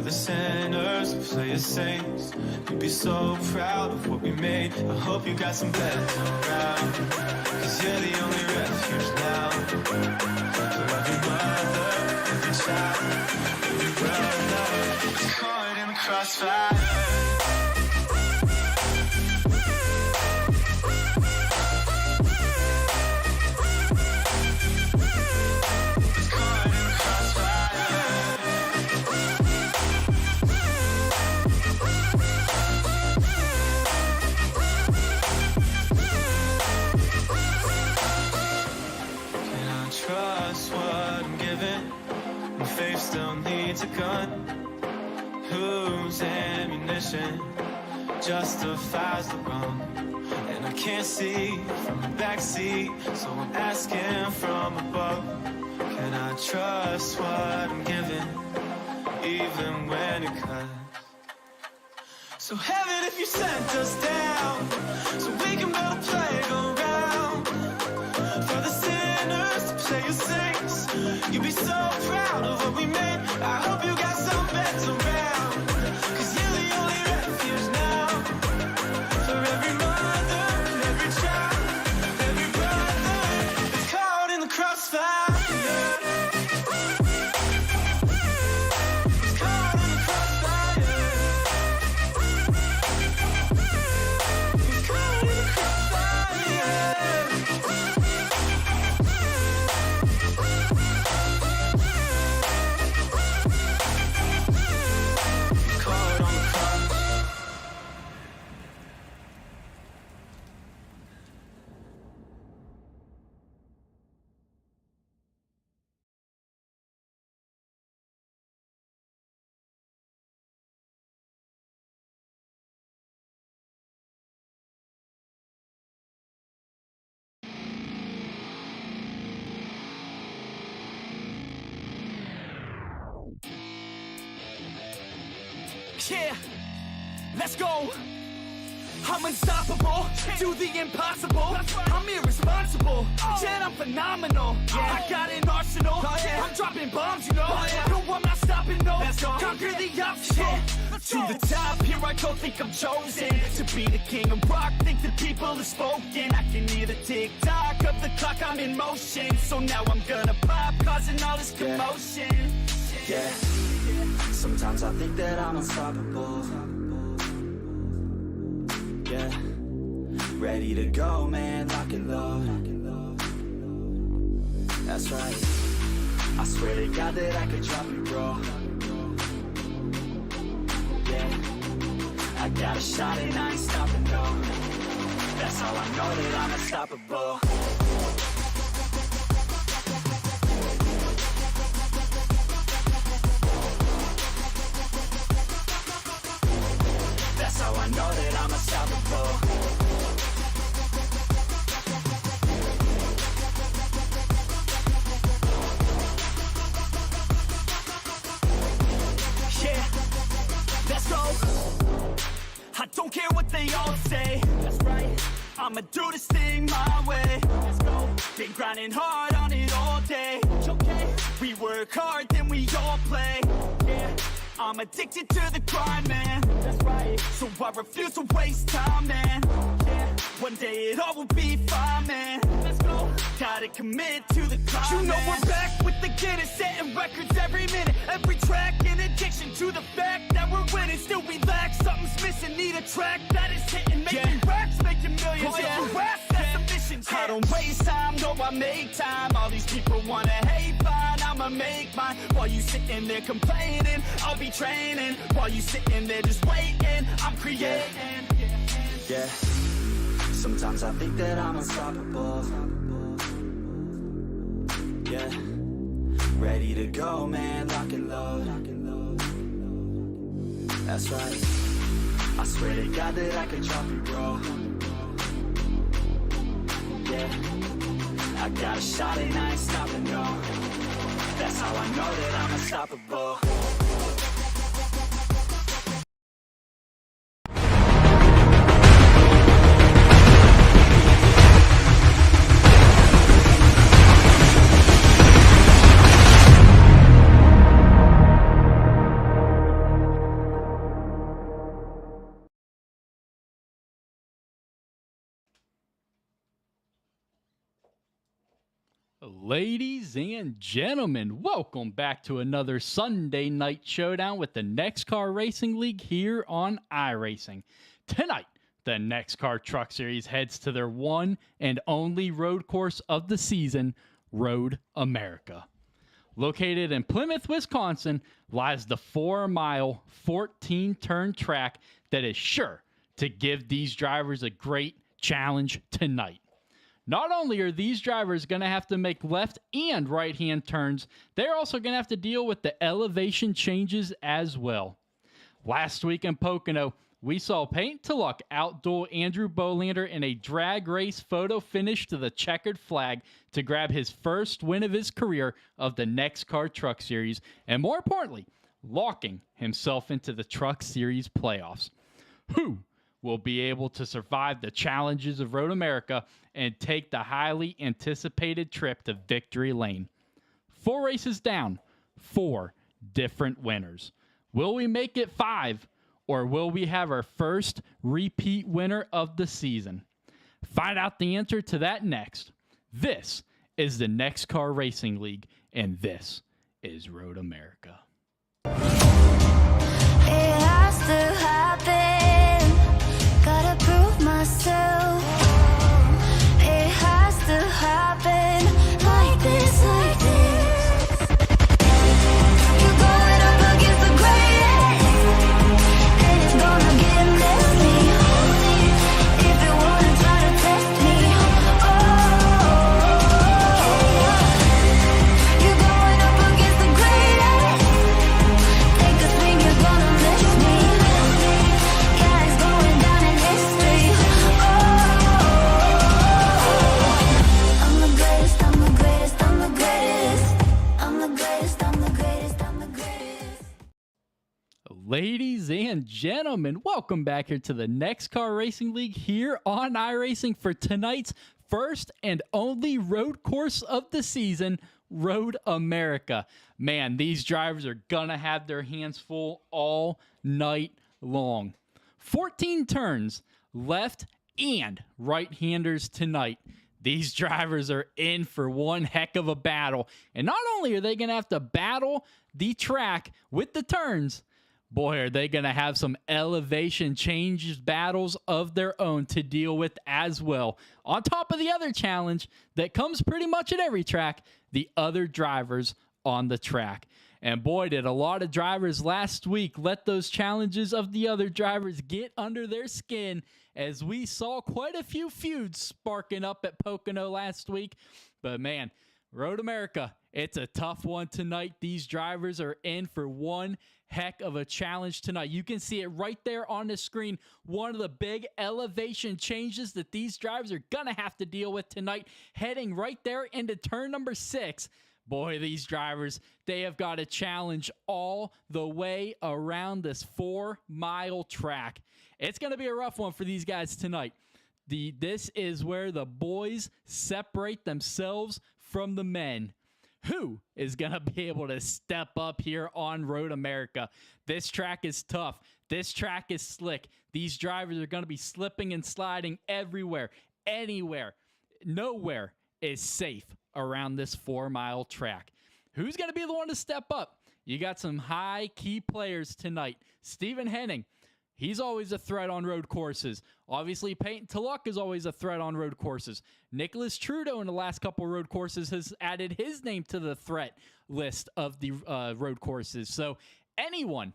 the sinners who play as saints. You'd be so proud of what we made. I hope you got some beds around, cause you're the only refuge now. For every mother, every child, every brother is caught in the crossfire. Trust what I'm giving, and faith still needs a gun. Whose ammunition justifies the wrong? And I can't see from the backseat, so I'm asking from above. Can I trust what I'm giving, even when it cuts? So heaven, if you sent us down, so we can build a playground for the sinners to play as saints. You'd be so proud of what we made. I hope you got some beds around, cause you're the only refuge now. For every mother, every child, every brother is caught in the crossfire. Yeah, let's go. I'm unstoppable, do the impossible. I'm irresponsible, yet I'm phenomenal. I got an arsenal, I'm dropping bombs, you know. No, I'm not stopping, no. Conquer the obstacle. To the top, here I go, think I'm chosen to be the king of rock, think the people have spoken. I can hear the tick-tock of the clock, I'm in motion. So now I'm gonna pop, causing all this commotion. Yeah, sometimes I think that I'm unstoppable. Yeah, ready to go, man, lock and load. That's right, I swear to God that I could drop you, bro. Yeah, I got a shot and I ain't stopping, no. That's how I know that I'm unstoppable. That's how I know that I'm unstoppable. Yeah, let's go. I don't care what they all say. That's right, I'ma do this thing my way. Let's go. Been grinding hard on it all day. Okay, we work hard, then we all play. Yeah, I'm addicted to the grind, man. That's right, so I refuse to waste time, man. Yeah, one day it all will be fine, man. Let's go. Gotta commit to the climb. You know we're back with the Guinness, setting records every minute, every track. In addiction to the fact that we're winning, still we lack something's missing. Need a track that is hitting, making racks, making millions. If you ask, that's a mission. I don't waste time, no, I make time. All these people wanna hate, fine, I'ma make mine. While you sitting there complaining, I'll be training. While you sitting there just waiting, I'm creating. Yeah, sometimes I think that I'm unstoppable. Yeah, ready to go, man, lock and load. That's right, I swear to God that I could drop you, bro. Yeah, I got a shot and I ain't stopping, no. That's how I know that I'm unstoppable. Ladies and gentlemen, welcome back to another Sunday night showdown with the NEXXTCAR Racing League here on iRacing. Tonight, the NEXXTCAR Truck Series heads to their one and only road course of the season, Road America. Located in Plymouth, Wisconsin, lies the 4-mile, 14-turn track that is sure to give these drivers a great challenge tonight. Not only are these drivers going to have to make left and right-hand turns, they're also going to have to deal with the elevation changes as well. Last week in Pocono, we saw Paint to Luck outduel Andrew Bolander in a drag race photo finish to the checkered flag to grab his first win of his career of the NEXXTCAR Truck Series, and more importantly, locking himself into the Truck Series playoffs. Who will be able to survive the challenges of Road America and take the highly anticipated trip to Victory Lane? 4 races down, 4 different winners. Will we make it 5, or will we have our first repeat winner of the season? Find out the answer to that next. This is the NEXXTCAR Racing League, and this is Road America. It has to happen. Gotta prove myself. It has to happen like this, like this. You're going up against the greatest, and it's gonna get messy. If you wanna try to test me, you're going up against the greatest. Take a swing, you're gonna miss me. Yeah, it's going down in history. I'm the greatest, I'm the greatest, I'm the greatest. I'm the greatest, I'm the greatest, I'm the greatest. Ladies and gentlemen, welcome back here to the NEXXTCAR Racing League here on iRacing for tonight's first and only road course of the season, Road America. Man, these drivers are gonna have their hands full all night long. 14 turns, left and right-handers tonight. These drivers are in for one heck of a battle. And not only are they going to have to battle the track with the turns, boy, are they going to have some elevation changes battles of their own to deal with as well. On top of the other challenge that comes pretty much at every track, the other drivers on the track. And boy, did a lot of drivers last week let those challenges of the other drivers get under their skin, as we saw quite a few feuds sparking up at Pocono last week. But man, Road America, it's a tough one tonight. These drivers are in for one heck of a challenge tonight. You can see it right there on the screen. One of the big elevation changes that these drivers are going to have to deal with tonight, heading right there into turn number 6. Boy, these drivers, they have got a challenge all the way around this 4-mile track. It's going to be a rough one for these guys tonight. This is where the boys separate themselves from the men. Who is going to be able to step up here on Road America? This track is tough. This track is slick. These drivers are going to be slipping and sliding everywhere, anywhere. Nowhere is safe around this 4-mile track. Who's going to be the one to step up? You got some high key players tonight. Stephen Henning, he's always a threat on road courses. Obviously, Paint to Luck is always a threat on road courses. Nicholas Trudeau in the last couple road courses has added his name to the threat list of the road courses. So anyone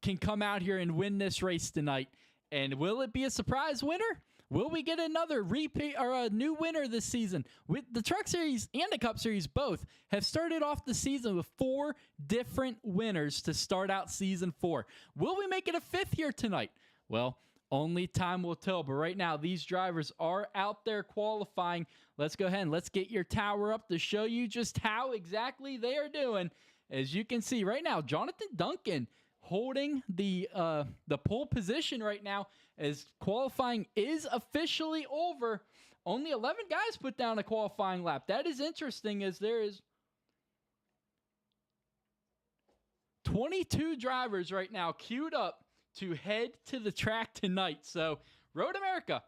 can come out here and win this race tonight. And will it be a surprise winner? Will we get another repeat or a new winner this season? With the Truck Series and the Cup Series both have started off the season with 4 different winners to start out season 4. Will we make it a 5th here tonight? Well, only time will tell. But right now, these drivers are out there qualifying. Let's go ahead and let's get your tower up to show you just how exactly they are doing. As you can see right now, Jonathan Duncan holding the pole position right now, as qualifying is officially over. Only 11 guys put down a qualifying lap. That is interesting, as there is 22 drivers right now queued up to head to the track tonight. So Road America,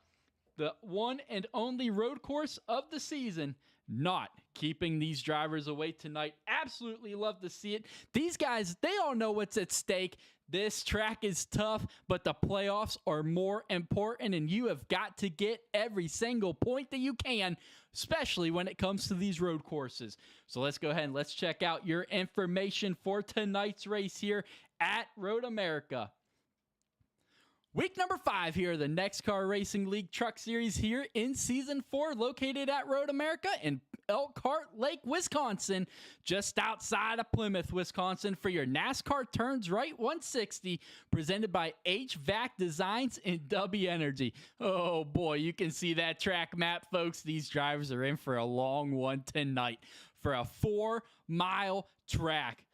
the one and only road course of the season, not keeping these drivers away tonight. Absolutely love to see it. These guys, they all know what's at stake. This track is tough, but the playoffs are more important, and you have got to get every single point that you can, especially when it comes to these road courses. So let's go ahead and let's check out your information for tonight's race here at Road America. Week number 5 here, the NEXXTCAR Racing League Truck Series here in Season 4, located at Road America in Elkhart Lake, Wisconsin, just outside of Plymouth, Wisconsin, for your NASCAR Turns Right 160, presented by HVAC Designs and W Energy. Oh boy, you can see that track map, folks. These drivers are in for a long one tonight for a 4-mile track.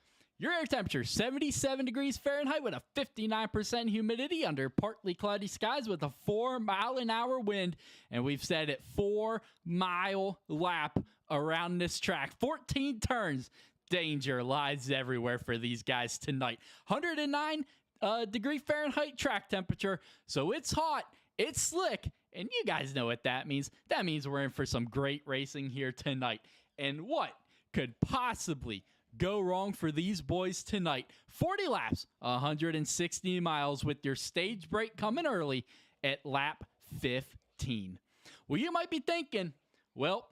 Your air temperature, 77 degrees Fahrenheit with a 59% humidity under partly cloudy skies with a 4-mile-an-hour wind. And we've set it 4-mile lap around this track. 14 turns. Danger lies everywhere for these guys tonight. 109 degree Fahrenheit track temperature. So it's hot, it's slick, and you guys know what that means. That means we're in for some great racing here tonight. And what could possibly go wrong for these boys tonight? 40 laps, 160 miles with your stage break coming early at lap 15. Well, you might be thinking, well,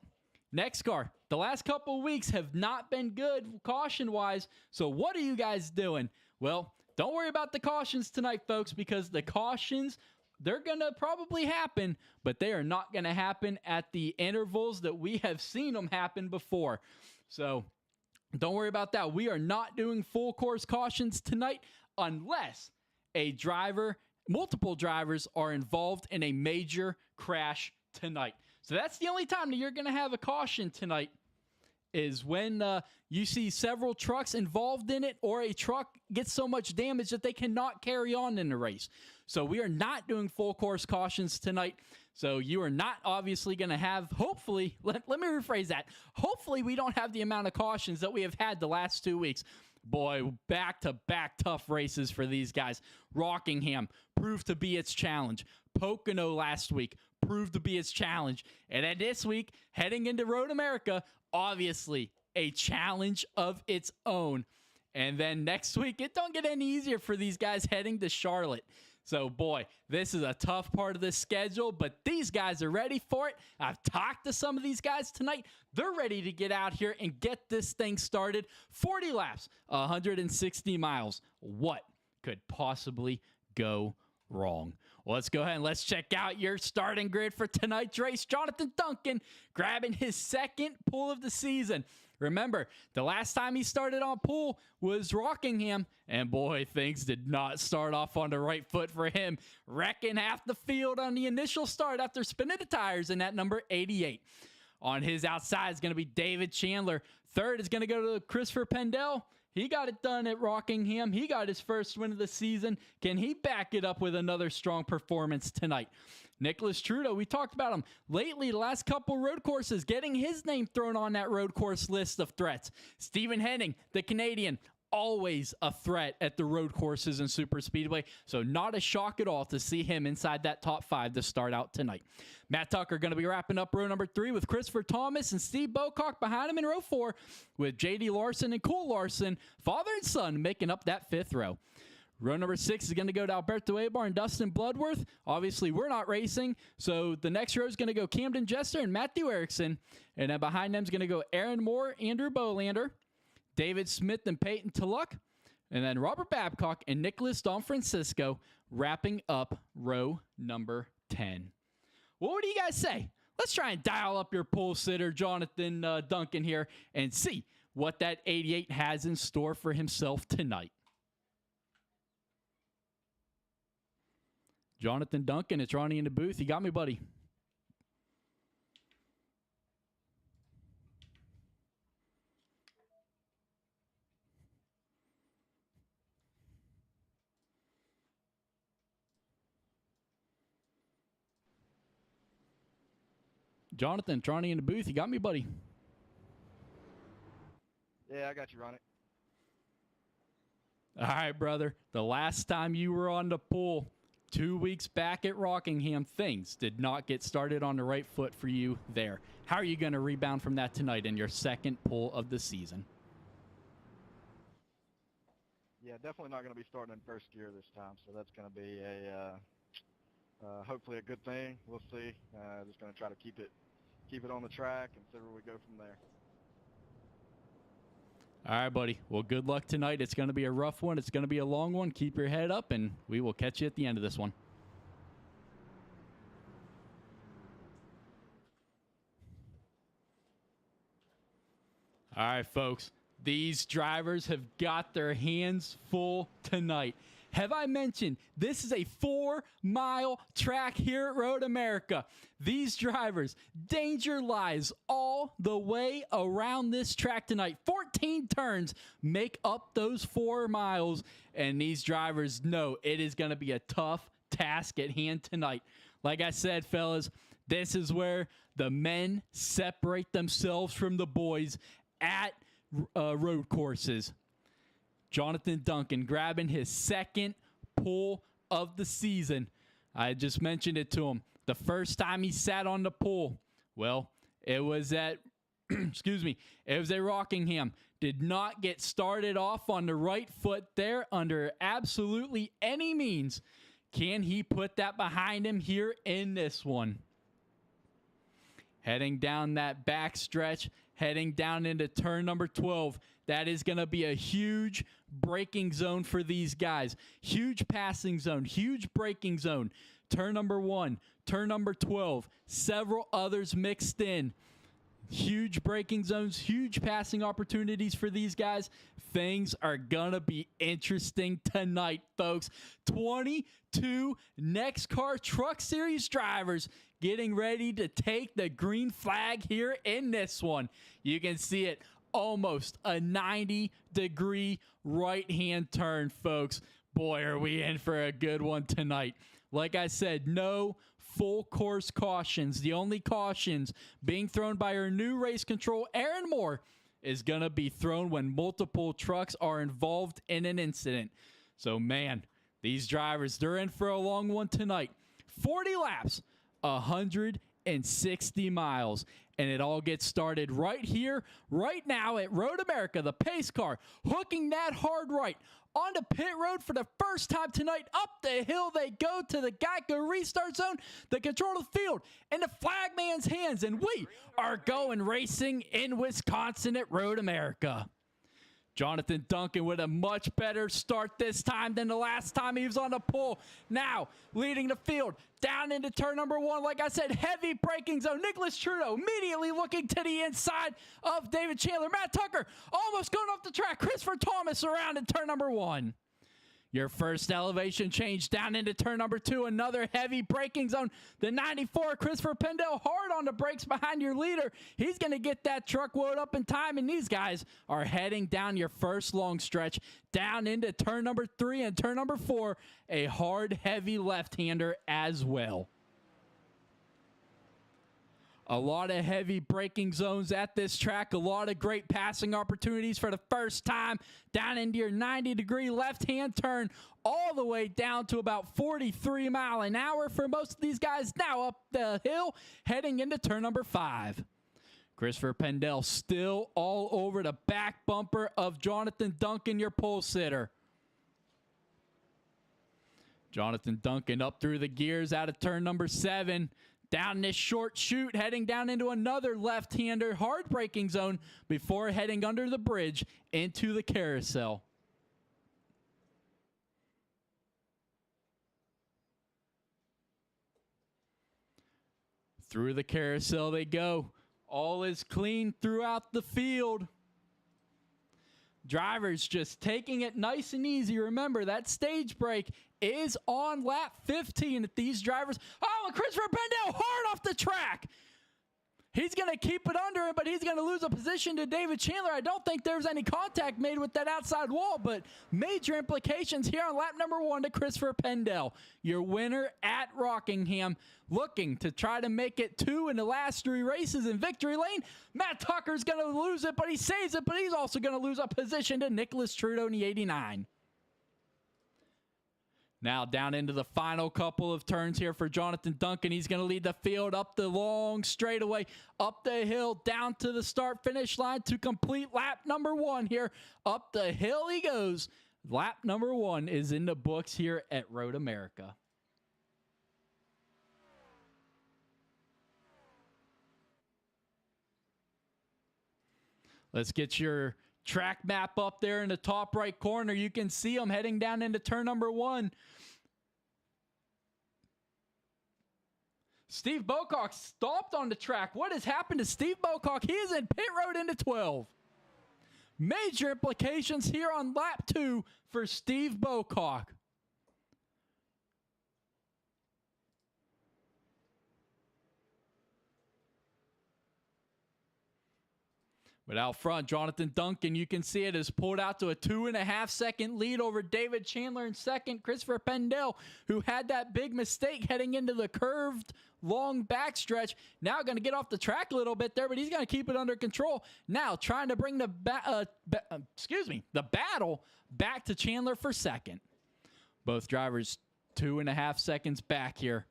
NEXXTCAR, the last couple of weeks have not been good caution-wise, so what are you guys doing? Well, don't worry about the cautions tonight, folks, because the cautions, they're going to probably happen, but they are not going to happen at the intervals that we have seen them happen before. So don't worry about that. We are not doing full course cautions tonight unless multiple drivers are involved in a major crash tonight. So that's the only time that you're going to have a caution tonight, is when you see several trucks involved in it, or a truck gets so much damage that they cannot carry on in the race. So we are not doing full course cautions tonight. So you are not obviously going to have, hopefully, let me rephrase that. Hopefully we don't have the amount of cautions that we have had the last 2 weeks. Boy, back-to-back tough races for these guys. Rockingham proved to be its challenge. Pocono last week proved to be its challenge. And then this week, heading into Road America, obviously a challenge of its own. And then next week, it don't get any easier for these guys heading to Charlotte. So, boy, this is a tough part of the schedule, but these guys are ready for it. I've talked to some of these guys tonight. They're ready to get out here and get this thing started. 40 laps, 160 miles. What could possibly go wrong? Well, let's go ahead and let's check out your starting grid for tonight's race. Jonathan Duncan grabbing his second pole of the season. Remember, the last time he started on pole was Rockingham, and boy, things did not start off on the right foot for him, wrecking half the field on the initial start after spinning the tires in that number 88. On his outside is going to be David Chandler. Third is going to go to Christopher Pendell. He got it done at Rockingham. He got his first win of the season. Can he back it up with another strong performance tonight? Nicholas Trudeau, we talked about him lately, the last couple road courses, getting his name thrown on that road course list of threats. Stephen Henning, the Canadian, always a threat at the road courses and super speedway, so not a shock at all to see him inside that top 5 to start out tonight. Matt Tucker going to be wrapping up row number 3 with Christopher Thomas and Steve Bocock behind him in row 4, with J.D. Larson and Cole Larson, father and son, making up that 5th row. Row number 6 is going to go to Alberto Abar and Dustin Bloodworth. Obviously, we're not racing, so the next row is going to go Camden Jester and Matthew Erickson. And then behind them is going to go Aaron Moore, Andrew Bolander, David Smith and Peyton Tullock, and then Robert Babcock and Nicholas Don Francisco wrapping up row number 10. Well, what do you guys say? Let's try and dial up your pole sitter, Jonathan Duncan here, and see what that 88 has in store for himself tonight. Jonathan Duncan, it's Ronnie in the booth. You got me, buddy. Jonathan, Ronnie in the booth. You got me, buddy. Yeah, I got you, Ronnie. All right, brother. The last time you were on the pool, 2 weeks back at Rockingham, things did not get started on the right foot for you there. How are you going to rebound from that tonight in your second pull of the season? Yeah, definitely not going to be starting in first gear this time, so that's going to be hopefully a good thing. We'll see. Just going to try to keep it on the track and see where we go from there. All right, buddy. Well, good luck tonight. It's going to be a rough one. It's going to be a long one. Keep your head up, and we will catch you at the end of this one. All right, folks. These drivers have got their hands full tonight. Have I mentioned this is a 4-mile track here at Road America? These drivers, danger lies all the way around this track tonight. 14 turns make up those 4 miles, and these drivers know it is going to be a tough task at hand tonight. Like I said, fellas, this is where the men separate themselves from the boys at road courses. Jonathan Duncan grabbing his second pull of the season. I just mentioned it to him. The first time he sat on the pull, well, it was at, excuse me, it was at Rockingham. Did not get started off on the right foot there under absolutely any means. Can he put that behind him here in this one? Heading down that back stretch, heading down into turn number 12. That is going to be a huge braking zone for these guys. Huge passing zone, huge braking zone. Turn number 1, turn number 12, several others mixed in. Huge braking zones, huge passing opportunities for these guys. Things are going to be interesting tonight, folks. 22 NEXXTCAR Truck Series drivers getting ready to take the green flag here in this one. You can see it, almost a 90-degree right-hand turn, folks. Boy, are we in for a good one tonight. Like I said, no full course cautions. The only cautions being thrown by our new race control, Aaron Moore, is going to be thrown when multiple trucks are involved in an incident. So, man, these drivers, they're in for a long one tonight. 40 laps, 160 miles. And it all gets started right here, right now at Road America. The pace car hooking that hard right onto pit road for the first time tonight. Up the hill they go to the Geico restart zone. The control of the field in the flagman's hands. And we are going racing in Wisconsin at Road America. Jonathan Duncan with a much better start this time than the last time he was on the pole. Now, leading the field down into turn number 1. Like I said, heavy braking zone. Nicholas Trudeau immediately looking to the inside of David Chandler. Matt Tucker almost going off the track. Christopher Thomas around in turn number 1. Your first elevation change down into turn number 2. Another heavy braking zone. The 94, Christopher Pendel, hard on the brakes behind your leader. He's going to get that truck wound up in time, and these guys are heading down your first long stretch, down into turn number 3 and turn number 4. A hard, heavy left-hander as well. A lot of heavy braking zones at this track. A lot of great passing opportunities for the first time. Down into your 90-degree left-hand turn all the way down to about 43 miles an hour for most of these guys. Now up the hill, heading into turn number 5. Christopher Pendel still all over the back bumper of Jonathan Duncan, your pole sitter. Jonathan Duncan up through the gears out of turn number 7. Down this short chute, heading down into another left-hander hard braking zone before heading under the bridge into the carousel. Through the carousel they go. All is clean throughout the field. Drivers just taking it nice and easy. Remember, that stage break is on lap 15 at these drivers. Oh, and Christopher Pendel hard off the track. He's going to keep it under him, but he's going to lose a position to David Chandler. I don't think there's any contact made with that outside wall, but major implications here on lap number 1 to Christopher Pendel. Your winner at Rockingham, looking to try to make it 2 in the last 3 races in victory lane. Matt Tucker's going to lose it, but he saves it, but he's also going to lose a position to Nicholas Trudeau in the 89. Now down into the final couple of turns here for Jonathan Duncan. He's going to lead the field up the long straightaway, up the hill, down to the start-finish line to complete lap number 1 here. Up the hill he goes. Lap number 1 is in the books here at Road America. Let's get your track map up there in the top right corner. You can see them heading down into turn number 1. Steve Bocock stopped on the track. What has happened to Steve Bocock? He is in pit road into 12. Major implications here on lap 2 for Steve Bocock. But out front, Jonathan Duncan, you can see it, has pulled out to a 2.5-second lead over David Chandler in second. Christopher Pendel, who had that big mistake heading into the curved long backstretch, now going to get off the track a little bit there, but he's going to keep it under control. Now trying to bring the battle back to Chandler for second. Both drivers 2.5 seconds back here.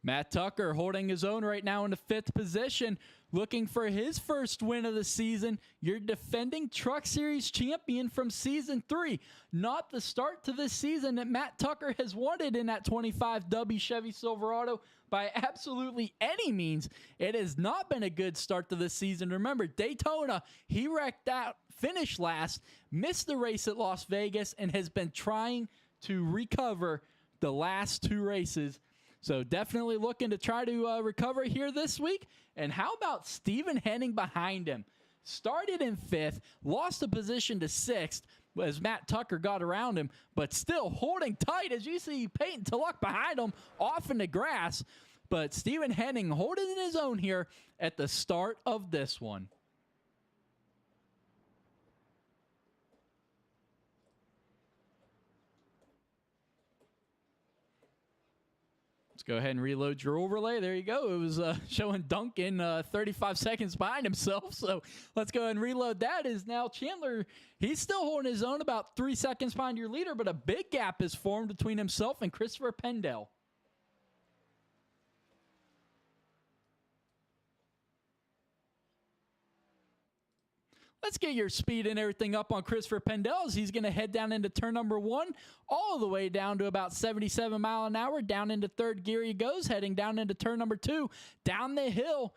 Matt Tucker holding his own right now in the 5th position, looking for his first win of the season. Your defending Truck Series champion from Season 3. Not the start to this season that Matt Tucker has wanted in that 25W Chevy Silverado by absolutely any means. It has not been a good start to this season. Remember, Daytona, he wrecked out, finished last, missed the race at Las Vegas, and has been trying to recover the last 2 races. So definitely looking to try to recover here this week. And how about Stephen Henning behind him? Started in 5th, lost a position to 6th as Matt Tucker got around him, but still holding tight as you see Peyton Tulloch behind him off in the grass. But Stephen Henning holding his own here at the start of this one. Let's go ahead and reload your overlay. There you go. It was showing Duncan 35 seconds behind himself. So let's go ahead and reload that. Is now Chandler, he's still holding his own about 3 seconds behind your leader, but a big gap is formed between himself and Christopher Pendel. Let's get your speed and everything up on Christopher Pendel as he's going to head down into turn number 1, all the way down to about 77 mile an hour. Down into 3rd gear he goes, heading down into turn number 2, down the hill,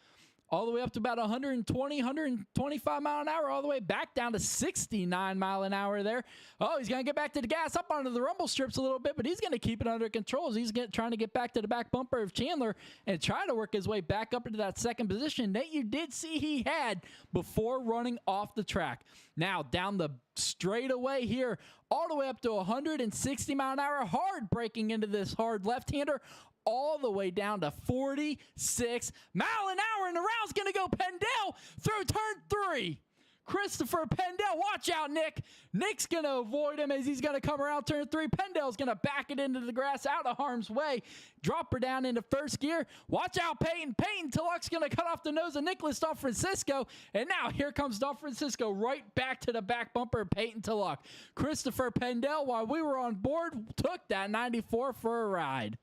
all the way up to about 120, 125 mile an hour, all the way back down to 69 mile an hour there. Oh, he's going to get back to the gas, up onto the rumble strips a little bit, but he's going to keep it under control as he's trying to get back to the back bumper of Chandler and try to work his way back up into that 2nd position that you did see he had before running off the track. Now down the straightaway here, all the way up to 160 mile an hour, hard braking into this hard left-hander, all the way down to 46 mile an hour, and the round's going to go Pendel through turn 3. Christopher Pendel, watch out, Nick. Nick's going to avoid him as he's going to come around turn 3. Pendel's going to back it into the grass out of harm's way. Drop her down into 1st gear. Watch out, Peyton. Peyton Tulloch's going to cut off the nose of Nicholas DeFrancisco. And now here comes DeFrancisco right back to the back bumper of Peyton Tulloch. Christopher Pendel, while we were on board, took that 94 for a ride.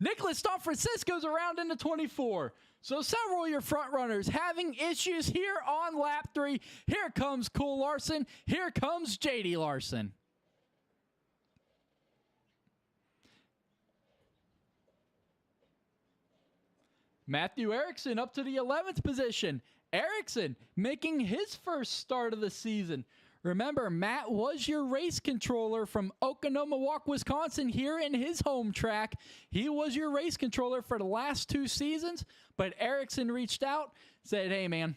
Nicholas DeFrancisco's around into 24. So several of your front runners having issues here on lap 3. Here comes Cole Larson. Here comes JD Larson. Matthew Erickson up to the 11th position. Erickson making his first start of the season. Remember, Matt was your race controller from Oconomowoc, Wisconsin, here in his home track. He was your race controller for the last 2 seasons, but Erickson reached out, said, hey, man,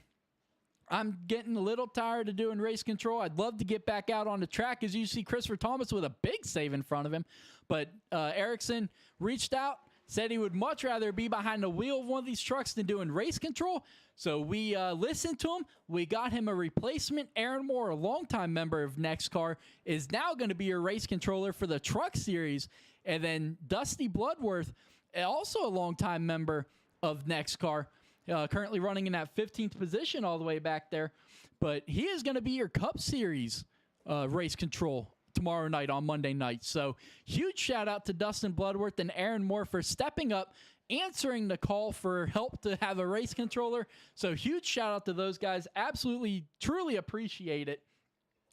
I'm getting a little tired of doing race control. I'd love to get back out on the track, as you see Christopher Thomas with a big save in front of him. But Erickson reached out, said he would much rather be behind the wheel of one of these trucks than doing race control. So we listened to him. We got him a replacement. Aaron Moore, a longtime member of NEXXTCAR, is now going to be your race controller for the Truck Series. And then Dusty Bloodworth, also a longtime member of NEXXTCAR, currently running in that 15th position all the way back there. But he is going to be your Cup Series race control tomorrow night on Monday night. So huge shout out to Dustin Bloodworth and Aaron Moore for stepping up, answering the call for help to have a race controller. So huge shout out to those guys. Absolutely, truly appreciate it.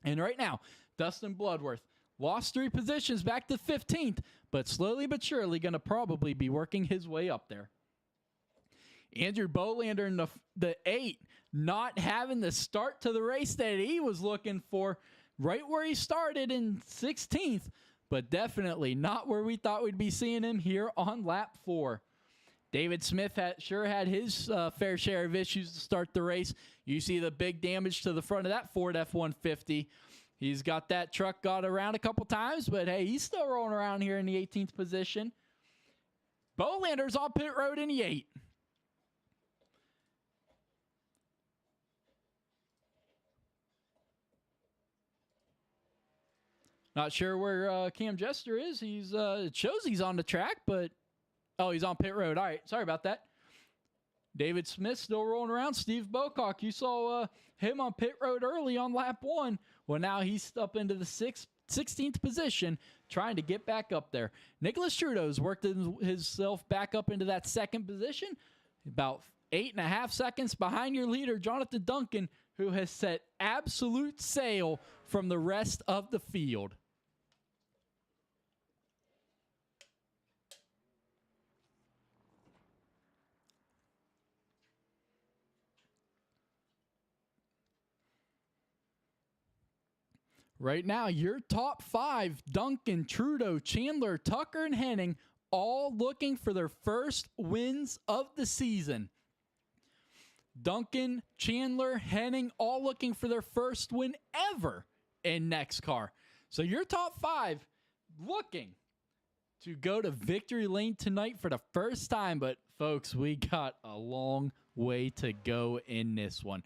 And right now, Dustin Bloodworth lost 3 positions back to 15th, but slowly but surely going to probably be working his way up there. Andrew Bolander in the 8, not having the start to the race that he was looking for, right where he started in 16th, but definitely not where we thought we'd be seeing him here on lap 4. David Smith sure had his fair share of issues to start the race. You see the big damage to the front of that Ford F-150. He's got that truck got around a couple times, but hey, he's still rolling around here in the 18th position. Bolander's on pit road in the 8. Not sure where Cam Jester is. It shows he's on the track, but oh, he's on pit road. All right, sorry about that. David Smith still rolling around. Steve Bocock, you saw him on pit road early on lap 1. Well, now he's up into the 16th position, trying to get back up there. Nicholas Trudeau's worked himself back up into that 2nd position, about 8.5 seconds behind your leader, Jonathan Duncan, who has set absolute sail from the rest of the field. Right now, your top 5, Duncan, Trudeau, Chandler, Tucker, and Henning, all looking for their first wins of the season. Duncan, Chandler, Henning, all looking for their first win ever in NEXXTCAR. So your top 5 looking to go to victory lane tonight for the first time. But, folks, we got a long way to go in this one.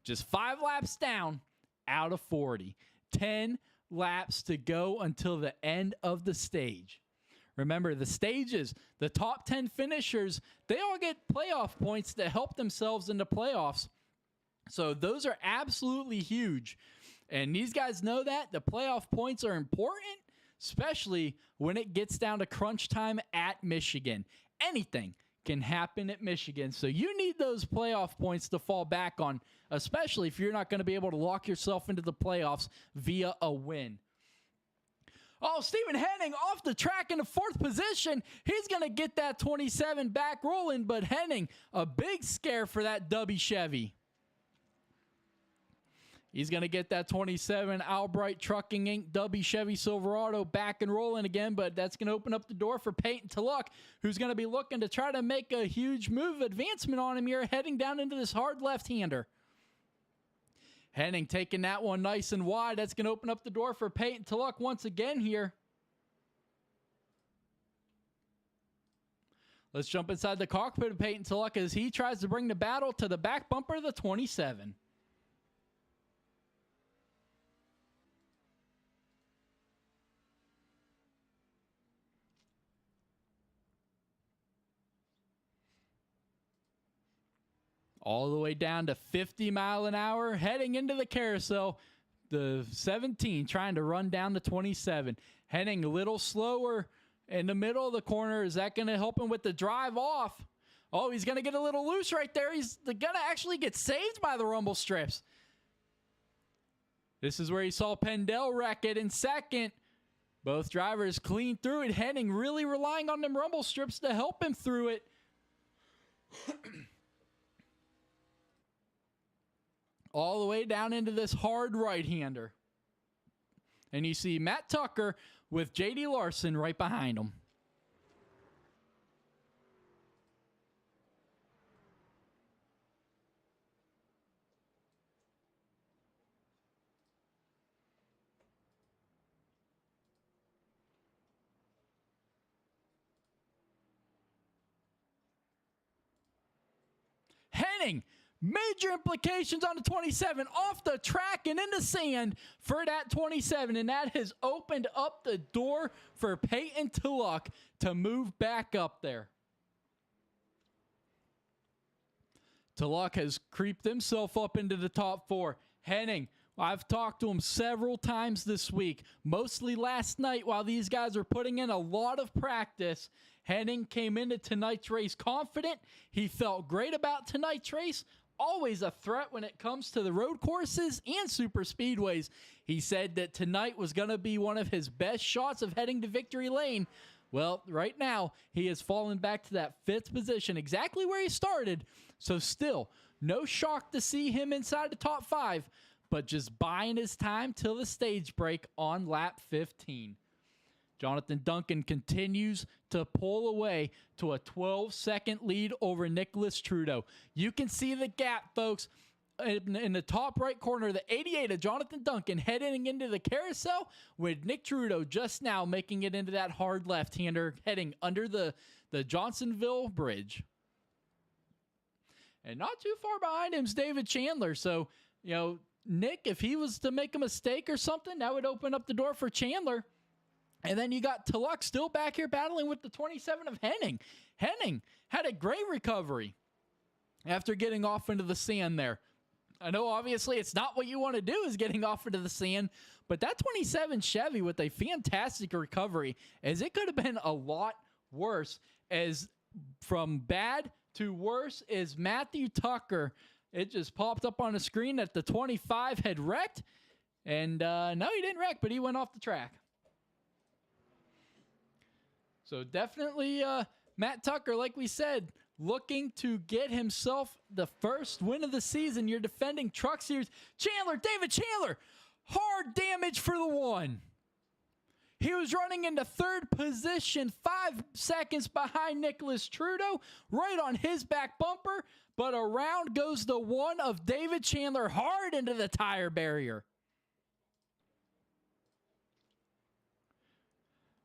Just 5 laps down out of 40. 10 laps to go until the end of the stage. Remember, the stages, the top 10 finishers, they all get playoff points to help themselves in the playoffs. So those are absolutely huge. And these guys know that. The playoff points are important, especially when it gets down to crunch time at Michigan. Anything can happen at Michigan. So you need those playoff points to fall back on, especially if you're not going to be able to lock yourself into the playoffs via a win. Oh, Stephen Henning off the track in the 4th position. He's going to get that 27 back rolling, but Henning, a big scare for that Dubby Chevy. He's going to get that 27 Albright Trucking Inc. Dubby Chevy Silverado back and rolling again, but that's going to open up the door for Peyton Tulloch, who's going to be looking to try to make a huge move advancement on him here, heading down into this hard left-hander. Henning taking that one nice and wide. That's going to open up the door for Peyton Tulloch once again here. Let's jump inside the cockpit of Peyton Tulloch as he tries to bring the battle to the back bumper of the 27. All the way down to 50 mile an hour, heading into the carousel. The 17 trying to run down the 27. Henning a little slower in the middle of the corner. Is that going to help him with the drive off? Oh, he's going to get a little loose right there. He's going to actually get saved by the rumble strips. This is where he saw Pendel wreck it in 2nd. Both drivers clean through it. Henning really relying on them rumble strips to help him through it. All the way down into this hard right-hander. And you see Matt Tucker with J.D. Larson right behind him. Henning! Major implications on the 27, off the track and in the sand for that 27, and that has opened up the door for Peyton Tulloch to move back up there. Tulloch has creeped himself up into the top 4. Henning, I've talked to him several times this week, mostly last night while these guys are putting in a lot of practice. Henning came into tonight's race confident. He felt great about tonight's race. Always a threat when it comes to the road courses and super speedways. He said that tonight was going to be one of his best shots of heading to victory lane. Well, right now, he has fallen back to that 5th position, exactly where he started. So still, no shock to see him inside the top 5, but just buying his time till the stage break on lap 15. Jonathan Duncan continues to pull away to a 12-second lead over Nicholas Trudeau. You can see the gap, folks, in the top right corner, the 88 of Jonathan Duncan heading into the carousel, with Nick Trudeau just now making it into that hard left-hander heading under the Johnsonville Bridge. And not too far behind him is David Chandler. So, you know, Nick, if he was to make a mistake or something, that would open up the door for Chandler. And then you got Tulloch still back here battling with the 27 of Henning. Henning had a great recovery after getting off into the sand there. I know obviously it's not what you want to do is getting off into the sand, but that 27 Chevy with a fantastic recovery, as it could have been a lot worse. As from bad to worse is Matthew Tucker. It just popped up on the screen that the 25 had wrecked. And no, he didn't wreck, but he went off the track. So definitely Matt Tucker, like we said, looking to get himself the first win of the season. You're defending Truck Series. Chandler, David Chandler, hard damage for the 1. He was running into 3rd position, 5 seconds behind Nicholas Trudeau, right on his back bumper, but around goes the 1 of David Chandler hard into the tire barrier.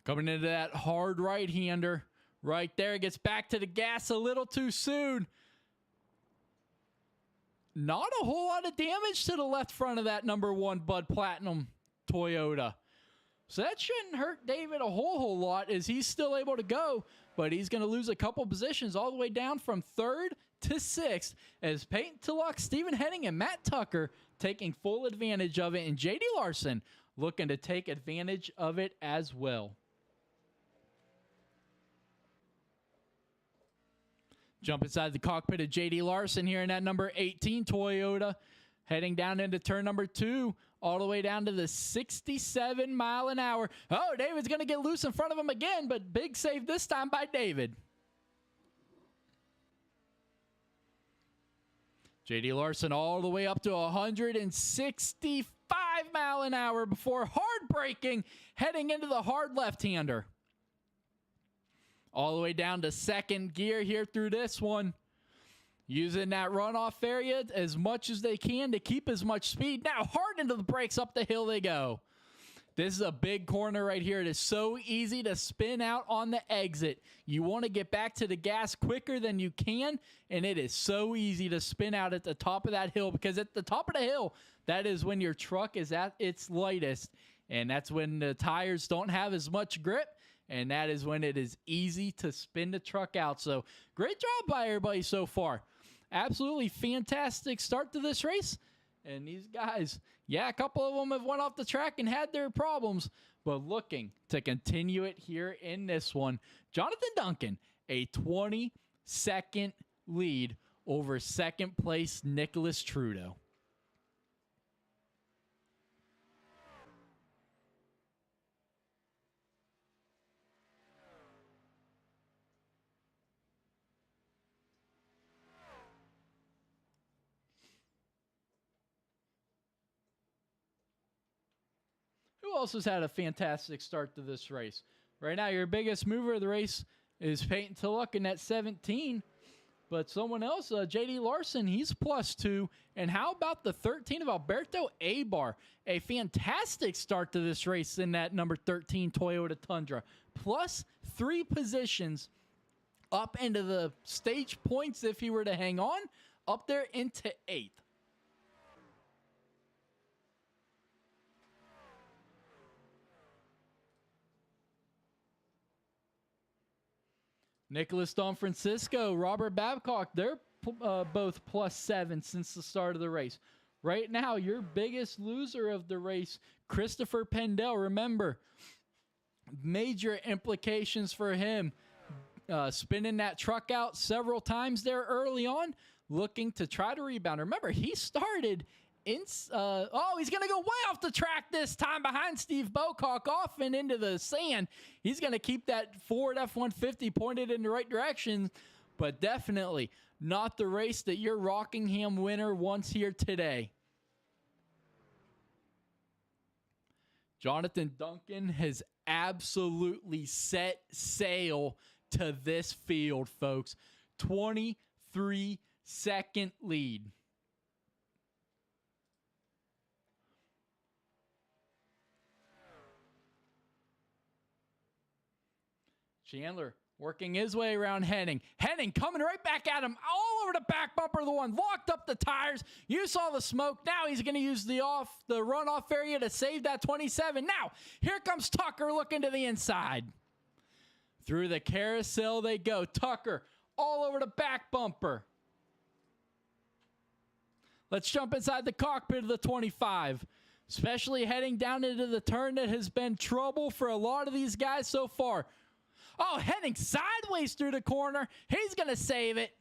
Coming into that hard right-hander. Right there, gets back to the gas a little too soon. Not a whole lot of damage to the left front of that number 1 Bud Platinum Toyota. So that shouldn't hurt David a whole lot, as he's still able to go, but he's going to lose a couple positions all the way down from 3rd to 6th, as Peyton Tulloch, Stephen Henning, and Matt Tucker taking full advantage of it, and J.D. Larson looking to take advantage of it as well. Jump inside the cockpit of J.D. Larson here in that number 18 Toyota. Heading down into turn number 2, all the way down to the 67 mile an hour. Oh, David's going to get loose in front of him again, but big save this time by David. J.D. Larson all the way up to 165 mile an hour before hard braking, heading into the hard left-hander. All the way down to 2nd gear here through this one. Using that runoff area as much as they can to keep as much speed. Now hard into the brakes, up the hill they go. This is a big corner right here. It is so easy to spin out on the exit. You want to get back to the gas quicker than you can, and it is so easy to spin out at the top of that hill, because at the top of the hill, that is when your truck is at its lightest, and that's when the tires don't have as much grip. And that is when it is easy to spin the truck out. So great job by everybody so far. Absolutely fantastic start to this race. And these guys, yeah, a couple of them have went off the track and had their problems, but looking to continue it here in this one. Jonathan Duncan, a 20-second lead over 2nd place Nicholas Trudeau. Who else has had a fantastic start to this race? Right now, your biggest mover of the race is Peyton Tulloch in that 17. But someone else, J.D. Larson, he's +2. And how about the 13 of Alberto Abar? A fantastic start to this race in that number 13 Toyota Tundra. +3 positions up into the stage points if he were to hang on, up there into 8th. Nicholas Don Francisco, Robert Babcock, they're both +7 since the start of the race. Right now, your biggest loser of the race, Christopher Pendel. Remember, major implications for him. Spinning that truck out several times there early on, looking to try to rebound. Remember, he started he's going to go way off the track this time behind Steve Bocock, off and into the sand. He's going to keep that Ford F-150 pointed in the right direction, but definitely not the race that your Rockingham winner wants here today. Jonathan Duncan has absolutely set sail to this field, folks. 23-second lead. Chandler working his way around Henning. Henning coming right back at him, all over the back bumper of the one, locked up the tires. You saw the smoke. Now he's going to use the runoff area to save that 27. Now, here comes Tucker looking to the inside. Through the carousel they go. Tucker all over the back bumper. Let's jump inside the cockpit of the 25. Especially heading down into the turn that has been trouble for a lot of these guys so far. Oh, heading sideways through the corner. He's going to save it.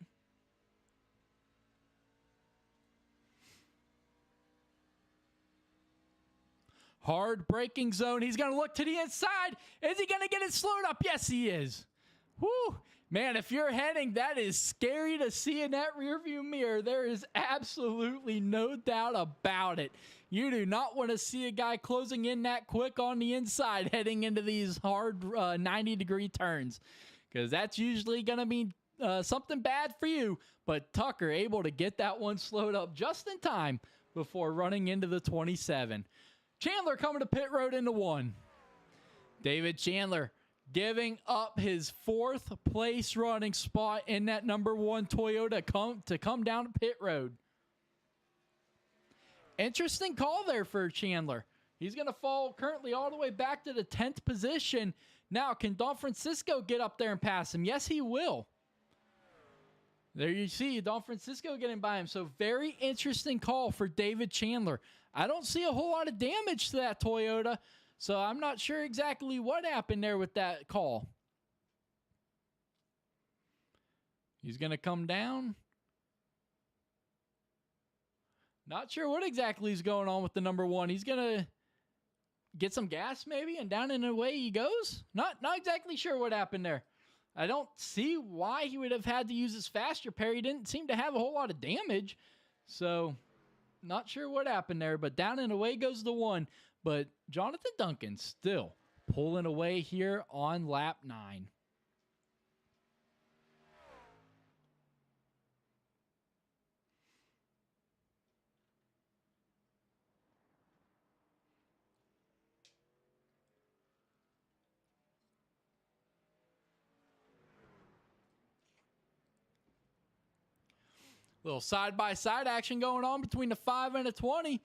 Hard braking zone. He's going to look to the inside. Is he going to get it slowed up? Yes, he is. Whew. Man, if you're heading, that is scary to see in that rearview mirror. There is absolutely no doubt about it. You do not want to see a guy closing in that quick on the inside heading into these hard 90-degree turns, because that's usually going to be something bad for you. But Tucker able to get that one slowed up just in time before running into the 27. Chandler coming to pit road into 1. David Chandler giving up his 4th place running spot in that number 1 Toyota to come down to pit road. Interesting call there for Chandler. He's going to fall currently all the way back to the 10th position. Now, can Don Francisco get up there and pass him? Yes, he will. There you see Don Francisco getting by him. So very interesting call for David Chandler. I don't see a whole lot of damage to that Toyota, so I'm not sure exactly what happened there with that call. He's going to come down. Not sure what exactly is going on with the number 1. He's going to get some gas maybe, and down and away he goes. Not exactly sure what happened there. I don't see why he would have had to use his fast repair. He didn't seem to have a whole lot of damage. So, not sure what happened there, but down and away goes the 1. But Jonathan Duncan still pulling away here on lap 9. Little side-by-side action going on between the 5 and the 20.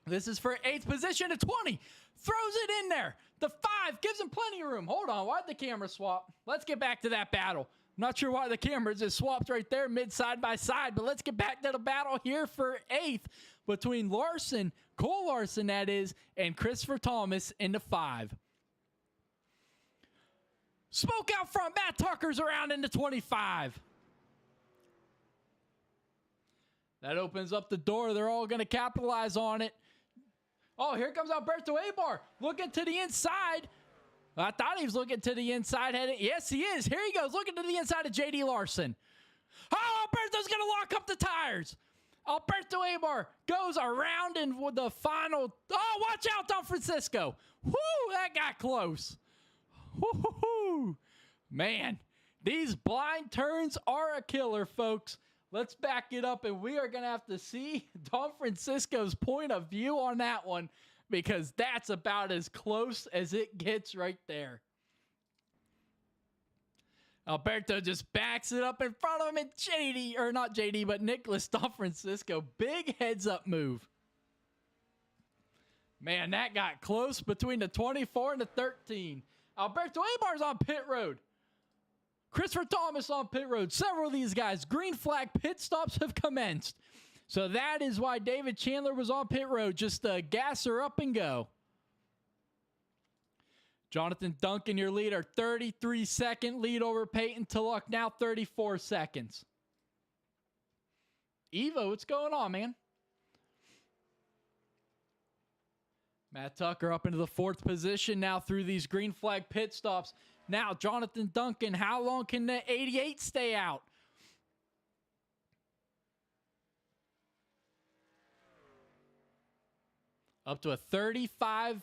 This is for 8th position. The 20 throws it in there. The 5 gives him plenty of room. Hold on. Why'd the camera swap? Let's get back to that battle. Not sure why the camera just swapped right there mid side-by-side, but let's get back to the battle here for 8th between Larson, Cole Larson that is, and Christopher Thomas in the 5. Smoke out front. Matt Tucker's around in the 25. That opens up the door. They're all going to capitalize on it. Oh, here comes Alberto Abar looking to the inside. I thought he was looking to the inside. Yes, he is. Here he goes, looking to the inside of J.D. Larson. Oh, Alberto's going to lock up the tires. Alberto Abar goes around and with the final. Oh, watch out, Don Francisco. Whoo, that got close. Whoo, man, these blind turns are a killer, folks. Let's back it up, and we are going to have to see Don Francisco's point of view on that one, because that's about as close as it gets right there. Alberto just backs it up in front of him, and JD, or not JD, but Nicholas Don Francisco, big heads-up move. Man, that got close between the 24 and the 13. Alberto Abar's on pit road. Christopher Thomas on pit road. Several of these guys, green flag pit stops have commenced. So that is why David Chandler was on pit road. Just gas her up and go. Jonathan Duncan, your leader, 33-second lead over Peyton Tulloch, now 34 seconds. Evo, what's going on, man? Matt Tucker up into the 4th position now through these green flag pit stops. Now, Jonathan Duncan, how long can the 88 stay out? Up to a 35.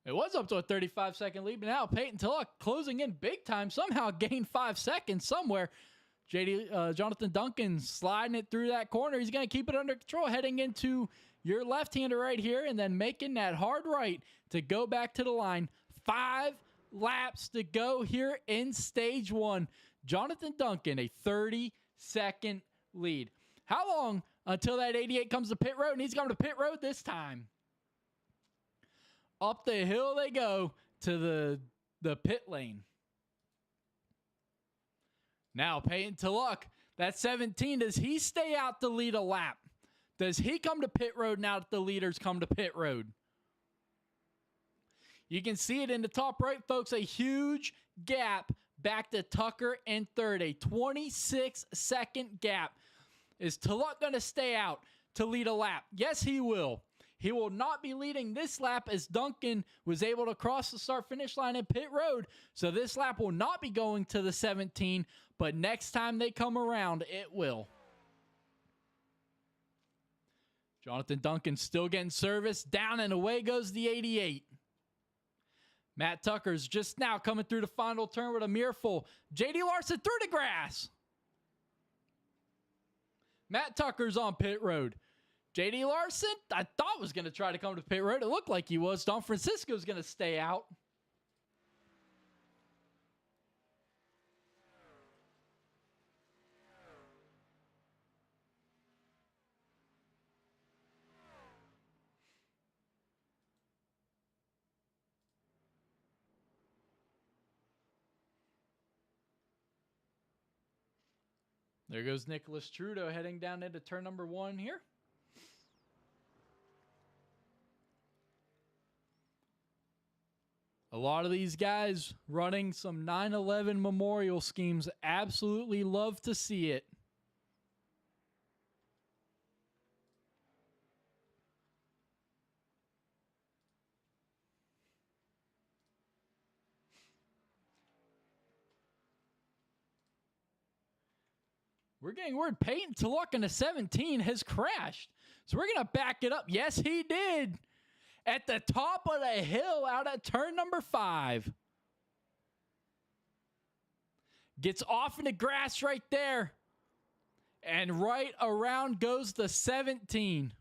It was up to a 35-second lead, but now Peyton Tulloch closing in big time. Somehow gained 5 seconds somewhere. Jonathan Duncan sliding it through that corner. He's going to keep it under control, heading into your left-hander right here, and then making that hard right to go back to the line. 5 laps to go here in stage 1. Jonathan Duncan, a 30-second lead. How long until that 88 comes to pit road? And he's coming to pit road this time. Up the hill they go to the pit lane. Now Peyton Tulloch, that 17, does he stay out to lead a lap? Does he come to pit road now that the leaders come to pit road? You can see it in the top right, folks, a huge gap back to Tucker in third, a 26-second gap. Is Tulloch going to stay out to lead a lap? Yes, he will. He will not be leading this lap as Duncan was able to cross the start-finish line in pit road. So this lap will not be going to the 17, but next time they come around, it will. Jonathan Duncan still getting service. Down and away goes the 88. Matt Tucker's just now coming through the final turn with a mirror full. J.D. Larson through the grass. Matt Tucker's on pit road. J.D. Larson, I thought was going to try to come to pit road. It looked like he was. Don Francisco's going to stay out. There goes Nicholas Trudeau heading down into turn number 1 here. A lot of these guys running some 9/11 memorial schemes. Absolutely love to see it. We're getting word Peyton Tulloch in the 17 has crashed. So we're going to back it up. Yes, he did. At the top of the hill out at turn number 5. Gets off in the grass right there. And right around goes the 17.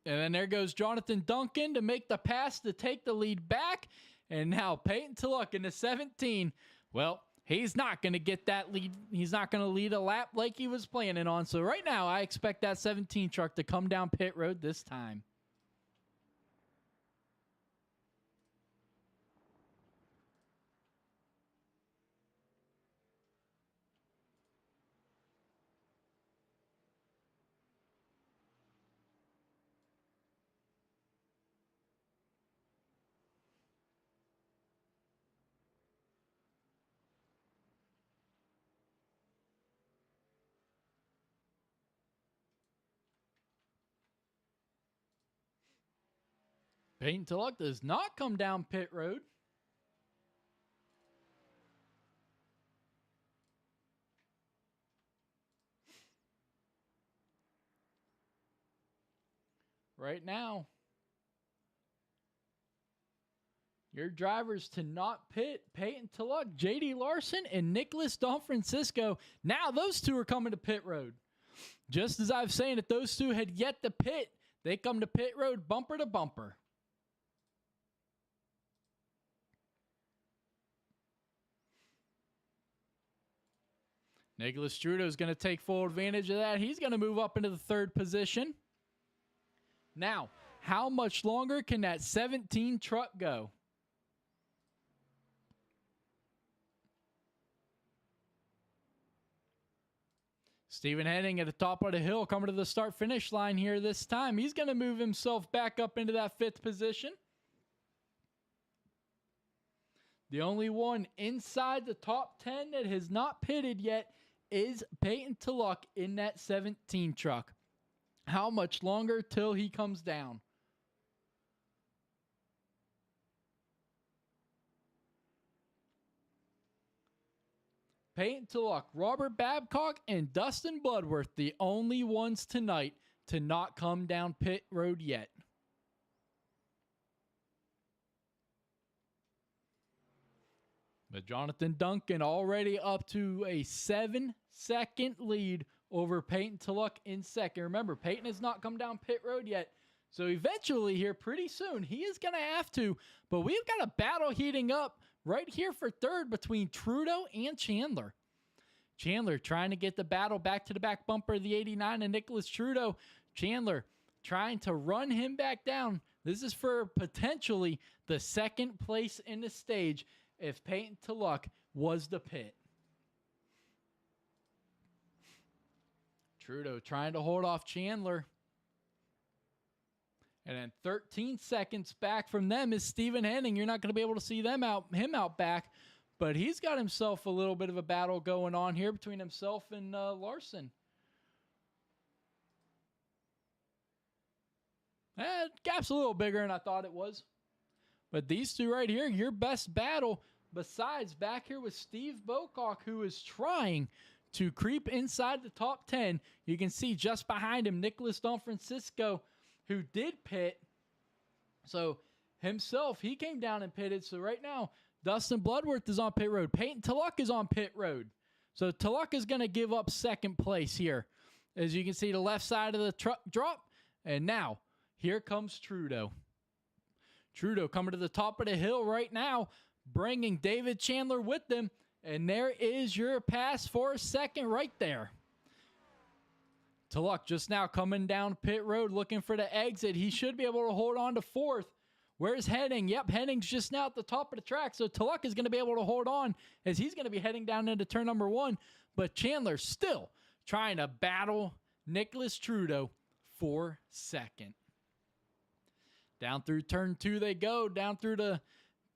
And then there goes Jonathan Duncan to make the pass to take the lead back. And now Peyton Tulloch in the 17. Well, he's not going to get that lead. He's not going to lead a lap like he was planning on. So right now, I expect that 17 truck to come down pit road this time. Peyton Tulloch does not come down pit road. Right now, your drivers to not pit, Peyton Tulloch, J.D. Larson, and Nicholas Don Francisco. Now those two are coming to pit road. Just as I was saying, if those two had yet to pit, they come to pit road bumper to bumper. Nicholas Trudeau is going to take full advantage of that. He's going to move up into the 3rd position. Now, how much longer can that 17 truck go? Stephen Henning at the top of the hill coming to the start-finish line here this time. He's going to move himself back up into that 5th position. The only one inside the top 10 that has not pitted yet is Peyton Tulloch in that 17 truck. How much longer till he comes down? Peyton Tulloch, Robert Babcock, and Dustin Bloodworth, the only ones tonight to not come down pit road yet. But Jonathan Duncan already up to a 7-second lead over Peyton Tulloch in second. Remember, Peyton has not come down pit road yet. So eventually here, pretty soon, he is going to have to. But we've got a battle heating up right here for third between Trudeau and Chandler. Chandler trying to get the battle back to the back bumper of the 89 and Nicholas Trudeau. Chandler trying to run him back down. This is for potentially the second place in the stage if Peyton Tulloch was the pit. Trudeau trying to hold off Chandler. And then 13 seconds back from them is Stephen Henning. You're not going to be able to see him out back, but he's got himself a little bit of a battle going on here between himself and Larson. Gap's a little bigger than I thought it was. But these two right here, your best battle, besides back here with Steve Bocock, who is trying to creep inside the top 10. You can see just behind him, Nicholas Don Francisco, who did pit. So himself, he came down and pitted. So right now, Dustin Bloodworth is on pit road. Peyton Tulloch is on pit road. So Tulloch is going to give up second place here. As you can see, the left side of the truck drop. And now, here comes Trudeau. Trudeau coming to the top of the hill right now, bringing David Chandler with them. And there is your pass for a second right there. Tulloch just now coming down pit road looking for the exit. He should be able to hold on to fourth. Where's Henning? Yep, Henning's just now at the top of the track. So Tulloch is going to be able to hold on as he's going to be heading down into turn number 1. But Chandler still trying to battle Nicholas Trudeau for second. Down through turn 2 they go, down through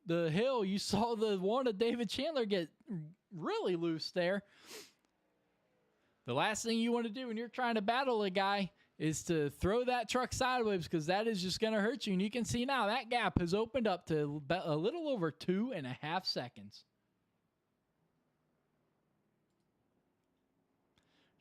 the hill. You saw the one of David Chandler get really loose there. The last thing you want to do when you're trying to battle a guy is to throw that truck sideways, because that is just going to hurt you. And you can see now that gap has opened up to a little over 2.5 seconds.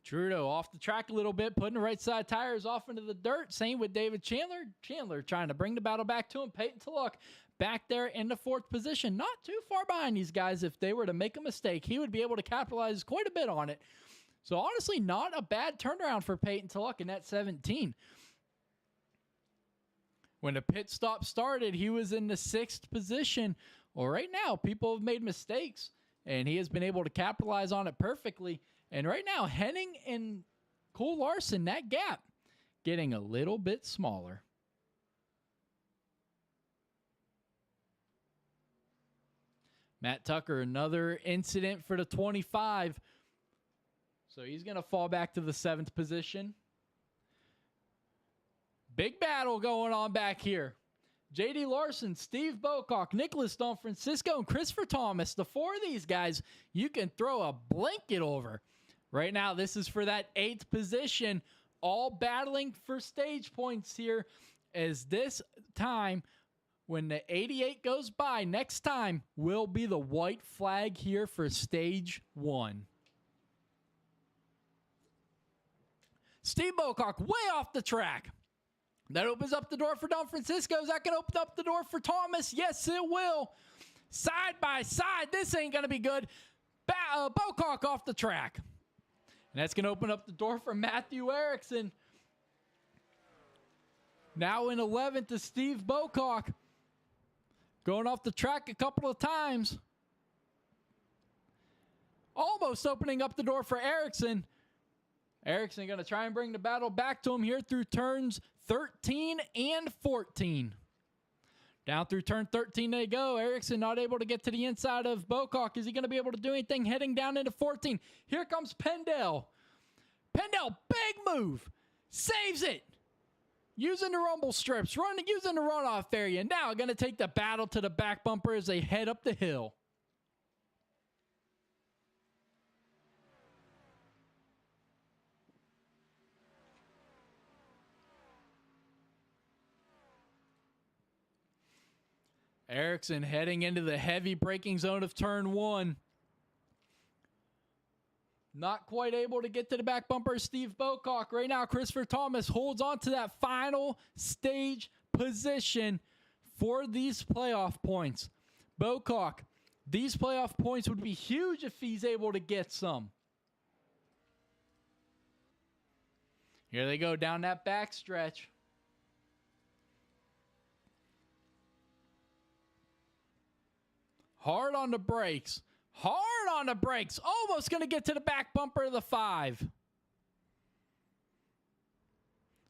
Trudeau off the track a little bit, putting the right side tires off into the dirt. Same with David Chandler. Chandler trying to bring the battle back to him. Peyton Tulloch back there in the 4th position. Not too far behind these guys. If they were to make a mistake, he would be able to capitalize quite a bit on it. So honestly, not a bad turnaround for Peyton Tulloch in that 17. When the pit stop started, he was in the 6th position. Well, right now, people have made mistakes, and he has been able to capitalize on it perfectly. And right now, Henning and Cole Larson, that gap getting a little bit smaller. Matt Tucker, another incident for the 25. So he's going to fall back to the 7th position. Big battle going on back here. J.D. Larson, Steve Bocock, Nicholas Don Francisco, and Christopher Thomas. The 4 of these guys, you can throw a blanket over. Right now, this is for that 8th position. All battling for stage points here. As this time, when the 88 goes by, next time will be the white flag here for stage 1. Steve Bocock way off the track. That opens up the door for Don Francisco. Is that going to open up the door for Thomas? Yes, it will. Side by side. This ain't going to be good. Bocock off the track. And that's going to open up the door for Matthew Erickson. Now in 11th is Steve Bocock. Going off the track a couple of times. Almost opening up the door for Erickson. Erickson going to try and bring the battle back to him here through turns 13 and 14. Down through turn 13 they go. Erickson not able to get to the inside of Bocock. Is he going to be able to do anything heading down into 14? Here comes Pendell. Pendell, big move. Saves it. Using the rumble strips. Using the runoff area. Now going to take the battle to the back bumper as they head up the hill. Erickson heading into the heavy braking zone of turn 1. Not quite able to get to the back bumper. Steve Bocock right now. Christopher Thomas holds on to that final stage position for these playoff points. Bocock, these playoff points would be huge if he's able to get some. Here they go down that back stretch. Hard on the brakes. Hard on the brakes. Almost going to get to the back bumper of the 5.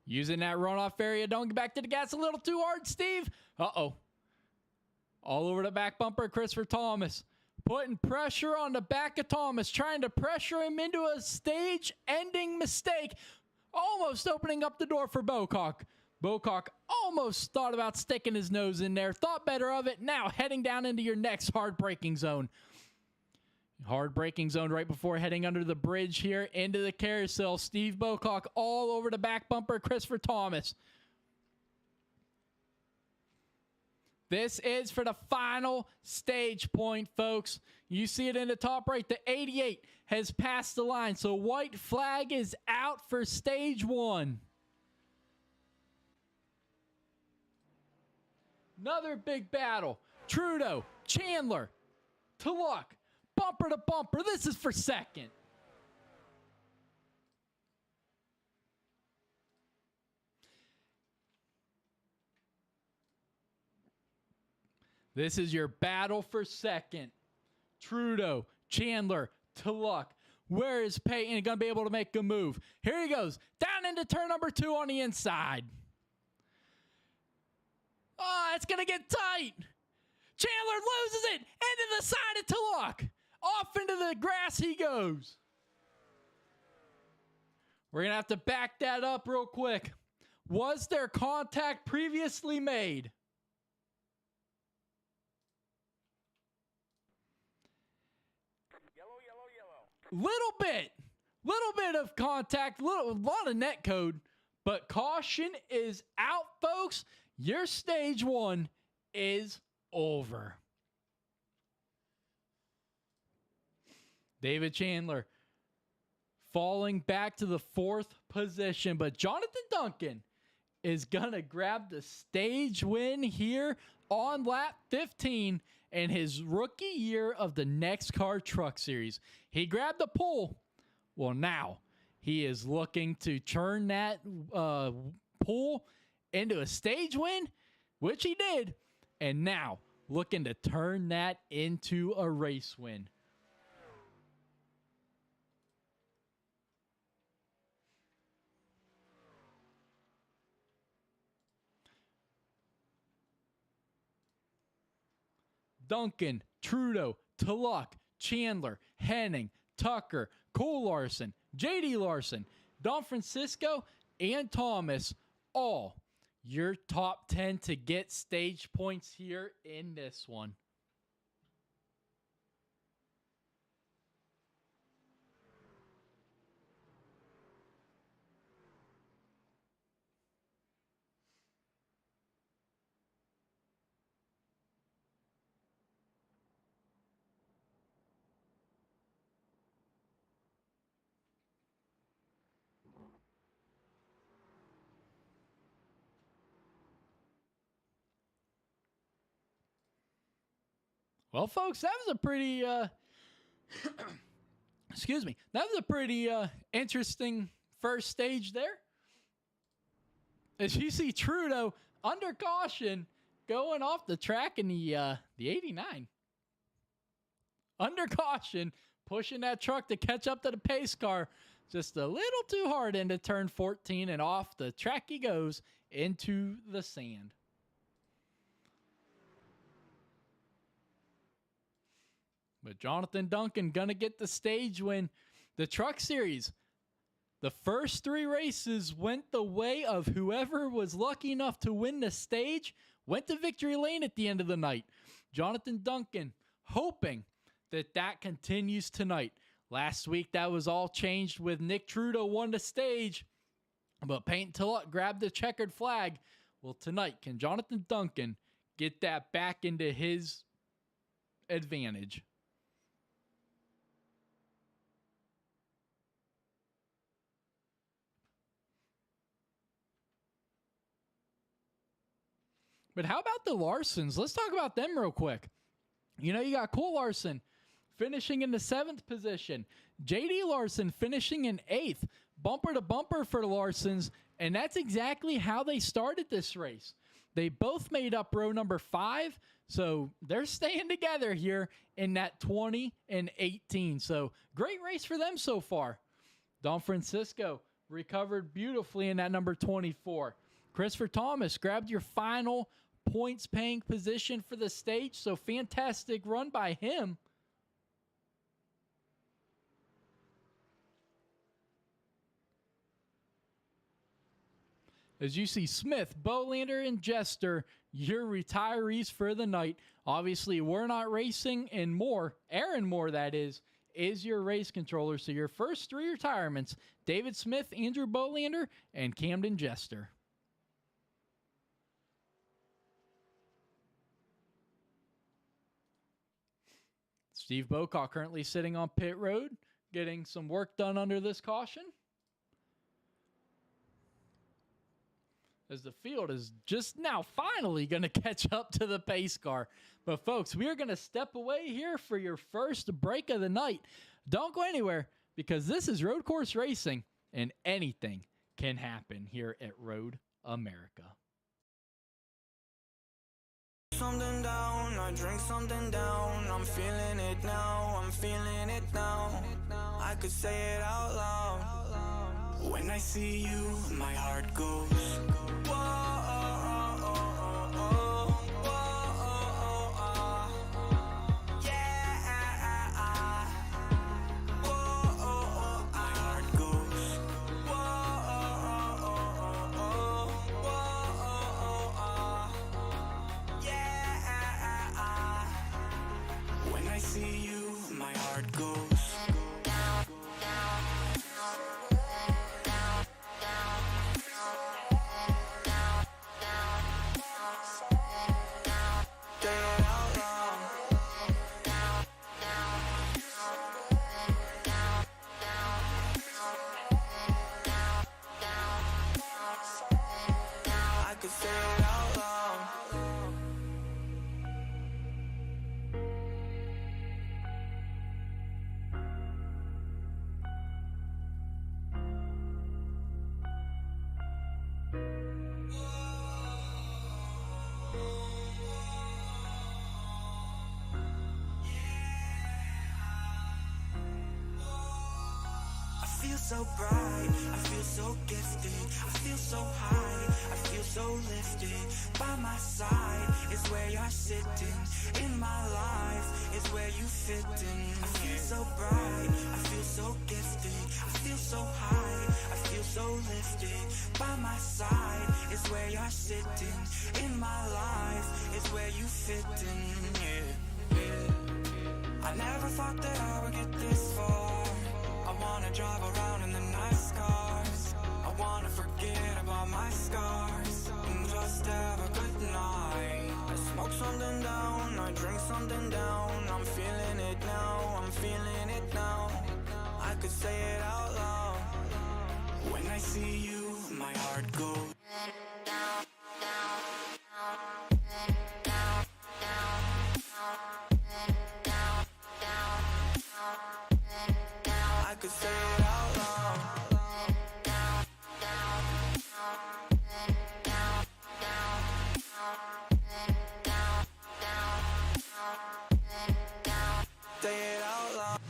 Using that runoff area. Don't get back to the gas a little too hard, Steve. Uh-oh. All over the back bumper, Christopher Thomas. Putting pressure on the back of Thomas. Trying to pressure him into a stage-ending mistake. Almost opening up the door for Bocock. Bocock almost thought about sticking his nose in there. Thought better of it. Now heading down into your next hard braking zone. Hard braking zone right before heading under the bridge here into the carousel. Steve Bocock all over the back bumper. Christopher Thomas. This is for the final stage point, folks. You see it in the top right. The 88 has passed the line. So white flag is out for stage 1. Another big battle. Trudeau, Chandler, to luck, bumper to bumper. This is for second. This is your battle for second. Trudeau, Chandler, to luck. Where is Peyton going to be able to make a move? Here he goes. Down into turn number 2 on the inside. Oh, it's going to get tight. Chandler loses it into the side of Tulloch. Off into the grass he goes. We're going to have to back that up real quick. Was there contact previously made? Little bit of contact, a lot of net code, but caution is out, folks. Your stage 1 is over. David Chandler falling back to the 4th position, but Jonathan Duncan is going to grab the stage win here on lap 15 in his rookie year of the NEXXTCAR Truck Series. He grabbed the pole. Well, now he is looking to turn that pole into a stage win, which he did, and now looking to turn that into a race win. Duncan, Trudeau, Tulloch, Chandler, Henning, Tucker, Cole Larson, J.D. Larson, Don Francisco, and Thomas, all your top 10 to get stage points here in this one. Well, folks, that was a pretty, excuse me, that was a pretty interesting first stage there. As you see Trudeau under caution going off the track in the 89. Under caution, pushing that truck to catch up to the pace car. just a little too hard into turn 14, and off the track he goes into the sand. But Jonathan Duncan gonna get the stage win. The Truck Series, the first 3 races went the way of whoever was lucky enough to win the stage, went to victory lane at the end of the night. Jonathan Duncan hoping that that continues tonight. Last week, that was all changed with Nick Trudeau won the stage, but Peyton Tillett grabbed the checkered flag. Well, tonight, can Jonathan Duncan get that back into his advantage? But how about the Larsons? Let's talk about them real quick. You know, you got Cole Larson finishing in the 7th position. J.D. Larson finishing in 8th. Bumper to bumper for the Larsons, and that's exactly how they started this race. They both made up row number 5, so they're staying together here in that 20 and 18. So great race for them so far. Don Francisco recovered beautifully in that number 24. Christopher Thomas grabbed your final points paying position for the stage, so fantastic run by him. As you see Smith, Bolander, and Jester, your retirees for the night. Obviously, we're not racing, and Moore, Aaron Moore that is your race controller. So your first 3 retirements, David Smith, Andrew Bolander, and Camden Jester. Steve Bocock currently sitting on pit road, getting some work done under this caution. As the field is just now finally going to catch up to the pace car. But folks, we are going to step away here for your first break of the night. Don't go anywhere, because this is road course racing, and anything can happen here at Road America. Something down, I drink something down. I'm feeling it now, I'm feeling it now. I could say it out loud. When I see you, my heart goes. Whoa. So bright, I feel so gifted, I feel so high, I feel so lifted. By my side is where you're sitting, in my life is where you fit in. I feel so bright, I feel so gifted, I feel so high, I feel so lifted. By my side is where you're sitting, in my life is where you fit in. Yeah. I never thought that I would get this far. I wanna drive around in the nice cars. I wanna forget about my scars and just have a good night. I smoke something down, I drink something down. I'm feeling it now, I'm feeling it now. I could say it out loud. When I see you, my heart goes. I could say it out loud. Say it out loud.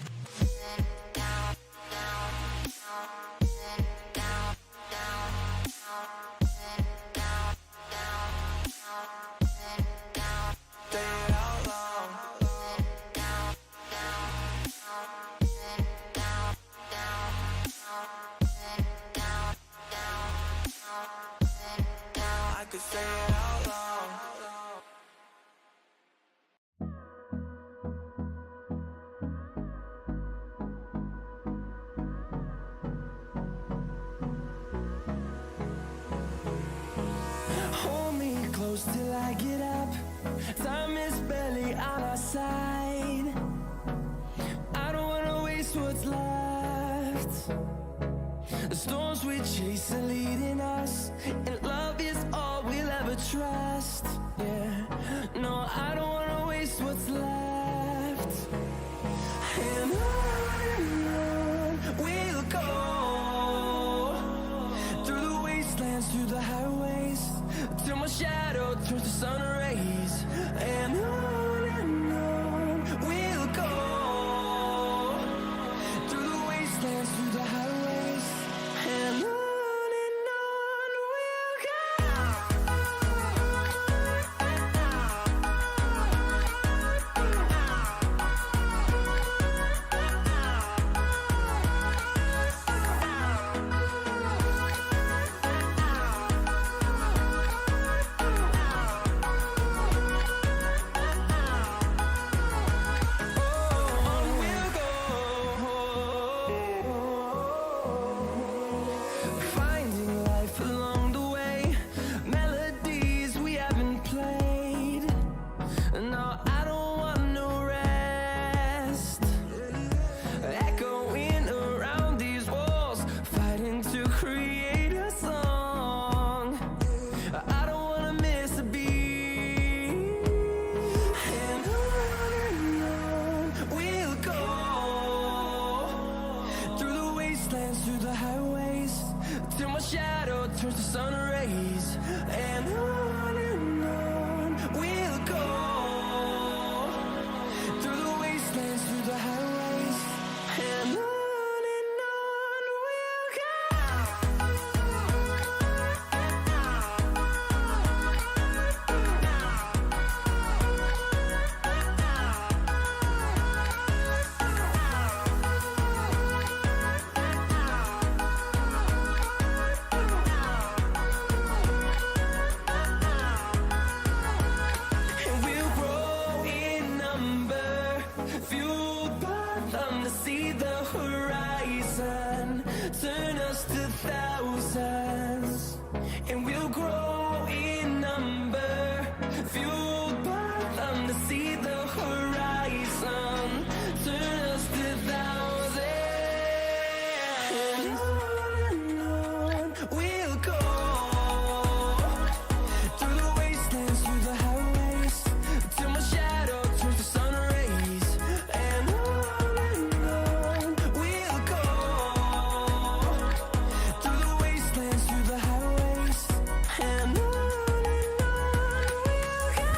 close till I get up. Time is barely on our side. I don't wanna waste what's left. The storms we chase are leading us, and love is all we'll ever trust. Yeah, no, I don't wanna waste what's left. And on we'll go, through the wastelands, through the highways, till my shadow turns to sun rays. And on we'll go, through the wastelands, through the highways, and on we'll go. Finding life along the way, melodies we haven't played. No, I don't want no rest. Echoing around these walls, fighting to create a song. I don't wanna miss a beat. And on we'll go, through the wastelands, through the highways, till my shadow turns to sun rays. And on we'll go, through the wastelands, through the highways, and on we'll go. And we'll grow in number, fueled by them to see the horizon, turn us to thousands. And we'll grow in number, fueled by them to see the horizon, turn us to thousands. And on we'll go, through the wastelands, through the highways, till my shadow turns to sun rays. And on we'll go, through the wastelands, through the highways, and on we'll go.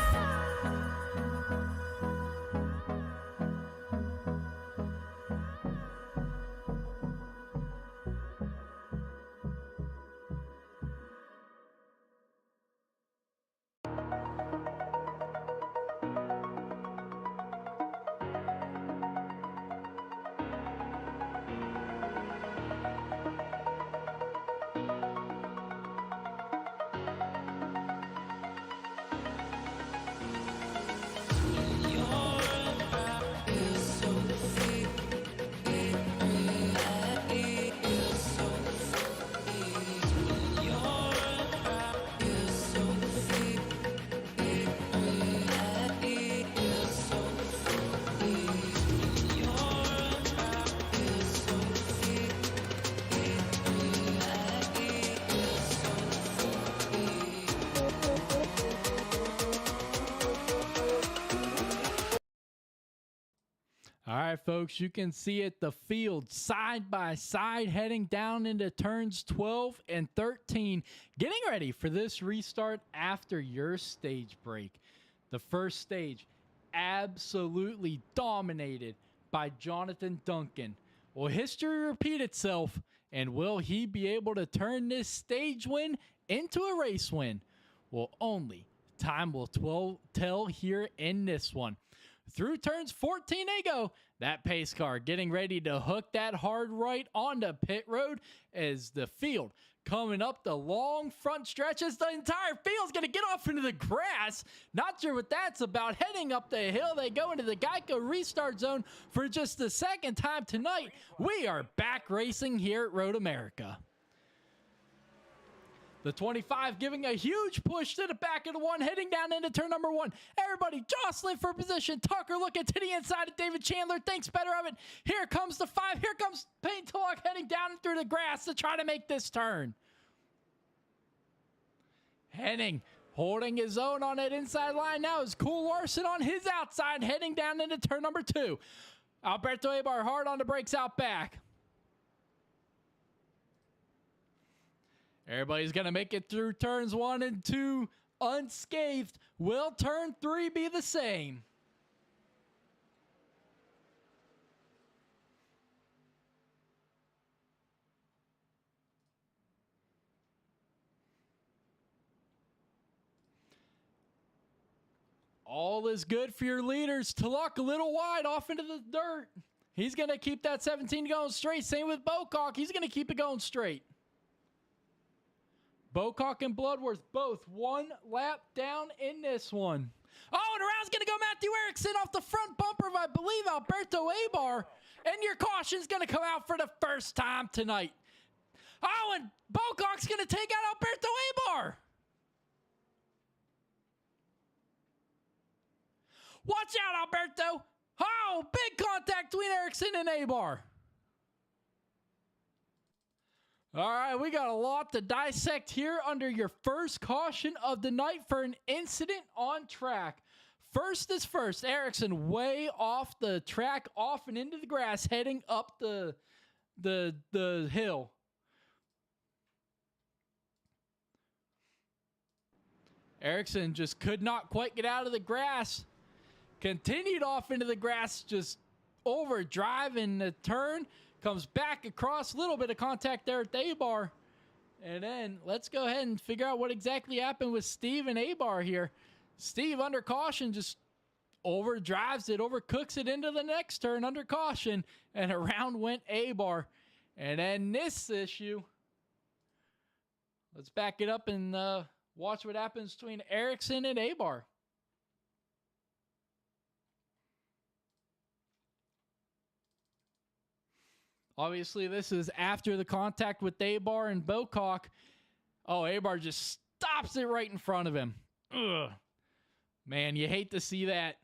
All right, folks, you can see it, the field side by side heading down into turns 12 and 13, getting ready for this restart after your stage break. The first stage absolutely dominated by Jonathan Duncan. Will history repeat itself, and will he be able to turn this stage win into a race win? Well, only time will tell here in this one. Through turns 14 they go. That pace car getting ready to hook that hard right onto pit road as the field coming up the long front stretches. The entire field's going to get off into the grass. Not sure what that's about. Heading up the hill, they go into the Geico restart zone for just the second time tonight. We are back racing here at Road America. The 25 giving a huge push to the back of the one, heading down into turn number 1. Everybody jostling for position. Tucker looking to the inside of David Chandler. Thinks better of it. Here comes the 5. Here comes Payne Tulloch heading down through the grass to try to make this turn. Henning holding his own on that inside line now is Cool Larson on his outside, heading down into turn number 2. Alberto Abar hard on the brakes out back. Everybody's going to make it through turns 1 and 2 unscathed. Will turn 3 be the same? All is good for your leaders. Tulloch a little wide off into the dirt. He's going to keep that 17 going straight. Same with Bocock. He's going to keep it going straight. Bocock and Bloodworth both 1 lap down in this one. Oh, and around's going to go Matthew Erickson off the front bumper of, I believe, Alberto Abar. And your caution's going to come out for the first time tonight. Oh, and Bocock's going to take out Alberto Abar. Watch out, Alberto. Oh, big contact between Erickson and Abar. All right, we got a lot to dissect here under your first caution of the night for an incident on track. First is first. Erickson way off the track, off and into the grass, heading up the hill. Erickson just could not quite get out of the grass. Continued off into the grass, just overdriving the turn. Comes back across, a little bit of contact there at the Abar. And then let's go ahead and figure out what exactly happened with Steve and Abar here. Steve, under caution, just overdrives it, overcooks it into the next turn under caution. And around went Abar. And then this issue, let's back it up and watch what happens between Erickson and Abar. Obviously, this is after the contact with Abar and Bocock. Oh, Abar just stops it right in front of him. Ugh. Man, you hate to see that.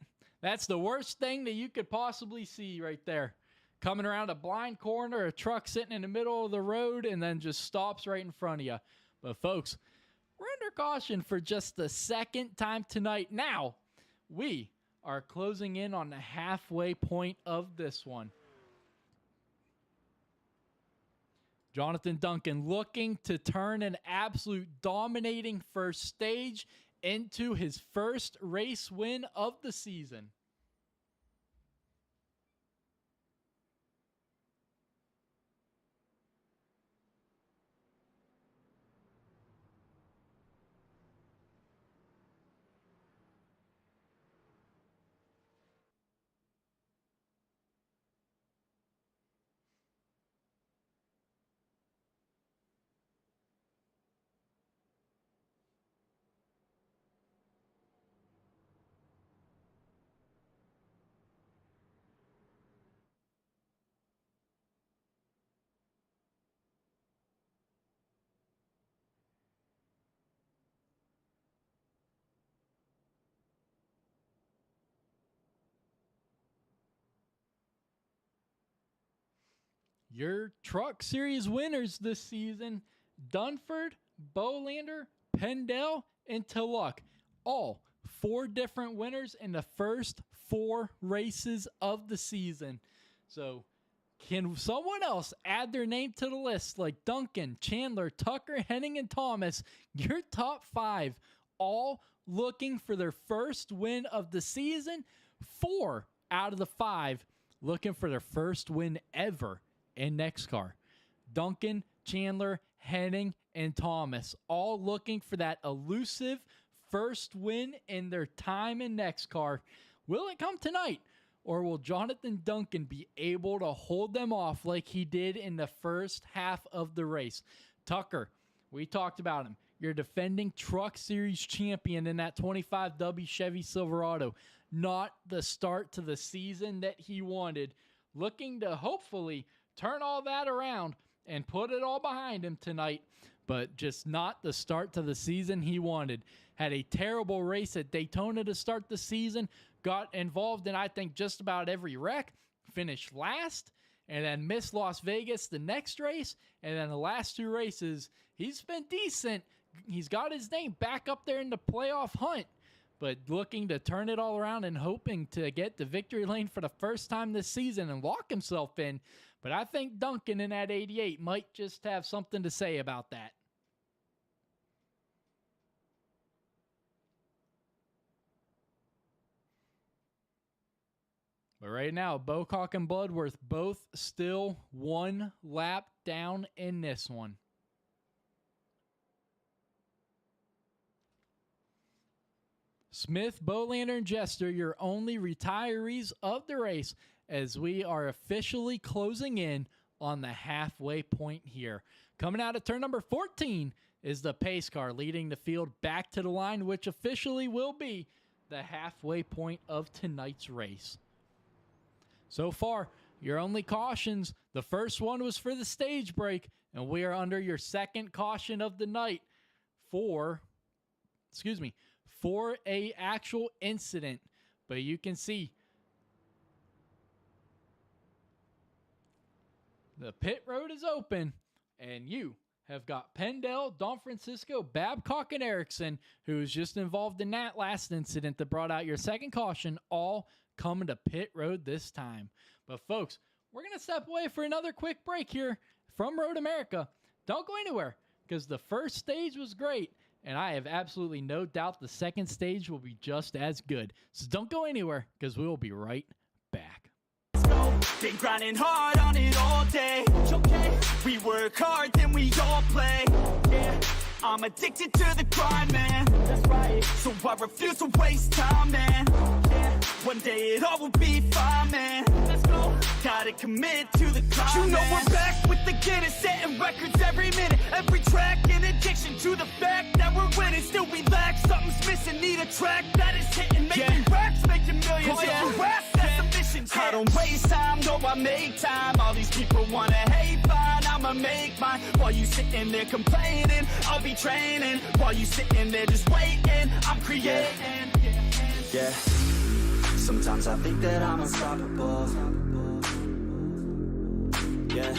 That's the worst thing that you could possibly see right there. Coming around a blind corner, a truck sitting in the middle of the road, and then just stops right in front of you. But folks, we're under caution for just the second time tonight. Now, we are closing in on the halfway point of this one. Jonathan Duncan looking to turn an absolute dominating first stage into his first race win of the season. Your Truck Series winners this season, Dunford, Bolander, Pendel, and Tulloch. All 4 different winners in the first 4 races of the season. So can someone else add their name to the list like Duncan, Chandler, Tucker, Henning, and Thomas? Your top 5 all looking for their first win of the season. 4 out of the 5 looking for their first win ever in NEXXTCAR. Duncan, Chandler, Henning, and Thomas all looking for that elusive first win in their time in NEXXTCAR. Will it come tonight? Or will Jonathan Duncan be able to hold them off like he did in the first half of the race? Tucker, we talked about him. Your defending Truck Series champion in that 25W Chevy Silverado. Not the start to the season that he wanted. Looking to hopefully turn all that around and put it all behind him tonight. but just not the start to the season he wanted. Had a terrible race at Daytona to start the season, got involved in, I think, just about every wreck, finished last, and then missed Las Vegas the next race, and then the last 2 races, he's been decent. He's got his name back up there in the playoff hunt, but looking to turn it all around and hoping to get the victory lane for the first time this season and lock himself in. But I think Duncan in that 88 might just have something to say about that. But right now, Bocock and Bloodworth both still 1 lap down in this one. Smith, Bolander, and Jester, your only retirees of the race, as we are officially closing in on the halfway point here. Coming out of turn number 14 is the pace car leading the field back to the line, which officially will be the halfway point of tonight's race. So far, your only cautions, the first one was for the stage break, and we are under your second caution of the night for a actual incident. But you can see the pit road is open, and you have got Pendell, Don Francisco, Babcock, and Erickson, who was just involved in that last incident that brought out your second caution, all coming to pit road this time. But folks, we're going to step away for another quick break here from Road America. Don't go anywhere, because the first stage was great, and I have absolutely no doubt the second stage will be just as good. So don't go anywhere, because we will be right back. Been grinding hard on it all day. Okay. We work hard, then we all play. Yeah, I'm addicted to the grind, man. That's right. So I refuse to waste time, man. Yeah, one day it all will be fine, man. Let's go. Gotta commit to the climb. You know we're back with the Guinness, setting records every minute, every track. An addiction to the fact that we're winning. Still we lack, something's missing. Need a track that is hitting, making racks, making millions. If you rap, that's a mission. I don't waste time, no, I make time. All these people wanna hate, fine, I'ma make mine. While you sitting there complaining, I'll be training. While you sitting there just waiting, I'm creating. Yeah, sometimes I think that I'm unstoppable. Yeah,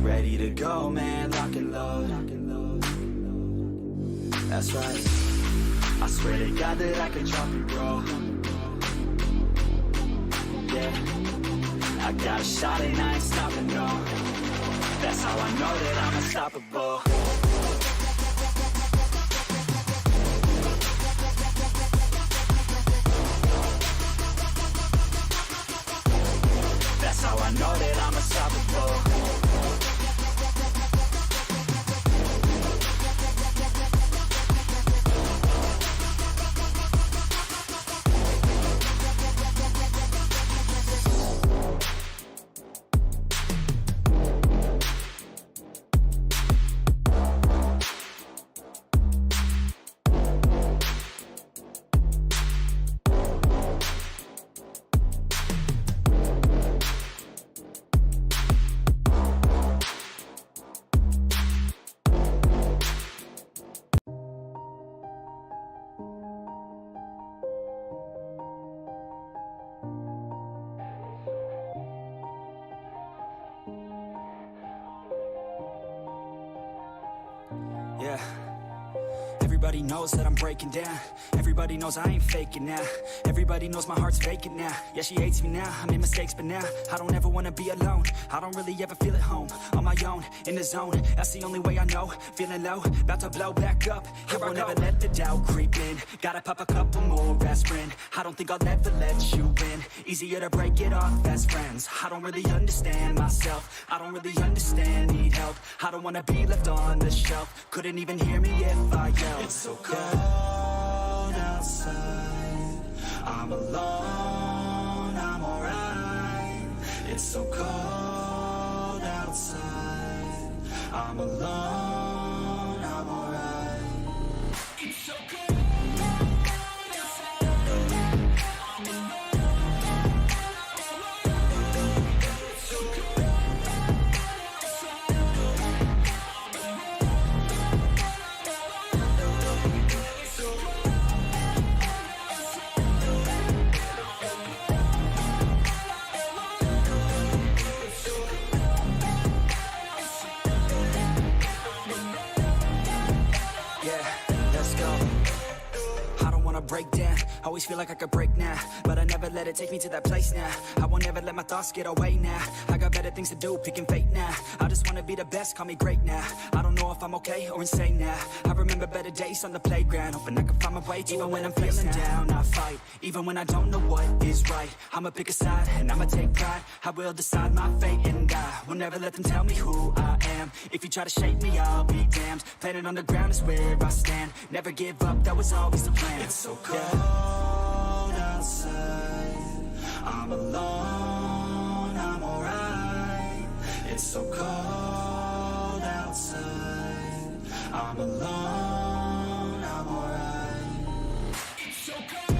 ready to go, man, lock and load. That's right, I swear to God that I could drop it, bro. Yeah, I got a shot and I ain't stopping, no. That's how I know that I'm unstoppable. That's how I know that I'm unstoppable. Yeah, everybody knows that I'm breaking down. Everybody knows I ain't faking now. Everybody knows my heart's vacant now. Yeah, she hates me now, I made mistakes, but now I don't ever wanna be alone. I don't really ever feel at home, on my own, in the zone. That's the only way I know, feeling low, about to blow back up. Here I won't ever let the doubt creep in. Gotta pop a couple more aspirin. I don't think I'll ever let you in. Easier to break it off best friends. I don't really understand myself, I don't really understand, need help. I don't wanna be left on the shelf. Couldn't even hear me if I yelled. It's so cold outside, I'm alone, I'm alright. It's so cold outside, I'm alone, I'm alright. It's so cold outside, I'm alone, it's so cold outside, I'm alone. break down. Always feel like I could break now, but I never let it take me to that place now. I won't ever let my thoughts get away now. I got better things to do, picking fate now. I just wanna be the best, call me great now. I don't know if I'm okay or insane now. I remember better days on the playground, hoping I can find my way even when I'm feeling down. I fight, even when I don't know what is right. I'ma pick a side, and I'ma take pride. I will decide my fate, and I will never let them tell me who I am. If you try to shape me, I'll be damned. Planet on the ground is where I stand. Never give up, that was always the plan. It's so cold outside, I'm alone, I'm alright. It's so cold outside, I'm alone, I'm alright. It's so cold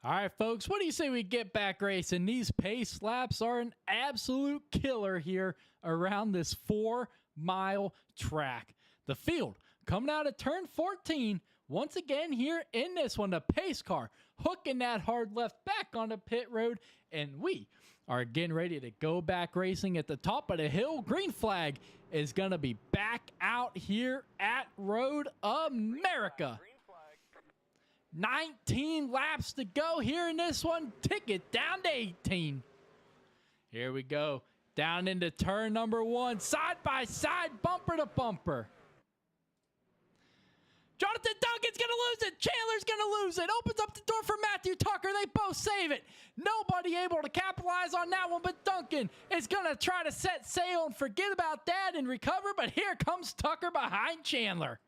All right, folks, what do you say we get back racing? These pace laps are an absolute killer here around this 4-mile track. The field coming out of turn 14, once again here in this one, the pace car hooking that hard left back onto pit road, and we are getting ready to go back racing at the top of the hill. Green flag is going to be back out here at Road America. 19 laps to go here in this one. Ticket down to 18. Here we go. Down into turn number 1. Side by side, bumper to bumper. Jonathan Duncan's going to lose it. Chandler's going to lose it. Opens up the door for Matthew Tucker. They both save it. Nobody able to capitalize on that one, but Duncan is going to try to set sail and forget about that and recover, but here comes Tucker behind Chandler.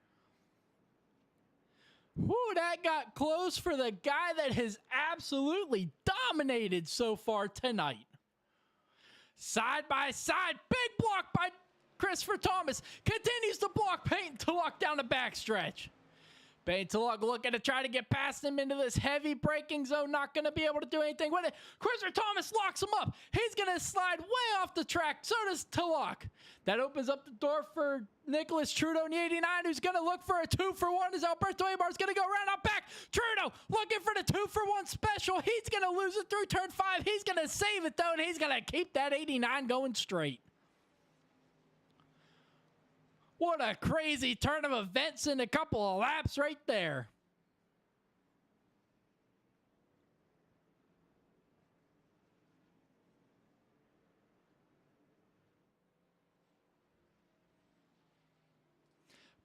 Whew, that got close for the guy that has absolutely dominated so far tonight. Side by side, big block by Christopher Thomas. Continues to block Peyton to lock down the backstretch. Bane to Luck looking to try to get past him into this heavy braking zone. Not going to be able to do anything with it. Christopher Thomas locks him up. He's going to slide way off the track. So does Tulloch. That opens up the door for Nicholas Trudeau in the 89, who's going to look for a 2-for-1 as Alberto Ibar's going to go right out back. Trudeau looking for the 2-for-1 special. He's going to lose it through turn 5. He's going to save it, though, and he's going to keep that 89 going straight. What a crazy turn of events in a couple of laps right there.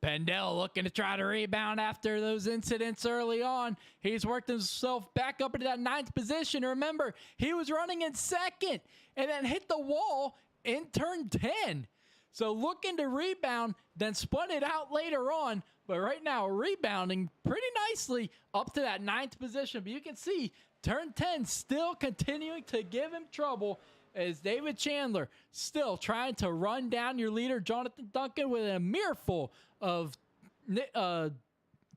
Pendel looking to try to rebound after those incidents early on. He's worked himself back up into that 9th position. Remember, he was running in 2nd and then hit the wall in turn 10. So looking to rebound, then spun it out later on. But right now, rebounding pretty nicely up to that 9th position. But you can see turn 10 still continuing to give him trouble as David Chandler still trying to run down your leader, Jonathan Duncan, with a mereful of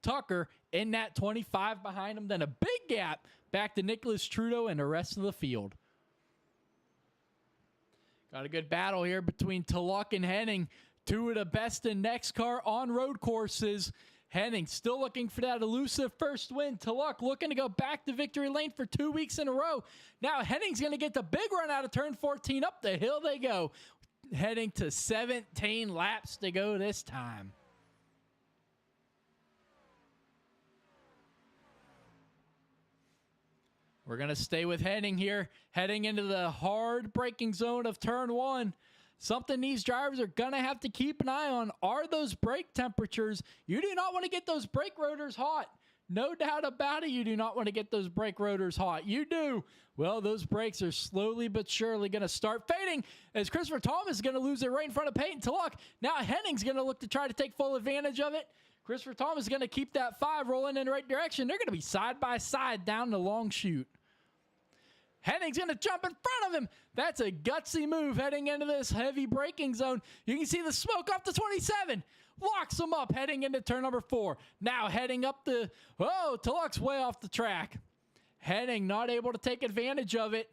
Tucker in that 25 behind him. Then a big gap back to Nicholas Trudeau and the rest of the field. Got a good battle here between Tulloch and Henning, 2 of the best in NEXXTCAR on road courses. Henning still looking for that elusive first win. Tulloch looking to go back to victory lane for 2 weeks in a row. Now Henning's going to get the big run out of turn 14. Up the hill they go, heading to 17 laps to go this time. We're going to stay with Henning here, heading into the hard braking zone of turn 1. Something these drivers are going to have to keep an eye on are those brake temperatures. You do not want to get those brake rotors hot. No doubt about it, you do not want to get those brake rotors hot. You do. Well, those brakes are slowly but surely going to start fading as Christopher Thomas is going to lose it right in front of Peyton Tulloch. Now Henning's going to look to try to take full advantage of it. Christopher Thomas is going to keep that 5 rolling in the right direction. They're going to be side by side down the long chute. Henning's going to jump in front of him. That's a gutsy move heading into this heavy braking zone. You can see the smoke off the 27. Locks him up heading into turn number 4. Now heading up the... Oh, Tulloch's way off the track. Henning not able to take advantage of it.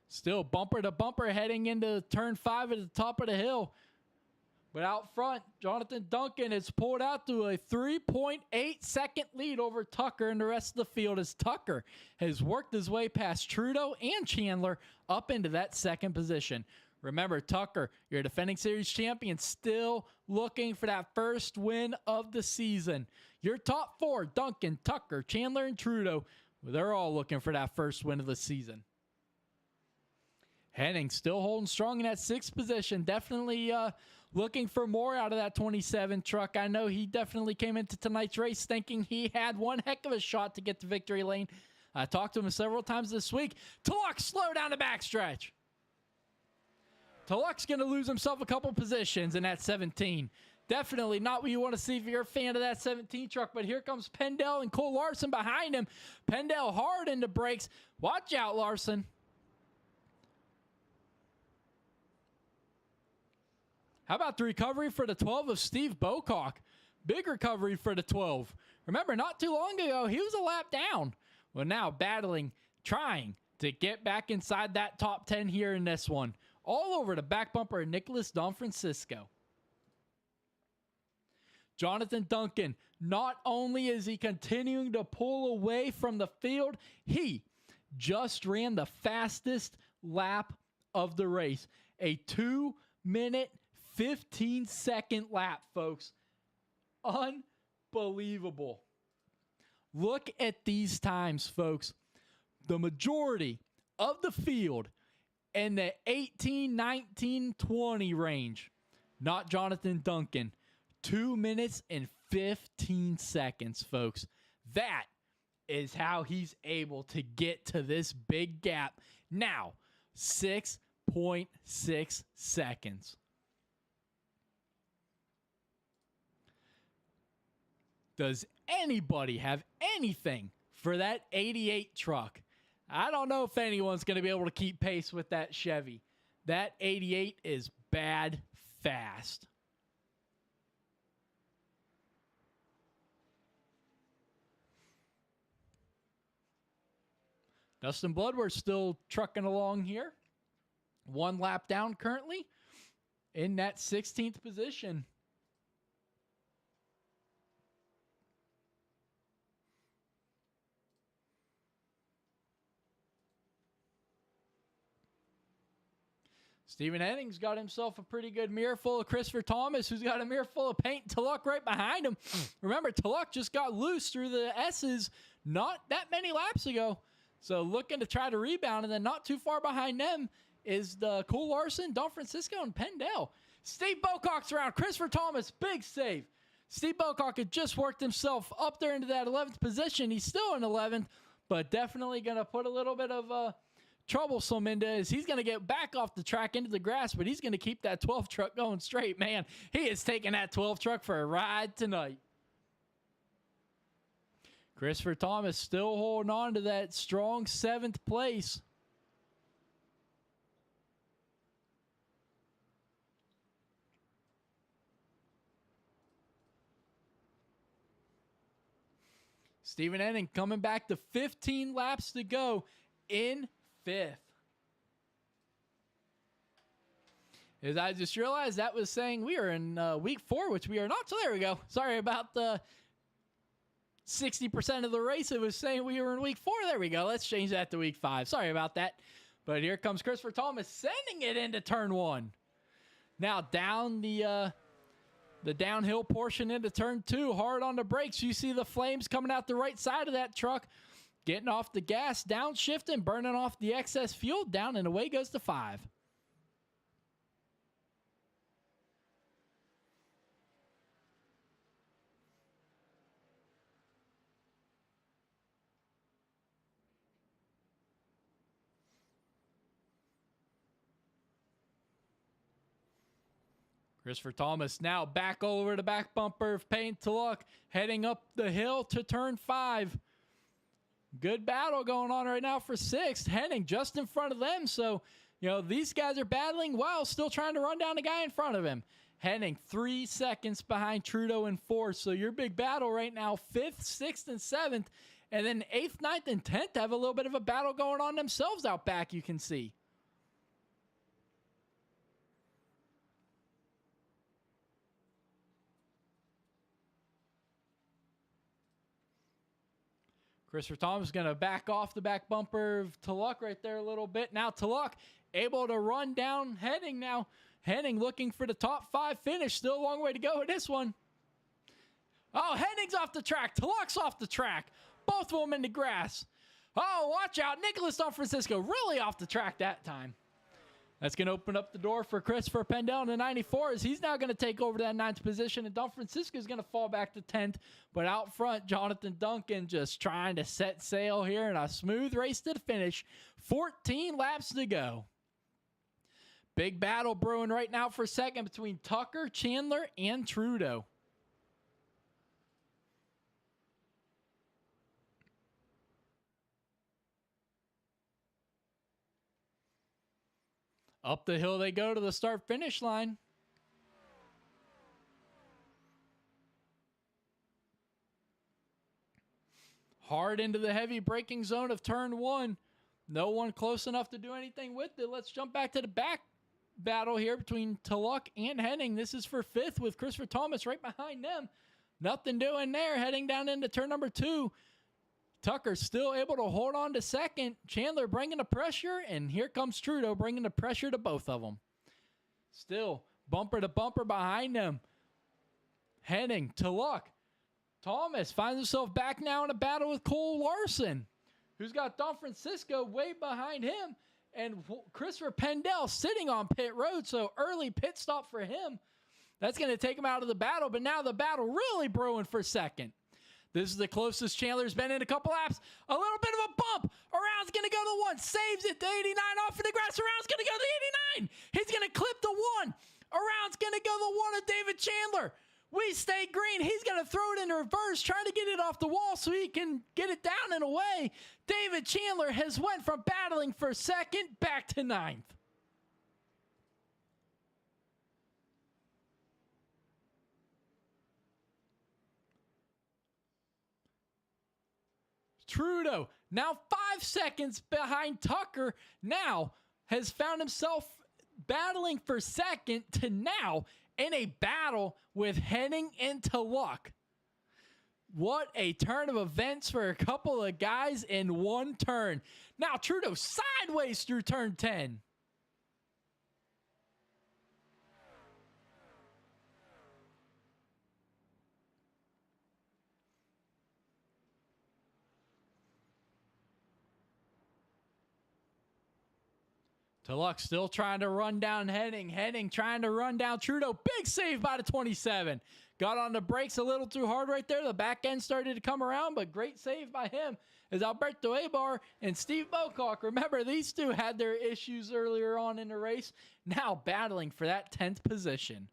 Still bumper to bumper heading into turn 5 at the top of the hill. But out front, Jonathan Duncan has pulled out to a 3.8 second lead over Tucker and the rest of the field as Tucker has worked his way past Trudeau and Chandler up into that 2nd position. Remember, Tucker, your defending series champion, still looking for that first win of the season. Your top 4, Duncan, Tucker, Chandler, and Trudeau, they're all looking for that first win of the season. Henning still holding strong in that 6th position. Definitely looking for more out of that 27 truck. I know he definitely came into tonight's race thinking he had one heck of a shot to get to victory lane. I talked to him several times this week. Tulloch slow down the backstretch. Tulloch's going to lose himself a couple positions in that 17. Definitely not what you want to see if you're a fan of that 17 truck. But here comes Pendel and Cole Larson behind him. Pendel hard into brakes. Watch out, Larson. How about the recovery for the 12 of Steve Bocock? Big recovery for the 12. Remember, not too long ago, he was a lap down. Well, now battling, trying to get back inside that top 10 here in this one. All over the back bumper of Nicholas Don Francisco. Jonathan Duncan, not only is he continuing to pull away from the field, he just ran the fastest lap of the race. A 2-minute 15-second lap, folks. Unbelievable. Look at these times, folks. The majority of the field in the 18, 19, 20 range. Not Jonathan Duncan. 2 minutes and 15 seconds, folks. That is how he's able to get to this big gap. Now, 6.6 seconds. Does anybody have anything for that 88 truck? I don't know if anyone's going to be able to keep pace with that Chevy. That 88 is bad fast. Dustin Bloodworth still trucking along here. 1 lap down currently in that 16th position. Stephen Henning's got himself a pretty good mirror full of Christopher Thomas, who's got a mirror full of paint. Tulloch right behind him. Remember, Tulloch just got loose through the S's not that many laps ago. So looking to try to rebound, and then not too far behind them is the Cole Larson, Don Francisco, and Pendel. Steve Bocock's around. Christopher Thomas, big save. Steve Bocock had just worked himself up there into that 11th position. He's still in 11th, but definitely going to put a little bit of troublesome into as he's going to get back off the track into the grass, but he's going to keep that 12 truck going straight. Man, he is taking that 12 truck for a ride tonight. Christopher Thomas still holding on to that strong 7th place. Stephen Henning coming back to 15 laps to go in 5th. As I just realized that was saying we are in week 4, which we are not. So there we go. Sorry about the 60% of the race. It was saying we were in week 4. There we go. Let's change that to week 5. Sorry about that. But here comes Christopher Thomas sending it into turn 1. Now down the downhill portion into turn 2. Hard on the brakes. You see the flames coming out the right side of that truck. Getting off the gas, downshifting, burning off the excess fuel, down and away goes to 5. Christopher Thomas now back over the back bumper of Payne Tulloch, heading up the hill to turn 5. Good battle going on right now for 6th. Henning just in front of them. So, these guys are battling while still trying to run down the guy in front of him. Henning 3 seconds behind Trudeau in 4th. So your big battle right now, 5th, 6th, and 7th. And then 8th, 9th, and 10th have a little bit of a battle going on themselves out back, you can see. Christopher Thomas is going to back off the back bumper of Tulloch right there a little bit. Now Tulloch able to run down Henning now. Henning looking for the top 5 finish. Still a long way to go in this one. Oh, Henning's off the track. Tulloch's off the track. Both of them in the grass. Oh, watch out. Nicholas Don Francisco really off the track that time. That's going to open up the door for Christopher Pendel in the 94 as he's now going to take over that 9th position, and Don Francisco is going to fall back to 10th. But out front, Jonathan Duncan just trying to set sail here in a smooth race to the finish. 14 laps to go. Big battle brewing right now for 2nd between Tucker, Chandler, and Trudeau. Up the hill they go to the start-finish line. Hard into the heavy braking zone of turn 1. No one close enough to do anything with it. Let's jump back to the back battle here between Tulloch and Henning. This is for 5th with Christopher Thomas right behind them. Nothing doing there. Heading down into turn number 2. Tucker still able to hold on to 2nd. Chandler bringing the pressure, and here comes Trudeau bringing the pressure to both of them. Still bumper to bumper behind them. Henning, Tulloch. Thomas finds himself back now in a battle with Cole Larson, who's got Don Francisco way behind him, and Christopher Pendel sitting on pit road, so early pit stop for him. That's going to take him out of the battle, but now the battle really brewing for 2nd. This is the closest Chandler's been in a couple laps. A little bit of a bump. Around's going to go to 1. Saves it to 89 off of the grass. Around's going to go to 89. He's going to clip the 1. Around's going to go to 1 of David Chandler. We stay green. He's going to throw it in reverse, trying to get it off the wall so he can get it down and away. David Chandler has went from battling for 2nd back to 9th. Trudeau now 5 seconds behind Tucker, now has found himself battling for second to now in a battle with Henning into Luck. What a turn of events for a couple of guys in one turn. Now Trudeau sideways through turn 10. Luck still trying to run down Henning. Henning trying to run down Trudeau. Big save by the 27. Got on the brakes a little too hard right there. The back end started to come around, but great save by him as Alberto Abar and Steve Bocock. Remember, these two had their issues earlier on in the race. Now battling for that 10th position.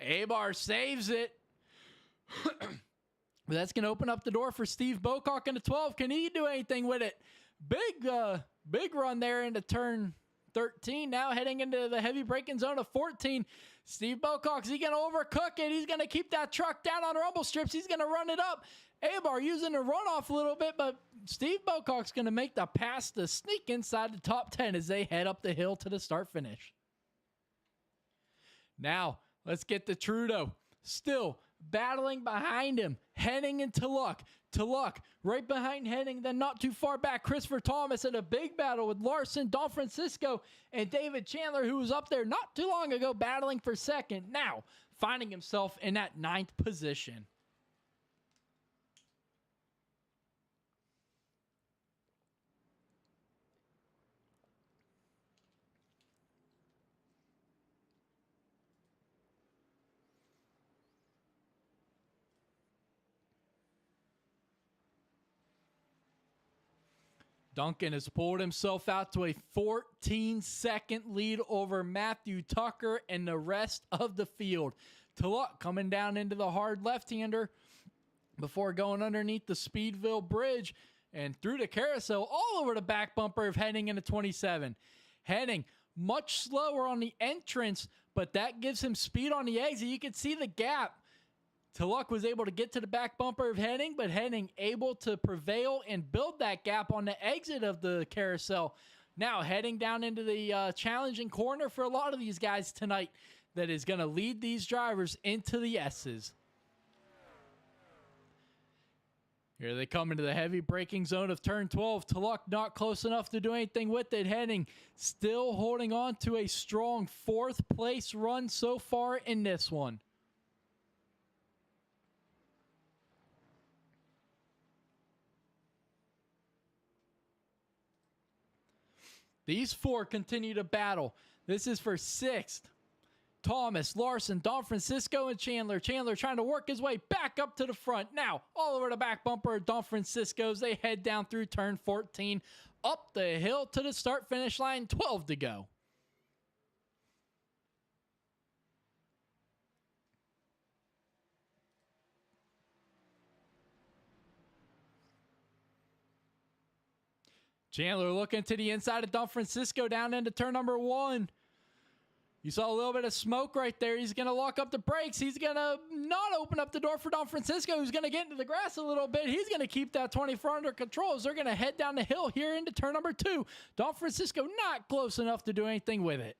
Abar saves it. But that's going to open up the door for Steve Bocock in the 12. Can he do anything with it? Big run there into turn 13. Now heading into the heavy braking zone of 14. Steve Bocock's he going to overcook it. He's going to keep that truck down on rumble strips. He's going to run it up. Abar using the runoff a little bit, but Steve Bocock's going to make the pass to sneak inside the top 10 as they head up the hill to the start finish. Now let's get to Trudeau. Still battling behind him. Henning into Luck. To Luck, right behind Henning, then not too far back, Christopher Thomas in a big battle with Larson, Don Francisco, and David Chandler, who was up there not too long ago battling for second, now finding himself in that 9th position. Duncan has pulled himself out to a 14-second lead over Matthew Tucker and the rest of the field. Luck coming down into the hard left-hander before going underneath the Speedville Bridge and through the carousel all over the back bumper of Henning into 27. Henning much slower on the entrance, but that gives him speed on the exit. You can see the gap. Luck was able to get to the back bumper of Henning, but Henning able to prevail and build that gap on the exit of the carousel. Now heading down into the challenging corner for a lot of these guys tonight that is going to lead these drivers into the S's. Here they come into the heavy braking zone of turn 12. Luck not close enough to do anything with it. Henning still holding on to a strong 4th place run so far in this one. These four continue to battle. This is for 6th. Thomas, Larson, Don Francisco, and Chandler. Chandler trying to work his way back up to the front. Now, all over the back bumper of Don Francisco's. They head down through turn 14, up the hill to the start-finish line, 12 to go. Chandler looking to the inside of Don Francisco down into turn number 1. You saw a little bit of smoke right there. He's going to lock up the brakes. He's going to not open up the door for Don Francisco, who's going to get into the grass a little bit. He's going to keep that 24 under control as they're going to head down the hill here into turn number 2. Don Francisco not close enough to do anything with it.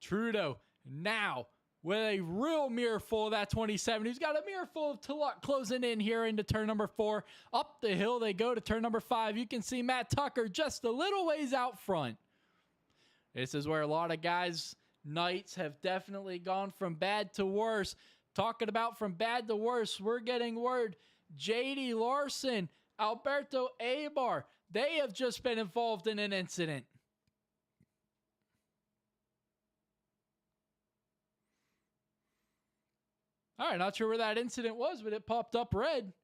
Trudeau now with a real mirror full of that 27. He's got a mirror full of Luck closing in here into turn number 4. Up the hill they go to turn number 5. You can see Matt Tucker just a little ways out front. This is where a lot of guys' nights have definitely gone from bad to worse. Talking about from bad to worse, we're getting word J.D. Larson, Alberto Abar, they have just been involved in an incident. All right, not sure where that incident was, but it popped up red.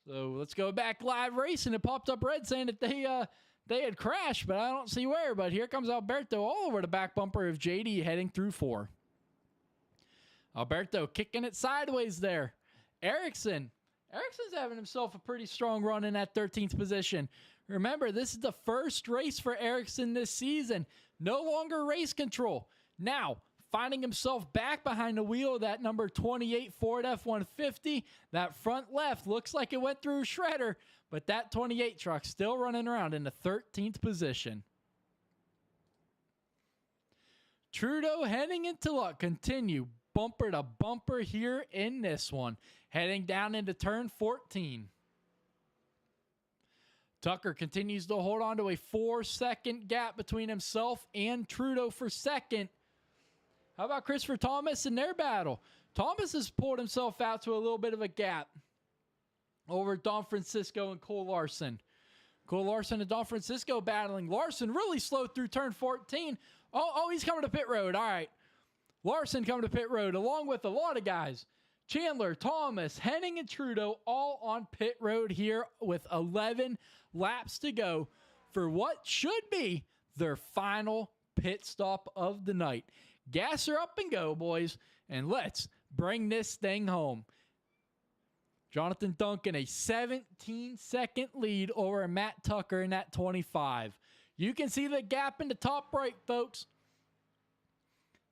So let's go back live racing. It popped up red saying that they had crashed, but I don't see where. But here comes Alberto all over the back bumper of JD heading through 4. Alberto kicking it sideways there. Ericsson's having himself a pretty strong run in that 13th position. Remember, this is the first race for Ericsson this season. No longer race control. Now, finding himself back behind the wheel of that number 28 Ford F-150. That front left looks like it went through a shredder, but that 28 truck still running around in the 13th position. Trudeau, Henning, and Tulloch continue bumper to bumper here in this one, heading down into turn 14. Tucker continues to hold on to a 4-second gap between himself and Trudeau for second. How about Christopher Thomas in their battle? Thomas has pulled himself out to a little bit of a gap over Don Francisco and Cole Larson. Cole Larson and Don Francisco battling. Larson really slowed through turn 14. Oh, he's coming to pit road. All right. Larson coming to pit road along with a lot of guys. Chandler, Thomas, Henning, and Trudeau all on pit road here with 11 laps to go for what should be their final pit stop of the night. Gas her up and go, boys, and let's bring this thing home. Jonathan Duncan, a 17-second lead over Matt Tucker in that 25. You can see the gap in the top right, folks.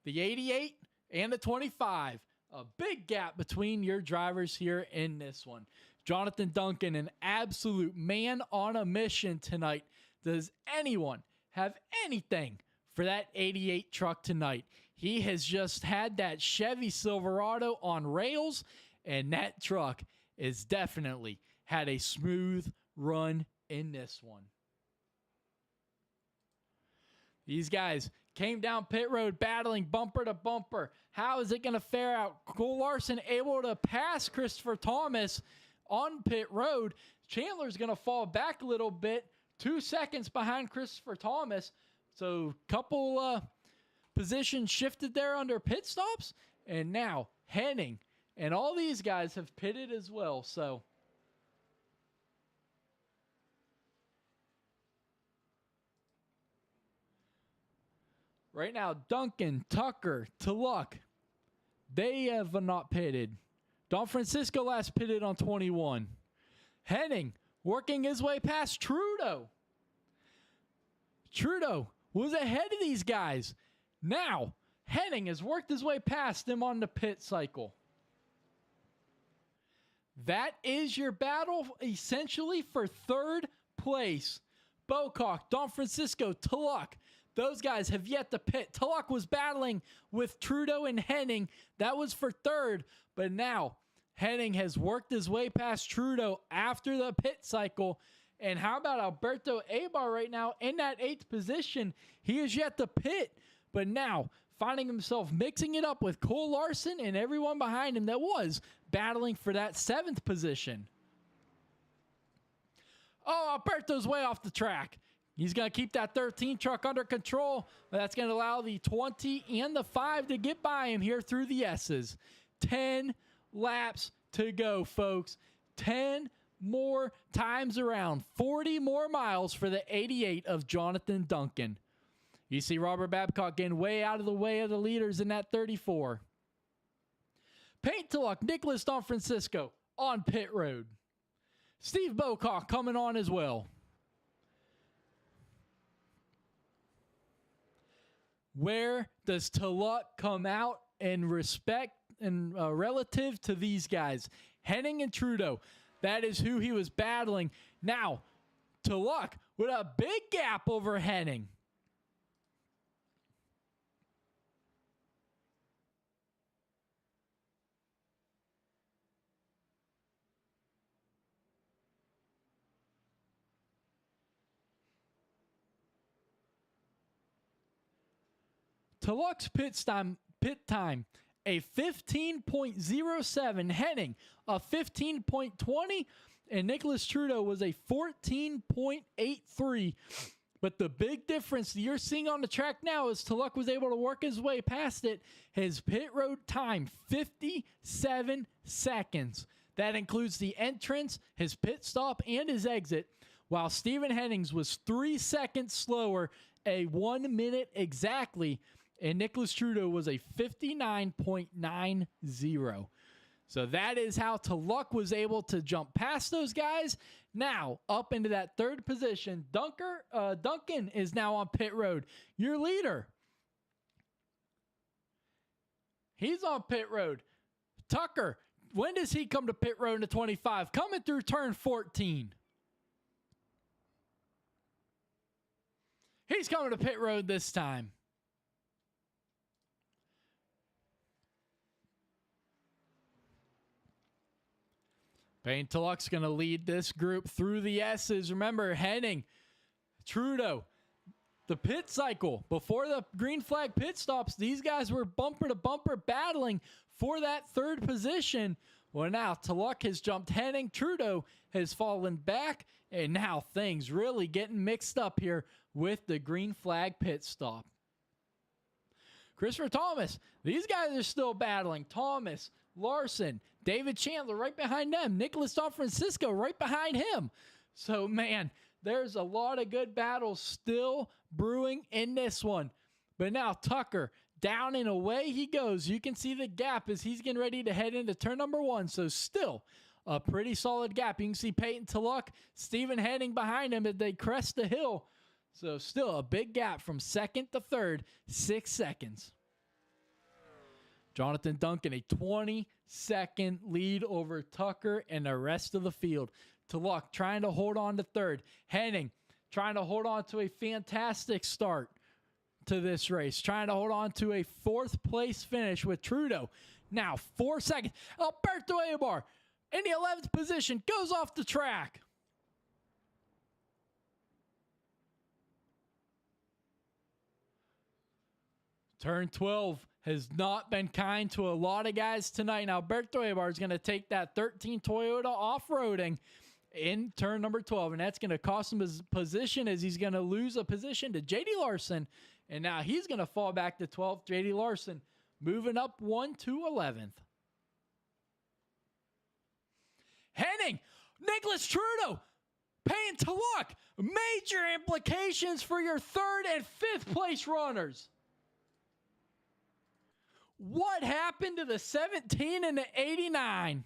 The 88 and the 25. A big gap between your drivers here in this one. Jonathan Duncan, an absolute man on a mission tonight. Does anyone have anything for that 88 truck tonight? He has just had that Chevy Silverado on rails, and that truck is definitely had a smooth run in this one. These guys came down pit road battling bumper to bumper. How is it going to fare out? Cole Larson able to pass Christopher Thomas on pit road. Chandler's going to fall back a little bit, 2 seconds behind Christopher Thomas. So couple positions shifted there under pit stops. And now Henning and all these guys have pitted as well. So right now, Duncan, Tucker, Tulloch, they have not pitted. Don Francisco last pitted on 21. Henning working his way past Trudeau. Trudeau was ahead of these guys. Now, Henning has worked his way past them on the pit cycle. That is your battle essentially for third place. Bocock, Don Francisco, Tulloch. Those guys have yet to pit. Tulloch was battling with Trudeau and Henning. That was for third. But now, Henning has worked his way past Trudeau after the pit cycle. And how about Alberto Abar right now in that 8th position? He is yet to pit. But now, finding himself mixing it up with Cole Larson and everyone behind him that was battling for that 7th position. Oh, Alberto's way off the track. He's going to keep that 13 truck under control. That's going to allow the 20 and the 5 to get by him here through the S's. 10 laps to go, folks. 10 more times around. 40 more miles for the 88 of Jonathan Duncan. You see Robert Babcock getting way out of the way of the leaders in that 34. Paint to luck, Nicholas Don Francisco on pit road. Steve Bocock coming on as well. Where does Tulloch come out in respect and relative to these guys? Henning and Trudeau. That is who he was battling. Now, Tulloch with a big gap over Henning. Tulloch's pit time, a 15.07. Henning, a 15.20. And Nicholas Trudeau was a 14.83. But the big difference that you're seeing on the track now is Tulloch was able to work his way past it. His pit road time, 57 seconds. That includes the entrance, his pit stop, and his exit. While Stephen Hennings was 3 seconds slower, a 1 minute exactly. And Nicholas Trudeau was a 59.90. So that is how Tulloch was able to jump past those guys. Now, up into that 3rd position, Duncan is now on pit road. Your leader, He's on pit road. Tucker, when does he come to pit road in the 25? Coming through turn 14. He's coming to pit road this time. Payne Tulloch's going to lead this group through the S's. Remember, Henning, Trudeau, the pit cycle. Before the green flag pit stops, these guys were bumper to bumper battling for that third position. Well, now Tulloch has jumped Henning. Trudeau has fallen back. And now things really getting mixed up here with the green flag pit stop. Christopher Thomas, these guys are still battling. Thomas, Larson, David Chandler right behind them. Nicholas DeFrancisco right behind him. So, man, there's a lot of good battles still brewing in this one. But now Tucker, down and away he goes. You can see the gap as he's getting ready to head into turn number 1. So still a pretty solid gap. You can see Peyton Tulloch, Stephen Henning behind him as they crest the hill. So still a big gap from second to third, 6 seconds. Jonathan Duncan, a 20-second lead over Tucker and the rest of the field. Tulloch trying to hold on to third. Henning trying to hold on to a fantastic start to this race. Trying to hold on to a 4th place finish with Trudeau. Now 4 seconds. Alberto Abar in the 11th position goes off the track. Turn 12 has not been kind to a lot of guys tonight. Now, Alberto Abar is going to take that 13 Toyota off-roading in turn number 12, and that's going to cost him his position as he's going to lose a position to J.D. Larson, and now he's going to fall back to 12th. J.D. Larson moving up 1 to 11th. Henning, Nicholas Trudeau, Payne Tulloch, major implications for your 3rd and 5th place runners. What happened to the 17 and the 89?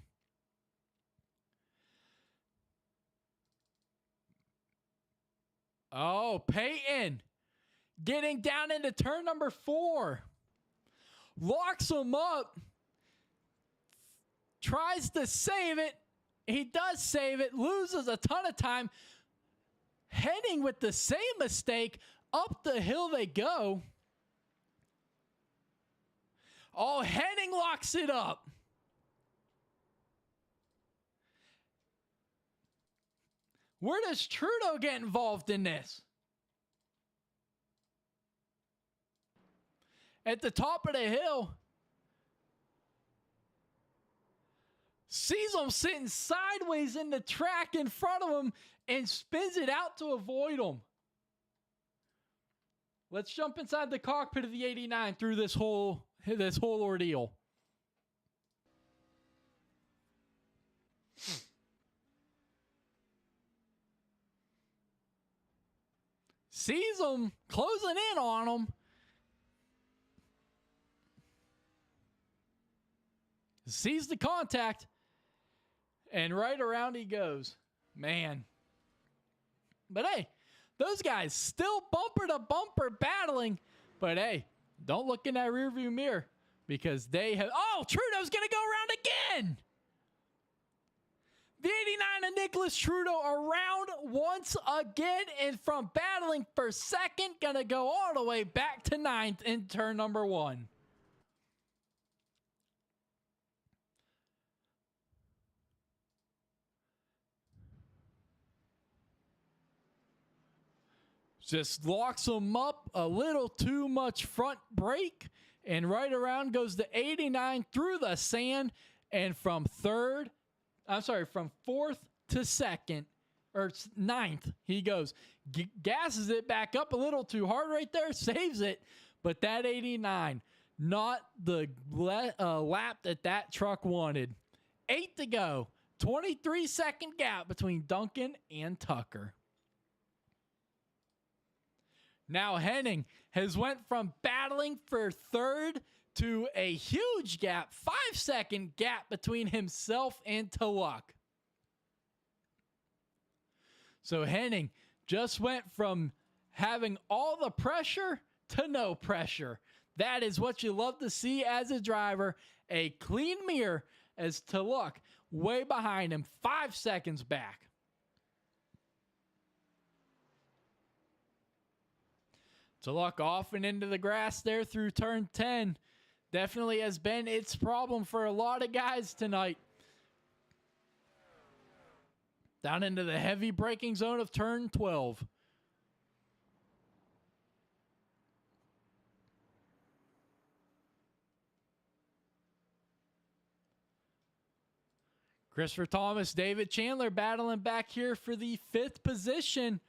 Oh, Peyton getting down into turn number 4. Locks him up. Tries to save it. He does save it. Loses a ton of time. Heading with the same mistake. Up the hill they go. Oh, Henning locks it up. Where does Trudeau get involved in this? At the top of the hill. Sees him sitting sideways in the track in front of him and spins it out to avoid him. Let's jump inside the cockpit of the 89 through this whole ordeal. Sees him closing in on him. Sees the contact. And right around he goes. Man. But hey, those guys still bumper to bumper battling. But hey, don't look in that rearview mirror because they have... Oh, Trudeau's going to go around again. The 89 and Nicholas Trudeau around once again, and from battling for second, going to go all the way back to 9th in turn number 1. Just locks them up a little too much front brake, and right around goes the 89 through the sand, and from 4th to 2nd, or 9th, he goes. Gasses it back up a little too hard right there, saves it, but that 89, not the lap that truck wanted. 8 to go, 23-second gap between Duncan and Tucker. Now Henning has went from battling for 3rd to a huge gap, 5-second gap between himself and Tulloch. So Henning just went from having all the pressure to no pressure. That is what you love to see as a driver. A clean mirror as to look way behind him, 5 seconds back. To look off and into the grass there through turn 10 definitely has been its problem for a lot of guys tonight. Down into the heavy braking zone of turn 12. Christopher Thomas, David Chandler battling back here for the 5th position.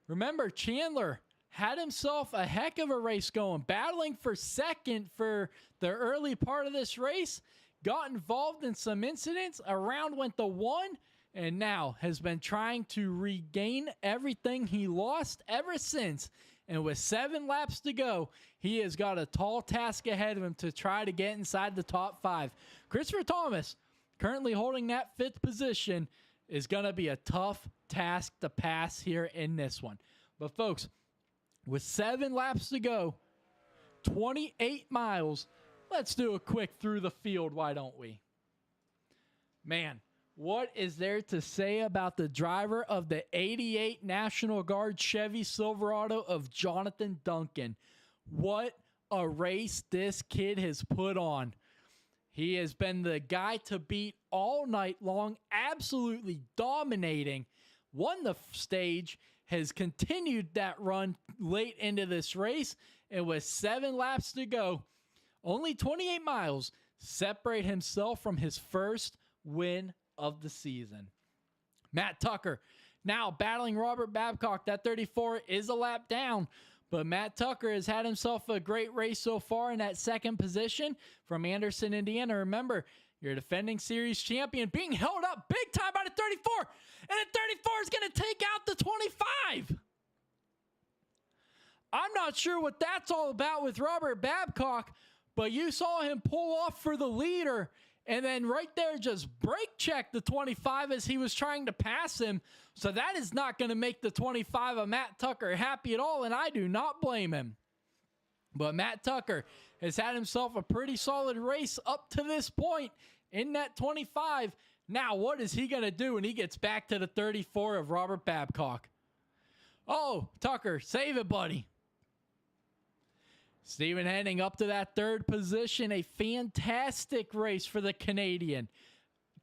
Remember, Chandler had himself a heck of a race going, battling for 2nd for the early part of this race, got involved in some incidents, around went the 1, and now has been trying to regain everything he lost ever since. And with 7 laps to go, he has got a tall task ahead of him to try to get inside the top 5. Christopher Thomas, currently holding that 5th position, is going to be a tough task to pass here in this one. But folks, with 7 laps to go, 28 miles, let's do a quick through the field, why don't we? Man, what is there to say about the driver of the 88 National Guard Chevy Silverado of Jonathan Duncan? What a race this kid has put on. He has been the guy to beat all night long, absolutely dominating. Won the stage, has continued that run late into this race, and with 7 laps to go, only 28 miles, separate himself from his first win of the season. Matt Tucker now battling Robert Babcock. That 34 is a lap down, but Matt Tucker has had himself a great race so far in that 2nd position from Anderson, Indiana. Remember, your defending series champion being held up big time by the 34, and the 34 is going to take out the 25. I'm not sure what that's all about with Robert Babcock, but you saw him pull off for the leader and then right there just brake check the 25 as he was trying to pass him. So that is not going to make the 25 of Matt Tucker happy at all, and I do not blame him. But Matt Tucker has had himself a pretty solid race up to this point in that 25. Now, what is he going to do when he gets back to the 34 of Robert Babcock? Oh, Tucker, save it, buddy. Stephen Henning up to that 3rd position. A fantastic race for the Canadian.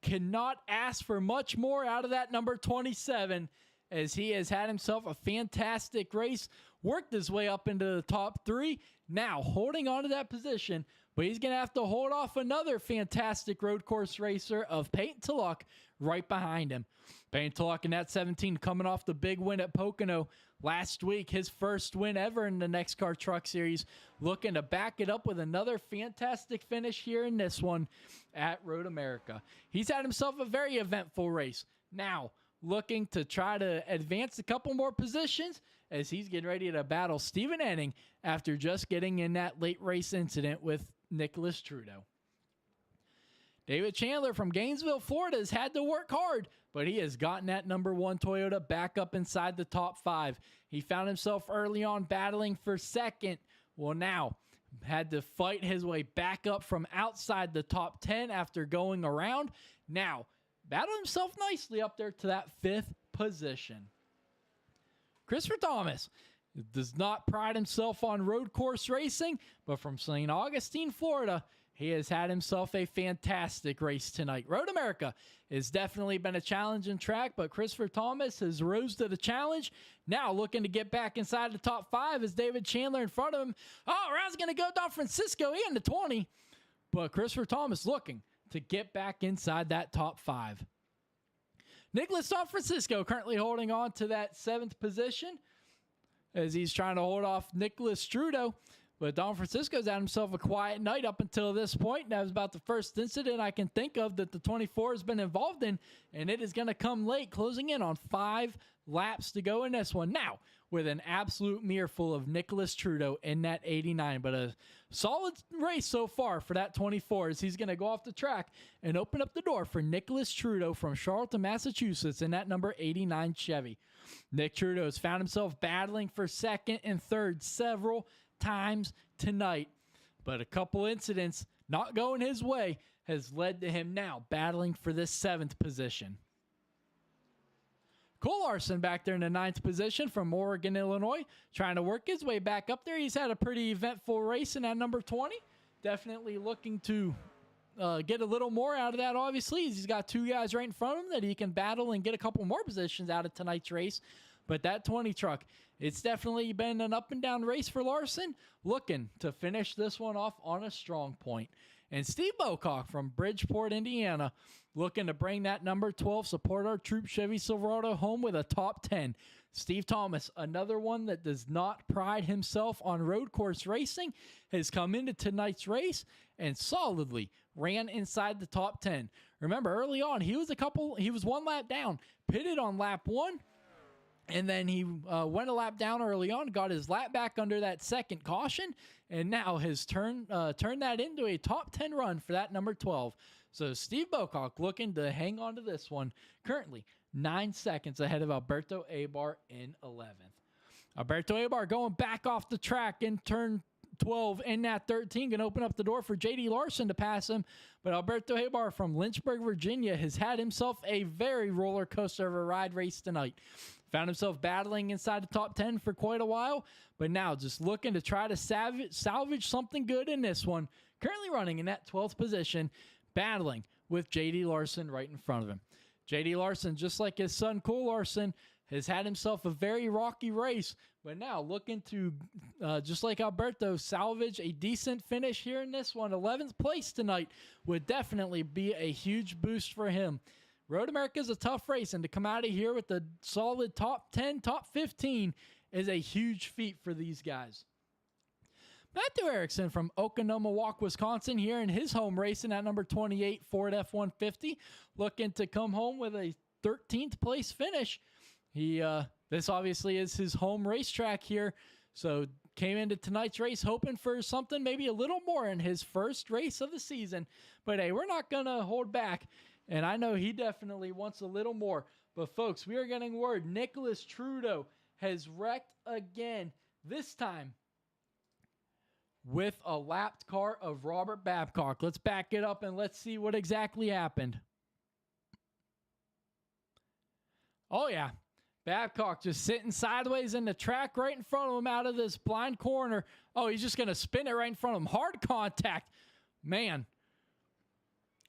Cannot ask for much more out of that number 27, as he has had himself a fantastic race. Worked his way up into the top 3. Now holding on to that position, but he's going to have to hold off another fantastic road course racer of Peyton Tulloch right behind him. Peyton Tulloch in that 17 coming off the big win at Pocono last week, his first win ever in the NEXXTCAR Truck Series, looking to back it up with another fantastic finish here in this one at Road America. He's had himself a very eventful race. Now, looking to try to advance a couple more positions as he's getting ready to battle Stephen Henning after just getting in that late race incident with Nicholas Trudeau. David Chandler from Gainesville, Florida has had to work hard, but he has gotten that number 1 Toyota back up inside the top 5. He found himself early on battling for 2nd. Well, now had to fight his way back up from outside the top 10 after going around. Now, battled himself nicely up there to that 5th position. Christopher Thomas does not pride himself on road course racing, but from St. Augustine, Florida, he has had himself a fantastic race tonight. Road America has definitely been a challenging track, but Christopher Thomas has rose to the challenge. Now looking to get back inside the top 5 is David Chandler in front of him. Oh, around's going to go Don Francisco in the 20, but Christopher Thomas looking to get back inside that top 5. Nicholas Don Francisco currently holding on to that 7th position as he's trying to hold off Nicholas Trudeau. But Don Francisco's had himself a quiet night up until this point. That was about the first incident I can think of that the 24 has been involved in, and it is going to come late, closing in on 5 laps to go in this one. Now, with an absolute mirror full of Nicholas Trudeau in that 89, but a solid race so far for that 24 as he's going to go off the track and open up the door for Nicholas Trudeau from Charlotte, Massachusetts in that number 89 Chevy. Nick Trudeau has found himself battling for 2nd and 3rd several times tonight. but a couple incidents not going his way has led to him now battling for this 7th position. Cole Larson back there in the 9th position from Oregon, Illinois, trying to work his way back up there. He's had a pretty eventful race in that number 20. Definitely looking to get a little more out of that, obviously. He's got 2 guys right in front of him that he can battle and get a couple more positions out of tonight's race. But that 20 truck, it's definitely been an up and down race for Larson, looking to finish this one off on a strong point. And Steve Bocock from Bridgeport, Indiana, looking to bring that number 12 Support Our Troops Chevy Silverado home with a top 10. Steve Thomas, another one that does not pride himself on road course racing, has come into tonight's race and solidly ran inside the top 10. Remember, early on, he was 1 lap down, pitted on lap 1, and then he went a lap down early on, got his lap back under that second caution, and now has turned that into a top 10 run for that number 12. So Steve Bocock looking to hang on to this one, currently 9 seconds ahead of Alberto Abar in 11th. Alberto Abar going back off the track in turn 12 in that 13, going to open up the door for J.D. Larson to pass him. But Alberto Abar from Lynchburg, Virginia has had himself a very roller coaster of a ride race tonight. Found himself battling inside the top 10 for quite a while, but now just looking to try to salvage something good in this one. Currently running in that 12th position, battling with J.D. Larson right in front of him. J.D. Larson, just like his son Cole Larson, has had himself a very rocky race, but now looking to, just like Alberto, salvage a decent finish here in this one. 11th place tonight would definitely be a huge boost for him. Road America is a tough race, and to come out of here with a solid top 10, top 15 is a huge feat for these guys. Matthew Erickson from Oconomowoc, Wisconsin, here in his home racing at number 28 Ford F-150, looking to come home with a 13th place finish. This obviously is his home racetrack here, so came into tonight's race hoping for something, maybe a little more in his first race of the season. But hey, we're not going to hold back. And I know he definitely wants a little more. But folks, we are getting word Nicholas Trudeau has wrecked again, this time with a lapped car of Robert Babcock. Let's back it up and let's see what exactly happened. Oh yeah, Babcock just sitting sideways in the track right in front of him out of this blind corner. Oh, he's just going to spin it right in front of him. Hard contact. Man.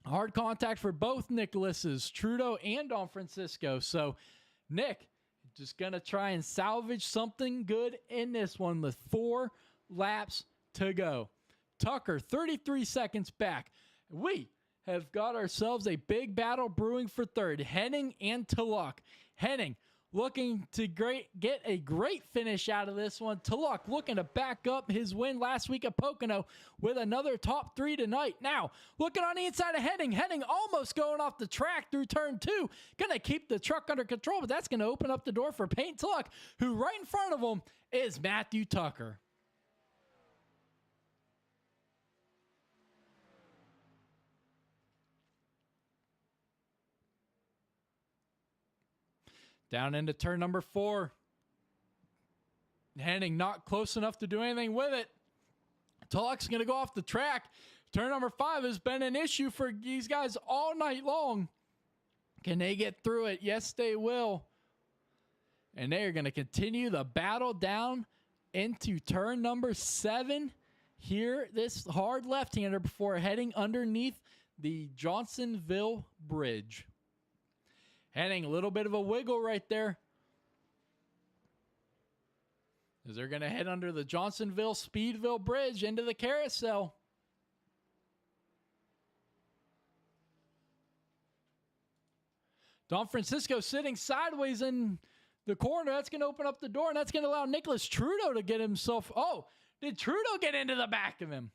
Hard contact for both Nicholases, Trudeau and Don Francisco. So, Nick, just going to try and salvage something good in this one with 4 laps to go. Tucker, 33 seconds back. We have got ourselves a big battle brewing for third. Henning and Tulloch. Henning looking to get a great finish out of this one. Tulloch looking to back up his win last week at Pocono with another top 3 tonight. Now, looking on the inside of Henning. Henning almost going off the track through turn 2. Going to keep the truck under control, but that's going to open up the door for Payne Tulloch, who right in front of him is Matthew Tucker. Down into turn number 4. Henning not close enough to do anything with it. Tulloch's going to go off the track. Turn number 5 has been an issue for these guys all night long. Can they get through it? Yes, they will. And they are going to continue the battle down into turn number 7. Here, this hard left-hander before heading underneath the Johnsonville Bridge. Henning, a little bit of a wiggle right there. As they're going to head under the Johnsonville-Speedville Bridge into the carousel. Don Francisco sitting sideways in the corner. That's going to open up the door, and that's going to allow Nicholas Trudeau to get himself... Oh, did Trudeau get into the back of him?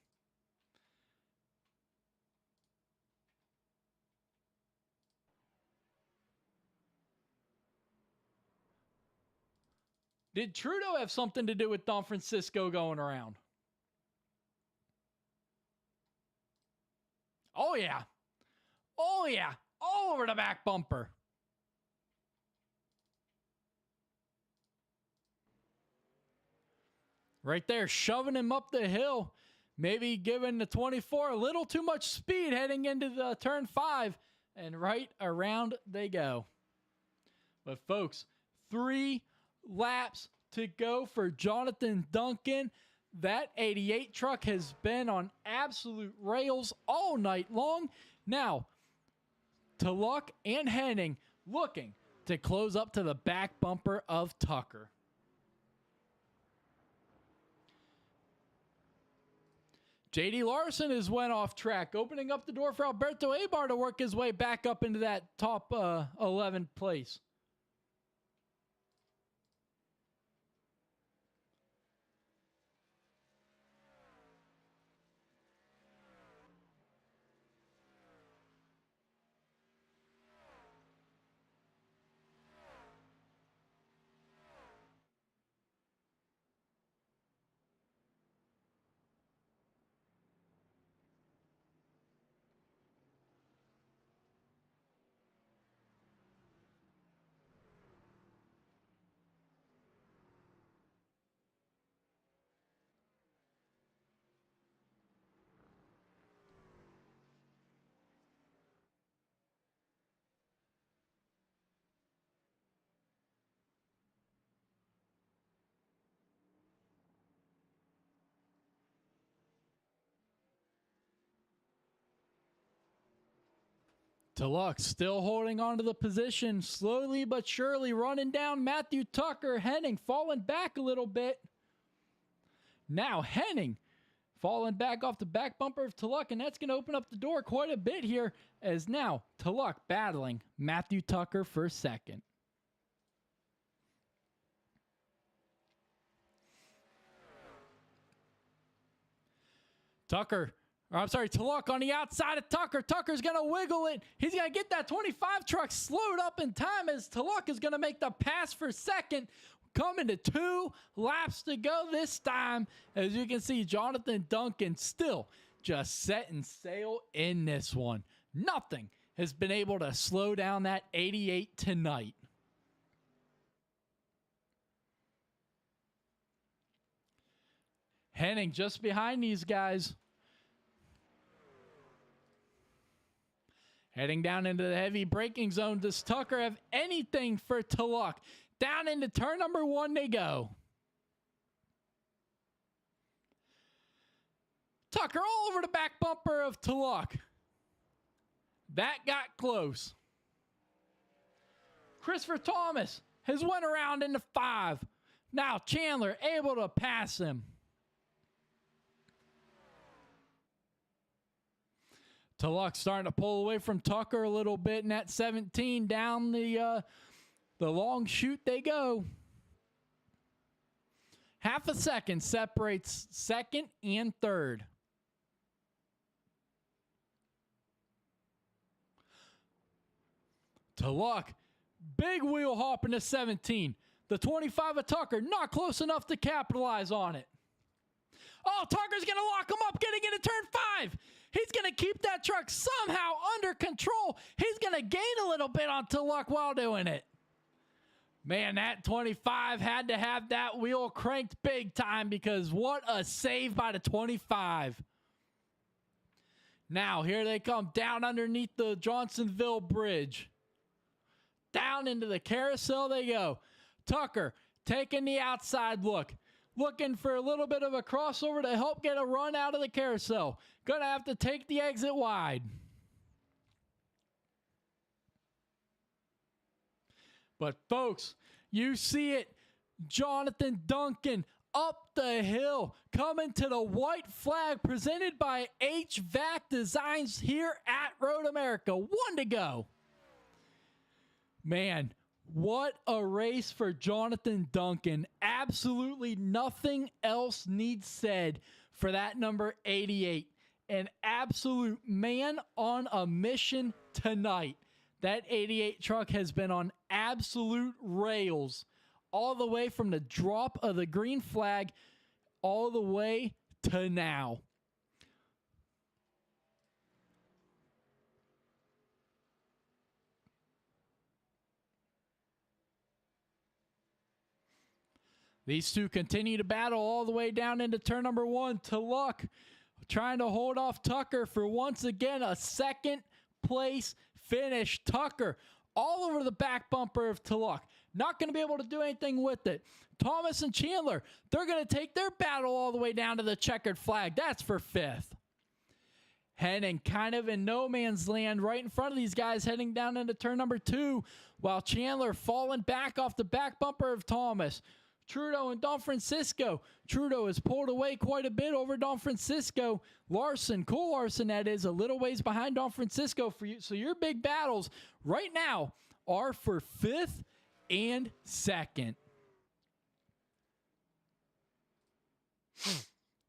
Did Trudeau have something to do with Don Francisco going around? Oh, yeah. Oh, yeah. All over the back bumper. Right there, shoving him up the hill. maybe giving the 24 a little too much speed heading into the turn 5, and right around they go. But folks, 3 laps to go for Jonathan Duncan. That 88 truck has been on absolute rails all night long. Now, Tulloch and Henning looking to close up to the back bumper of Tucker. J.D. Larson has went off track, opening up the door for Alberto Abar to work his way back up into that top 11 place. Tulloch still holding on to the position, slowly but surely running down Matthew Tucker. Henning falling back a little bit. Now Henning falling back off the back bumper of Tulloch, and that's going to open up the door quite a bit here, as now Tulloch battling Matthew Tucker for second. Tulloch on the outside of Tucker. Tucker's going to wiggle it. He's going to get that 25 truck slowed up in time, as Tulloch is going to make the pass for second. Coming to 2 laps to go this time. As you can see, Jonathan Duncan still just setting sail in this one. Nothing has been able to slow down that 88 tonight. Henning just behind these guys. Heading down into the heavy braking zone. Does Tucker have anything for Tulloch? Down into turn number 1 they go. Tucker all over the back bumper of Tulloch. That got close. Christopher Thomas has went around into 5. Now Chandler able to pass him. Tulloch starting to pull away from Tucker a little bit in that 17. Down the long chute they go. Half a second separates second and third. Tulloch, big wheel hop into 17. The 25 of Tucker, not close enough to capitalize on it. Oh, Tucker's going to lock him up, getting into turn 5. He's going to keep that truck somehow under control. He's going to gain a little bit on Tulloch while doing it. Man, that 25 had to have that wheel cranked big time, because what a save by the 25. Now, here they come down underneath the Johnsonville Bridge. Down into the carousel they go. Tucker taking the outside look. Looking for a little bit of a crossover to help get a run out of the carousel. Gonna have to take the exit wide. But folks, you see it. Jonathan Duncan up the hill, coming to the white flag presented by HVAC Designs here at Road America. 1 to go. Man, what a race for Jonathan Duncan. Absolutely nothing else needs said for that number 88. An absolute man on a mission tonight. That 88 truck has been on absolute rails all the way from the drop of the green flag all the way to now. These two continue to battle all the way down into turn number 1. Tulloch trying to hold off Tucker for once again a second place finish. Tucker all over the back bumper of Tulloch. Not going to be able to do anything with it. Thomas and Chandler, they're going to take their battle all the way down to the checkered flag. That's for 5th. Henning kind of in no man's land right in front of these guys heading down into turn number 2, while Chandler falling back off the back bumper of Thomas. Trudeau and Don Francisco. Trudeau has pulled away quite a bit over Don Francisco. Larson, Cole Larson, that is, a little ways behind Don Francisco for you. So your big battles right now are for 5th and 2nd.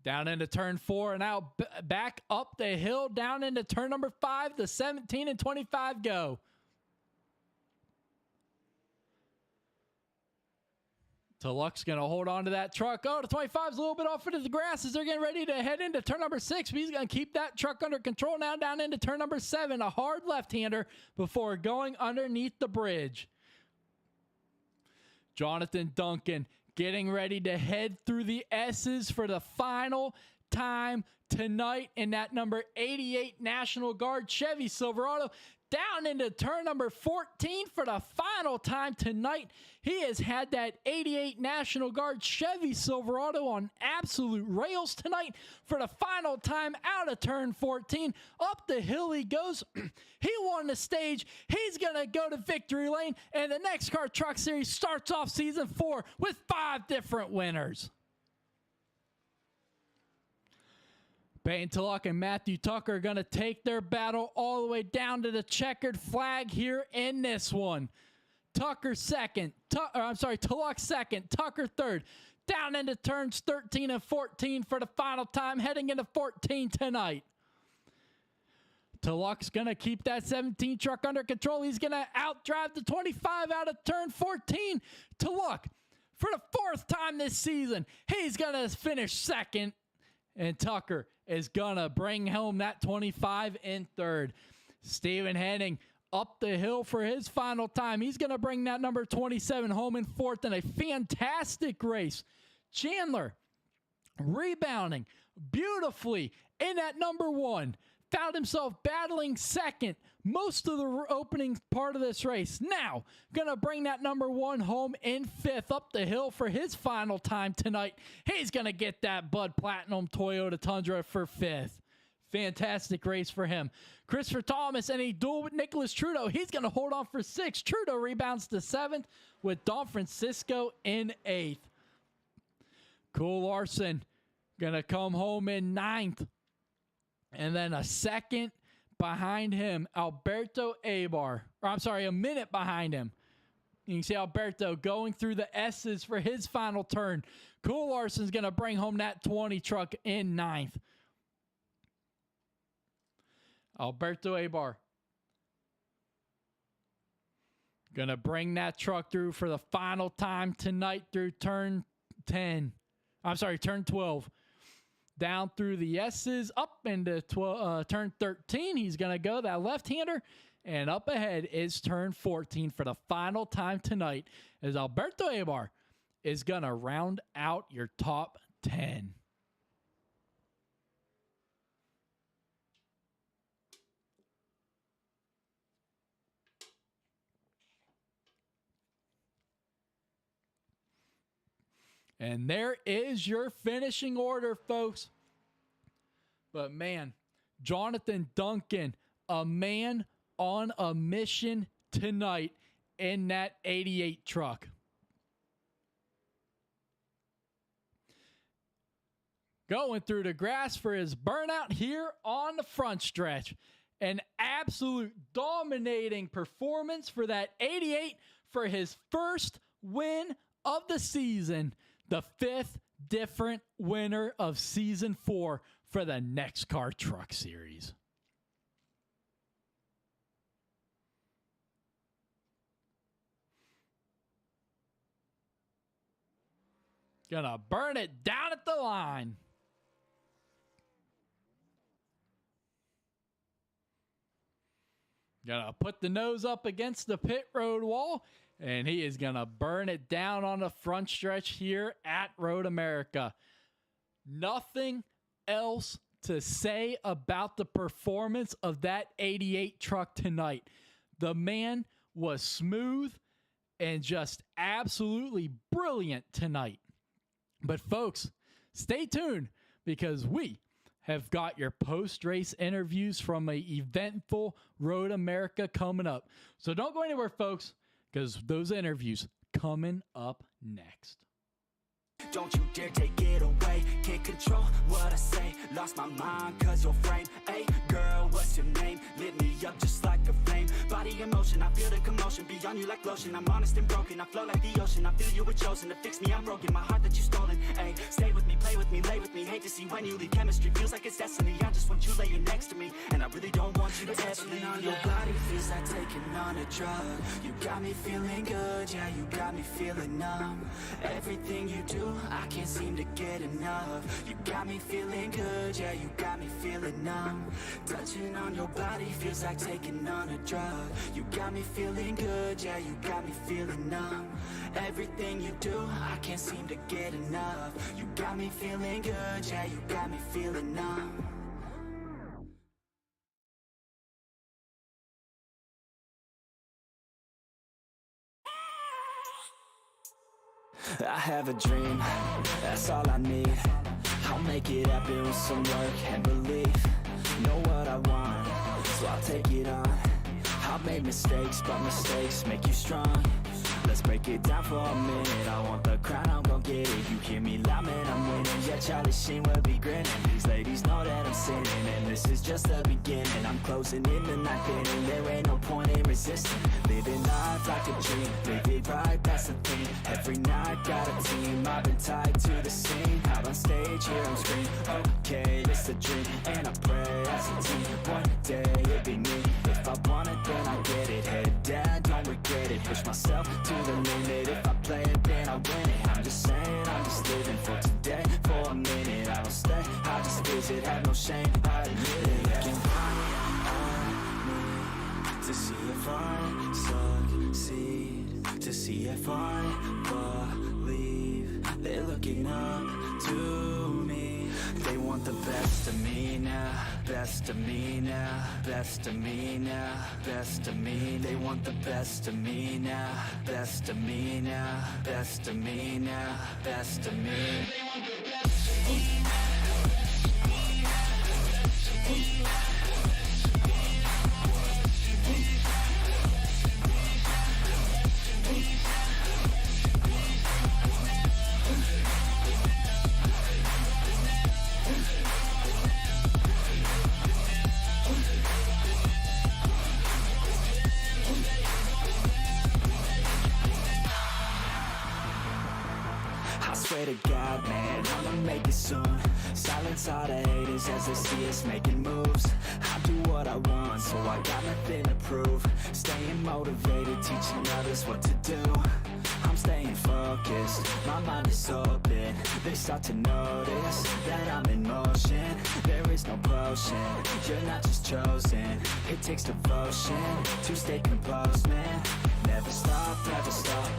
Down into turn 4 and out back up the hill down into turn number 5. The 17 and 25 go. Tulloch's going to hold on to that truck. Oh, the 25's a little bit off into the grass as they're getting ready to head into turn number 6. But he's going to keep that truck under control now down into turn number 7. A hard left-hander before going underneath the bridge. Jonathan Duncan getting ready to head through the S's for the final time tonight in that number 88 National Guard Chevy Silverado. Down into turn number 14 for the final time tonight. He has had that 88 National Guard Chevy Silverado on absolute rails tonight for the final time out of turn 14. Up the hill he goes. He won the stage. He's going to go to victory lane. And the NEXXTCAR Truck Series starts off season 4 with 5 different winners. Peyton Tulloch and Matthew Tucker are going to take their battle all the way down to the checkered flag here in this one. Tulloch second, Tucker third. Down into turns 13 and 14 for the final time, heading into 14 tonight. Tulloch's going to keep that 17 truck under control. He's going to outdrive the 25 out of turn 14. Tulloch, for the 4th time this season, he's going to finish second. And Tucker is going to bring home that 25 in 3rd. Steven Henning up the hill for his final time. He's going to bring that number 27 home in 4th in a fantastic race. Chandler rebounding beautifully in that number 1. Found himself battling 2nd most of the opening part of this race. Now, going to bring that number 1 home in 5th up the hill for his final time tonight. He's going to get that Bud Platinum Toyota Tundra for 5th. Fantastic race for him. Christopher Thomas and a duel with Nicholas Trudeau. He's going to hold on for 6th. Trudeau rebounds to 7th with Don Francisco in 8th. Cole Larson going to come home in 9th. And then a second behind him, Alberto Abar. A minute behind him. You can see Alberto going through the S's for his final turn. Cole Larson's going to bring home that 20 truck in 9th. Alberto Abar going to bring that truck through for the final time tonight through turn 12. Down through the S's, up into turn 13. He's going to go that left-hander. And up ahead is turn 14 for the final time tonight as Alberto Abar is going to round out your top 10. And there is your finishing order, folks. But man, Jonathan Duncan, a man on a mission tonight in that 88 truck. Going through the grass for his burnout here on the front stretch. An absolute dominating performance for that 88 for his first win of the season. The 5th different winner of season 4 for the NEXXTCAR Truck Series. Gonna burn it down at the line. Gonna put the nose up against the pit road wall. And he is going to burn it down on the front stretch here at Road America. Nothing else to say about the performance of that 88 truck tonight. The man was smooth and just absolutely brilliant tonight. But folks, stay tuned because we have got your post-race interviews from an eventful Road America coming up. So don't go anywhere, folks, because those interviews coming up next. Don't you dare take it away. Can't control what I say. Lost my mind cause your frame. Hey girl, what's your name? Lit me up just like a flame. Body in motion, I feel the commotion. Beyond you like lotion, I'm honest and broken. I flow like the ocean, I feel you were chosen. To fix me, I'm broken, my heart that you stolen. Hey, stay with me, play with me, lay with me. Hate to see when you leave, chemistry feels like it's destiny. I just want you laying next to me, and I really don't want you to ever leave. On your body feels like taking on a drug. You got me feeling good, yeah, you got me feeling numb. Everything you do, I can't seem to get enough. You got me feeling good, yeah, you got me feeling numb. Touching on your body feels like taking on a drug. You got me feeling good, yeah, you got me feeling numb. Everything you do, I can't seem to get enough. You got me feeling good, yeah, you got me feeling numb. I have a dream, that's all I need. I'll make it happen with some work and belief. Know what I want, so I'll take it on. I've made mistakes, but mistakes make you strong. Let's break it down for a minute. I want the crown, I'm gon' get it. You hear me loud, man, I'm winning. Yeah, Charlie Sheen will be grinning. These ladies know that I'm sinning, and this is just the beginning. I'm closing in the ninth inning. There ain't no point in resisting. Living life like a dream, live it right, that's the thing. Every night got a team, I've been tied to the scene. Out on stage, here on screen. Okay, it's a dream, and I pray as a team. One day it'll be me. If I want it, then I get it. Head down, don't regret it. Push myself to the limit. If I play it, then I win it. I'm just saying, I'm just living for today. For a minute, I don't stay, I just visit. Have no shame, I admit it. Looking right at me to see if I succeed, to see if I believe. They're looking up to me. They want the best of me now, best of me now, best of me now, best of me. They want the best of me now, best of me now, best of me now, best of me. They want the best of me now. Swear to God, man, I'ma make it soon. Silence all the haters as they see us making moves. I do what I want, so I got nothing to prove. Staying motivated, teaching others what to do. I'm staying focused, my mind is open. They start to notice that I'm in motion. There is no potion, you're not just chosen. It takes devotion to stay composed, man. Never stop,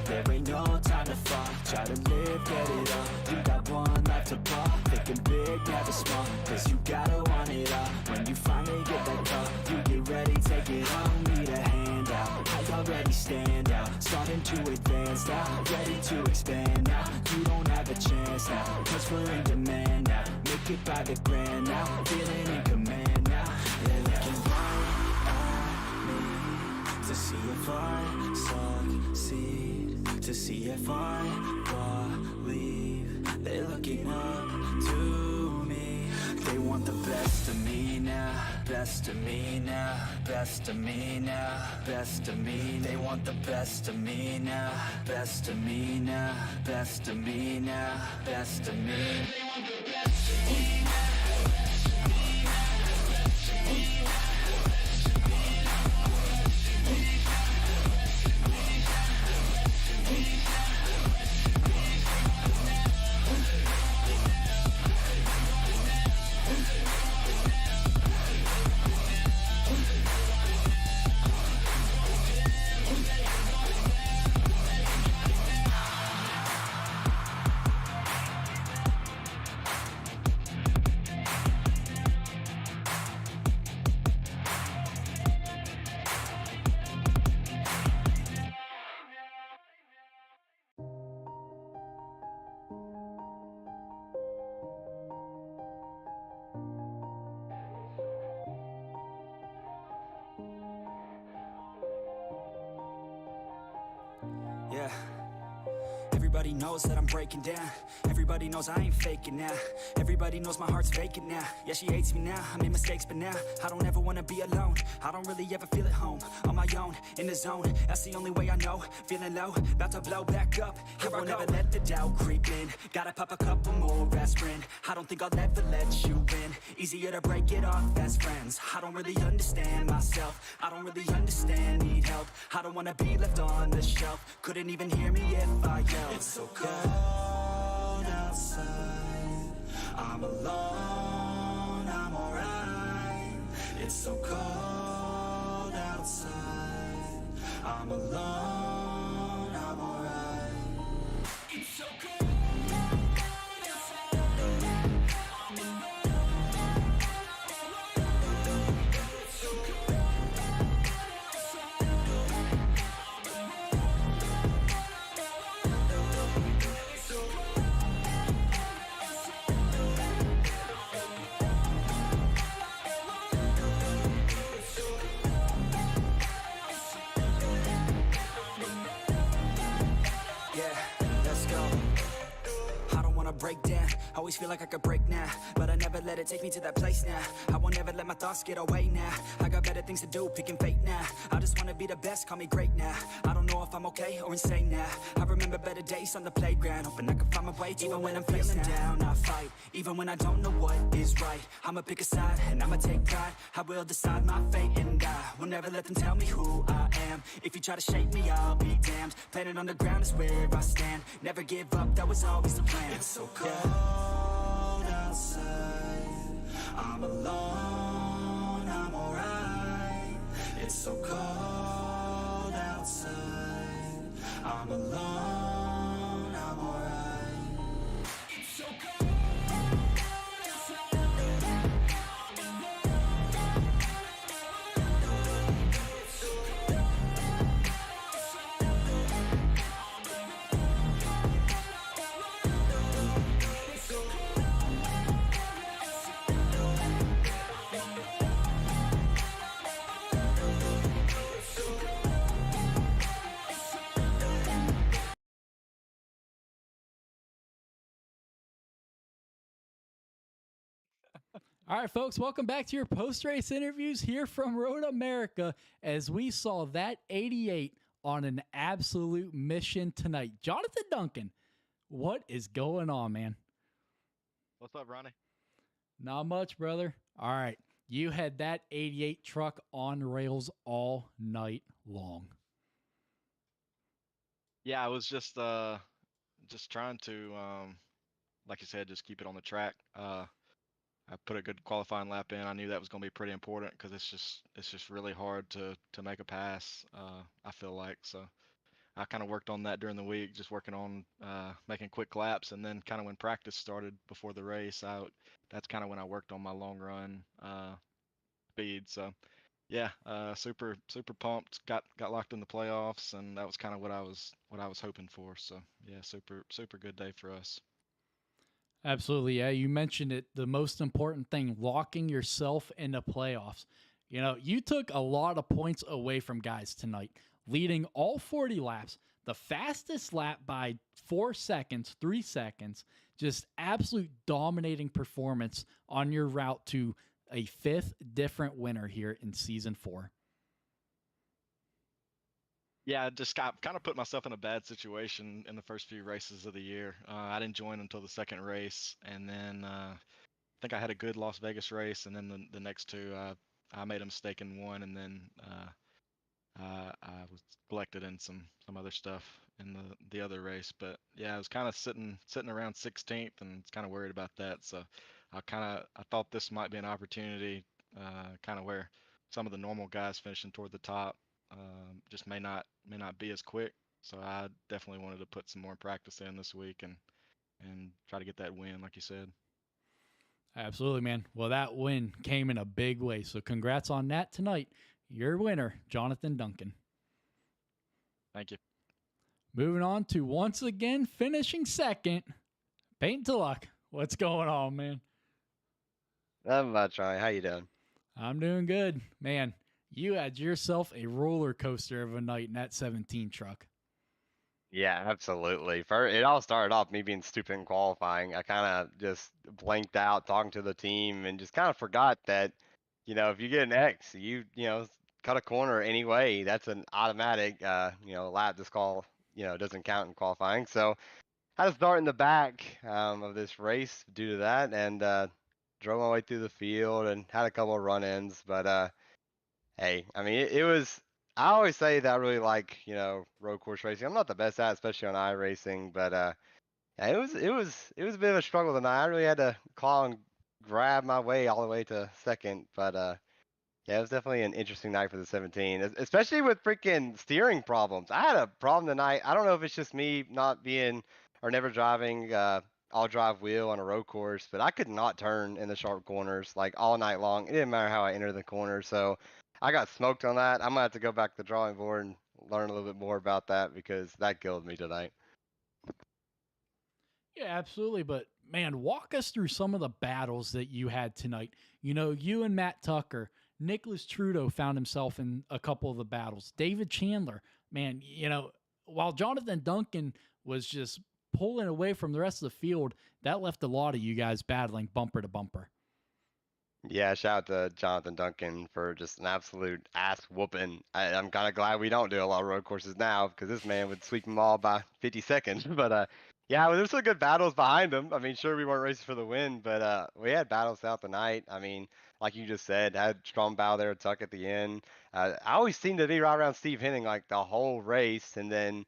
there ain't no time to fall. Try to live, get it all, you got one life to ball. Thinking big, never small, cause you gotta want it all. When you finally get that call, you get ready, take it on. Need a hand out, I already stand out. Starting to advance now, ready to expand now. You don't have a chance now, cause we're in demand now. Make it by the grand now, feeling in command now. They're looking right at me to see if I succeed, to see if I believe. They're looking up to me. They want the best of me now, best of me now, best of me now, best of me. They want the best of me now, best of me now, best of me now, best of me. They want the best of me now. yeah. Everybody knows that I'm breaking down. Everybody knows I ain't faking now. Everybody knows my heart's vacant now. Yeah, she hates me now, I made mistakes, but now I don't ever wanna be alone. I don't really ever feel at home. On my own, in the zone, that's the only way I know. Feeling low, about to blow back up. Here I won't ever let the doubt creep in. Gotta pop a couple more aspirin. I don't think I'll ever let you in. Easier to break it off best friends. I don't really understand myself. I don't really understand, need help. I don't wanna be left on the shelf. Couldn't even hear me if I yelled. It's so cold outside. I'm alone, I'm alright. It's so cold outside. I'm alone, I'm alright. It's so cold outside. I'm alone. It's so cold outside. Break down, always feel like I could break now, but I never let it take me to that place now. I won't ever let my thoughts get away now. I got better things to do, picking fate now. I just wanna be the best, call me great now. I don't know if I'm okay or insane now. I remember better days on the playground, hoping I can find my way to even when I'm feeling down. I fight, even when I don't know what is right. I'ma pick a side, and I'ma take pride. I will decide my fate, and I will never let them tell me who I am. If you try to shape me, I'll be damned. Planet on the ground is where I stand. Never give up, that was always the plan. It's so cold outside. I'm alone, I'm alright. It's so cold outside. I'm alone, I'm alright. It's so cold outside. I'm alone. It's so cold outside. I'm All right, folks, welcome back to your post-race interviews here from Road America as we saw that 88 on an absolute mission tonight. Jonathan Duncan, what is going on, man? What's up, Ronnie? Not much, brother. All right, you had that 88 truck on rails all night long. Yeah, I was just trying to, like you said, just keep it on the track. I put a good qualifying lap in. I knew that was going to be pretty important because it's just really hard to make a pass. I feel like so. I kind of worked on that during the week, just working on making quick laps, and then kind of when practice started before the race, that's kind of when I worked on my long run speed. So yeah, super pumped. Got locked in the playoffs, and that was kind of what I was hoping for. So yeah, super good day for us. Absolutely. Yeah, you mentioned it. The most important thing, locking yourself in the playoffs. You know, you took a lot of points away from guys tonight, leading all 40 laps, the fastest lap by 4 seconds, 3 seconds, just absolute dominating performance on your route to a 5th different winner here in season 4. Yeah, I just got kind of put myself in a bad situation in the first few races of the year. I didn't join until the second race, and then I think I had a good Las Vegas race, and then the next two, I made a mistake in one, and then I was collected in some other stuff in the other race. But yeah, I was kind of sitting around 16th, and was kind of worried about that. So I thought this might be an opportunity, kind of where some of the normal guys finishing toward the top just may not be as quick. So I definitely wanted to put some more practice in this week and try to get that win, like you said. Absolutely, man. Well, that win came in a big way. So congrats on that tonight. Your winner, Jonathan Duncan. Thank you. Moving on to once again finishing second, Peyton Tulloch. What's going on, man? Not much, Ryan. How you doing? I'm doing good. Man, you had yourself a roller coaster of a night in that 17 truck. Yeah, absolutely. It all started off me being stupid in qualifying. I kind of just blanked out talking to the team and just kind of forgot that, if you get an X, cut a corner anyway, that's an automatic, lap doesn't count in qualifying. So I had to start in the back of this race due to that, and drove my way through the field and had a couple of run-ins. But hey, I mean, it was. I always say that I really like, road course racing. I'm not the best at, it, especially on iRacing, but yeah, it was a bit of a struggle tonight. I really had to claw and grab my way all the way to second, but yeah, it was definitely an interesting night for the 17, especially with freaking steering problems. I had a problem tonight. I don't know if it's just me not being or never driving all drive wheel on a road course, but I could not turn in the sharp corners like all night long. It didn't matter how I entered the corner, so I got smoked on that. I'm gonna have to go back to the drawing board and learn a little bit more about that because that killed me tonight. Yeah, absolutely. But man, walk us through some of the battles that you had tonight. You and Matt Tucker, Nicholas Trudeau found himself in a couple of the battles. David Chandler, man, while Jonathan Duncan was just pulling away from the rest of the field, that left a lot of you guys battling bumper to bumper. Yeah, shout out to Jonathan Duncan for just an absolute ass whooping. I'm kind of glad we don't do a lot of road courses now because this man would sweep them all by 50 seconds. But yeah, well, there's some good battles behind him. I mean, sure we weren't racing for the win, but we had battles throughout the night. I mean, like you just said, had strong battle there, Tuck at the end. I always seemed to be right around Steve Henning like the whole race, and then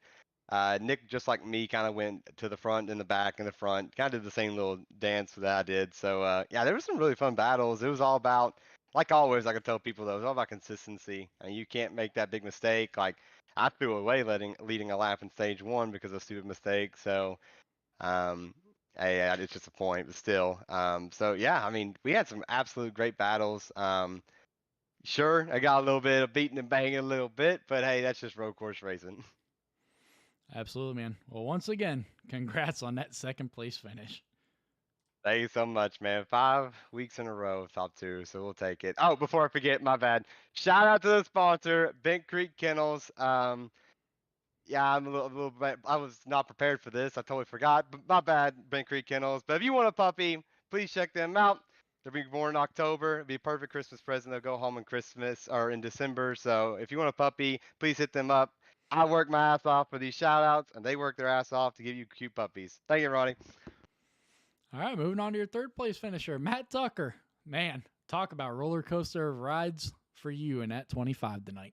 Nick, just like me, kind of went to the front and the back and the front, kind of did the same little dance that I did. So yeah, there were some really fun battles. It was all about, like always, I can tell people though, it was all about consistency. I mean, you can't make that big mistake. Like I threw away leading a lap in stage one because of a stupid mistake. So um, it's just a point, but still. So yeah, I mean, we had some absolute great battles. Sure, I got a little bit of beating and banging a little bit, but hey, that's just road course racing. Absolutely, man. Well, once again, congrats on that second place finish. Thank you so much, man. 5 weeks in a row, top two, so we'll take it. Oh, before I forget, my bad. Shout out to the sponsor, Bent Creek Kennels. Yeah, I'm a little bit. I was not prepared for this. I totally forgot. But my bad, Bent Creek Kennels. But if you want a puppy, please check them out. They'll be born in October. It'll be a perfect Christmas present. They'll go home in Christmas or in December. So if you want a puppy, please hit them up. I work my ass off for these shout outs, and they work their ass off to give you cute puppies. Thank you, Ronnie. All right, moving on to your third place finisher, Matt Tucker. Man, talk about roller coaster of rides for you in that 25 tonight.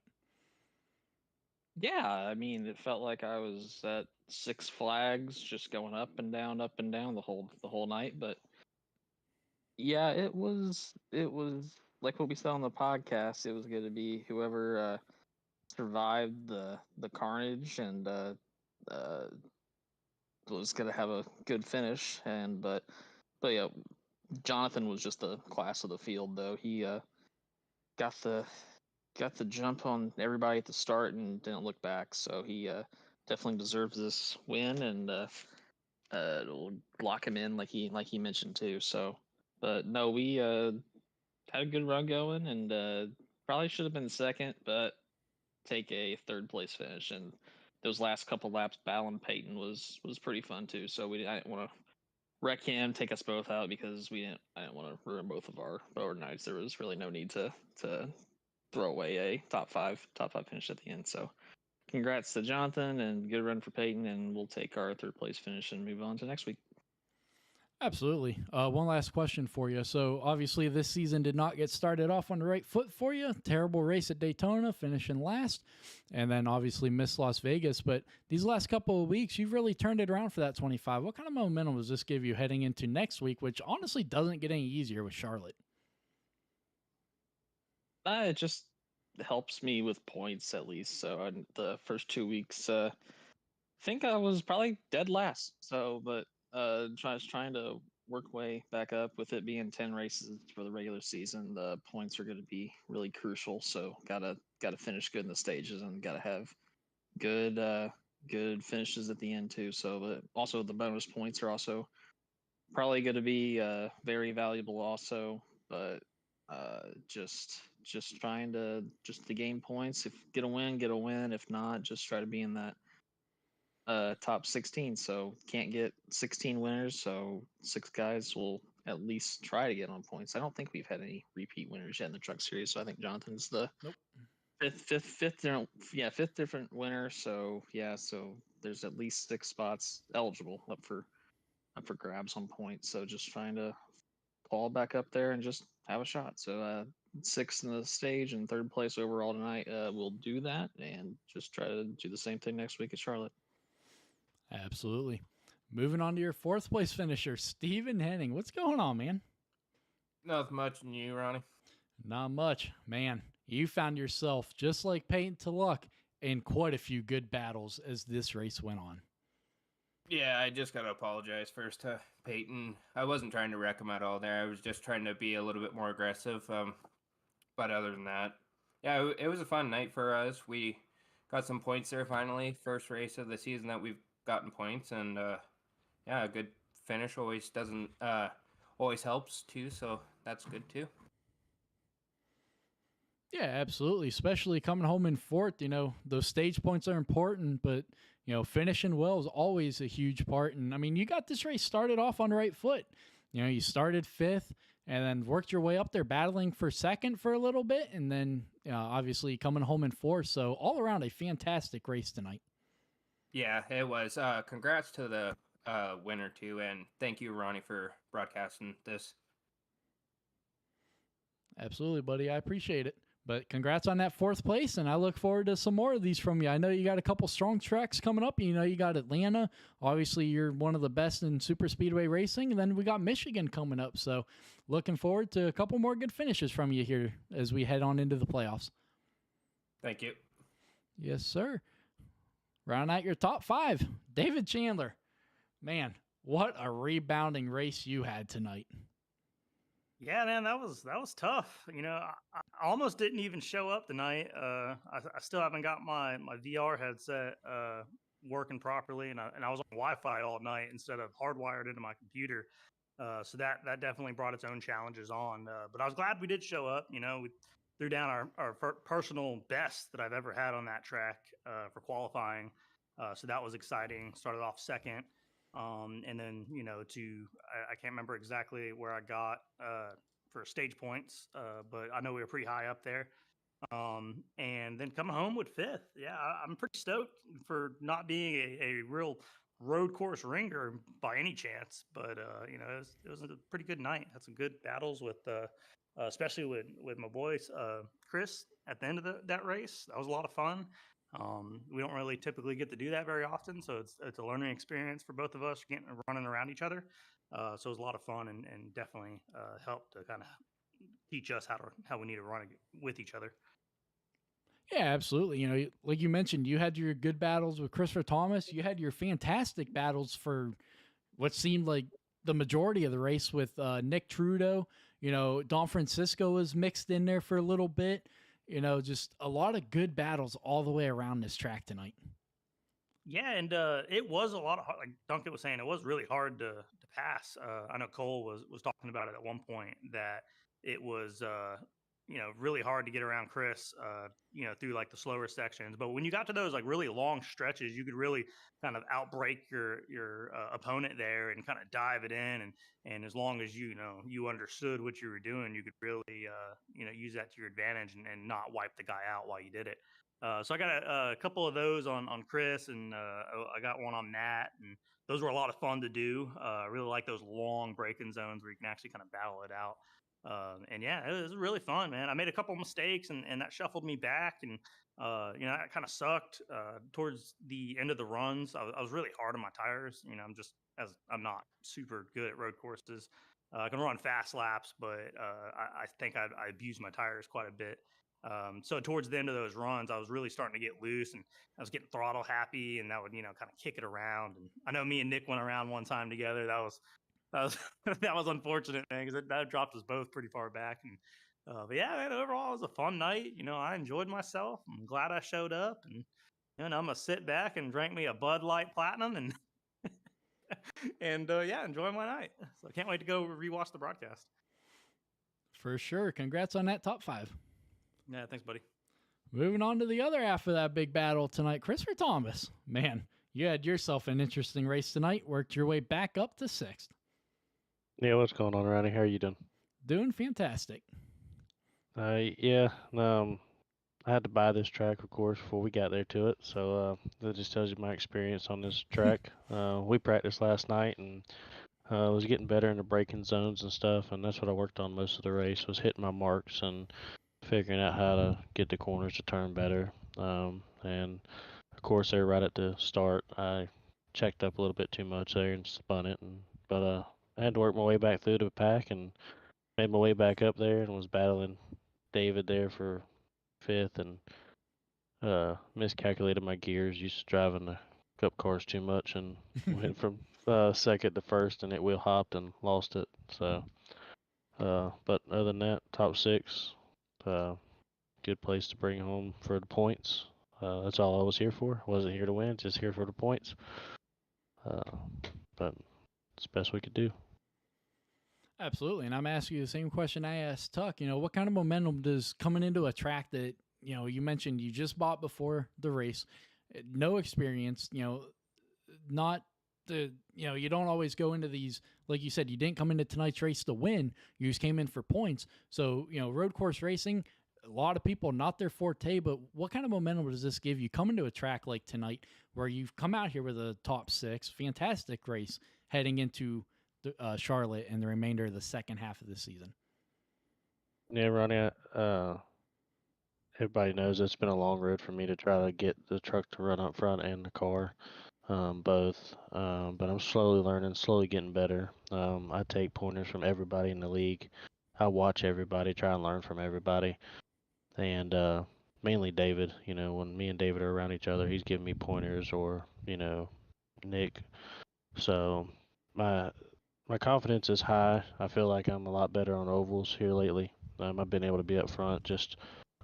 Yeah, I mean, it felt like I was at Six Flags, just going up and down the whole night. But yeah, it was like what we said on the podcast. It was going to be whoever survived the carnage and uh, was going to have a good finish. But yeah, Jonathan was just the class of the field, though. He got the got the jump on everybody at the start and didn't look back. So he definitely deserves this win, and it'll lock him in like he mentioned too. So, but no, we had a good run going, and probably should have been second, but take a third place finish. And those last couple laps, battling Peyton was pretty fun too. So I didn't want to wreck him, take us both out because I didn't want to ruin both of our nights. There was really no need to throw away a top five finish at the end. So congrats to Jonathan and good run for Peyton, and we'll take our third place finish and move on to next week. Absolutely. One last question for you. So, obviously, this season did not get started off on the right foot for you. Terrible race at Daytona, finishing last, and then obviously missed Las Vegas. But these last couple of weeks, you've really turned it around for that 25. What kind of momentum does this give you heading into next week, which honestly doesn't get any easier with Charlotte? It just helps me with points at least. So the first 2 weeks, think I was probably dead last. So, but trying to work way back up with it being 10 races for the regular season. The points are going to be really crucial. So gotta finish good in the stages and gotta have good good finishes at the end too. So, but also the bonus points are also probably going to be very valuable also. But just trying to gain points. If get a win, get a win. If not, just try to be in that top 16, so can't get 16 winners. So 6 guys will at least try to get on points. I don't think we've had any repeat winners yet in the Truck Series, so I think Jonathan's the Nope. fifth different winner. So yeah, so there's at least 6 spots eligible up for grabs on points. So just trying to claw back up there and just have a shot. So 6th in the stage and 3rd place overall tonight. We'll do that and just try to do the same thing next week at Charlotte. Absolutely. Moving on to your 4th place finisher, Steven Henning. What's going on, man? Nothing much in you, Ronnie. Not much. Man, you found yourself, just like Peyton to Luck, in quite a few good battles as this race went on. Yeah, I just got to apologize first to Peyton. I wasn't trying to wreck him at all there. I was just trying to be a little bit more aggressive. But other than that, yeah, it was a fun night for us. We got some points there finally. First race of the season that we've gotten points. And yeah, a good finish always doesn't always helps too. So that's good too. Yeah, absolutely. Especially coming home in 4th, you know, those stage points are important, but, you know, finishing well is always a huge part. And I mean, you got this race started off on the right foot. You know, you started 5th and then worked your way up there, battling for 2nd for a little bit. And then obviously coming home in 4th. So all around a fantastic race tonight. Yeah, it was. Congrats to the winner too. And thank you, Ronnie, for broadcasting this. Absolutely, buddy. I appreciate it. But congrats on that 4th place, and I look forward to some more of these from you. I know you got a couple strong tracks coming up. You know, you got Atlanta. Obviously, you're one of the best in super speedway racing. And then we got Michigan coming up. So looking forward to a couple more good finishes from you here as we head on into the playoffs. Thank you. Yes, sir. Round out your top 5, David Chandler. Man, what a rebounding race you had tonight. Yeah, man, that was tough. You know, I almost didn't even show up tonight. I still haven't got my VR headset working properly, and I was on Wi-Fi all night instead of hardwired into my computer. So that definitely brought its own challenges on. But I was glad we did show up. You know, we threw down our personal best that I've ever had on that track for qualifying. So that was exciting. Started off 2nd. And then, you know, I can't remember exactly where I got for stage points, but I know we were pretty high up there. And then coming home with 5th. Yeah, I'm pretty stoked for not being a real road course ringer by any chance. But, you know, it was a pretty good night. Had some good battles with, especially with my boys, Chris, at the end of that race. That was a lot of fun. We don't really typically get to do that very often, so it's a learning experience for both of us, running around each other. So it was a lot of fun and definitely helped to kind of teach us how we need to run with each other. Yeah, absolutely. You know, like you mentioned, you had your good battles with Christopher Thomas. You had your fantastic battles for what seemed like the majority of the race with Nick Trudeau. You know, Don Francisco was mixed in there for a little bit. You know, just a lot of good battles all the way around this track tonight. Yeah, and it was a lot of hard, like Duncan was saying, it was really hard to pass. I know Cole was talking about it at one point that it was you know, really hard to get around Chris, you know, through like the slower sections. But when you got to those like really long stretches, you could really kind of outbreak your opponent there and kind of dive it in. And as long as you know you understood what you were doing, you could really you know, use that to your advantage and not wipe the guy out while you did it. So I got a couple of those on Chris, and I got one on Nat, and those were a lot of fun to do. I really like those long braking zones where you can actually kind of battle it out. And yeah, it was really fun, man. I made a couple of mistakes and that shuffled me back, and you know, that kind of sucked towards the end of the runs. I was really hard on my tires. You know, I'm not super good at road courses. I can run fast laps, but I think I abused my tires quite a bit. So towards the end of those runs, I was really starting to get loose, and I was getting throttle happy, and that would, you know, kind of kick it around. And I know me and Nick went around one time together. That was that was unfortunate, man, because that dropped us both pretty far back. And but yeah, man, overall it was a fun night. You know, I enjoyed myself. I'm glad I showed up, and you know, I'm gonna sit back and drink me a Bud Light Platinum and and yeah, enjoy my night. So I can't wait to go rewatch the broadcast. For sure. Congrats on that top 5. Yeah, thanks, buddy. Moving on to the other half of that big battle tonight, Christopher Thomas. Man, you had yourself an interesting race tonight. Worked your way back up to 6th. Yeah, what's going on around here? How are you doing? Doing fantastic. Yeah, I had to buy this track, of course, before we got there to it. So that just tells you my experience on this track. We practiced last night and was getting better in the braking zones and stuff, and that's what I worked on most of the race was hitting my marks and figuring out how to get the corners to turn better. And of course, there right at the start, I checked up a little bit too much there and spun it, but I had to work my way back through the pack and made my way back up there and was battling David there for 5th and miscalculated my gears, used to driving the cup cars too much and went from 2nd to 1st and it wheel hopped and lost it. So, but other than that, top 6, good place to bring home for the points. That's all I was here for. Wasn't here to win, just here for the points. But it's the best we could do. Absolutely. And I'm asking you the same question I asked Tuck. What kind of momentum does coming into a track that, you mentioned you just bought before the race, no experience, not the, you don't always go into these, like you said, you didn't come into tonight's race to win. You just came in for points. So, road course racing, a lot of people, not their forte, but what kind of momentum does this give you coming to a track like tonight where you've come out here with a top 6, fantastic race heading into Charlotte and the remainder of the second half of the season? Yeah, Ronnie, everybody knows it's been a long road for me to try to get the truck to run up front and the car, both. But I'm slowly learning, slowly getting better. I take pointers from everybody in the league. I watch everybody, try and learn from everybody. And mainly David, when me and David are around each other, he's giving me pointers or, Nick. So my confidence is high. I feel like I'm a lot better on ovals here lately. I've been able to be up front. Just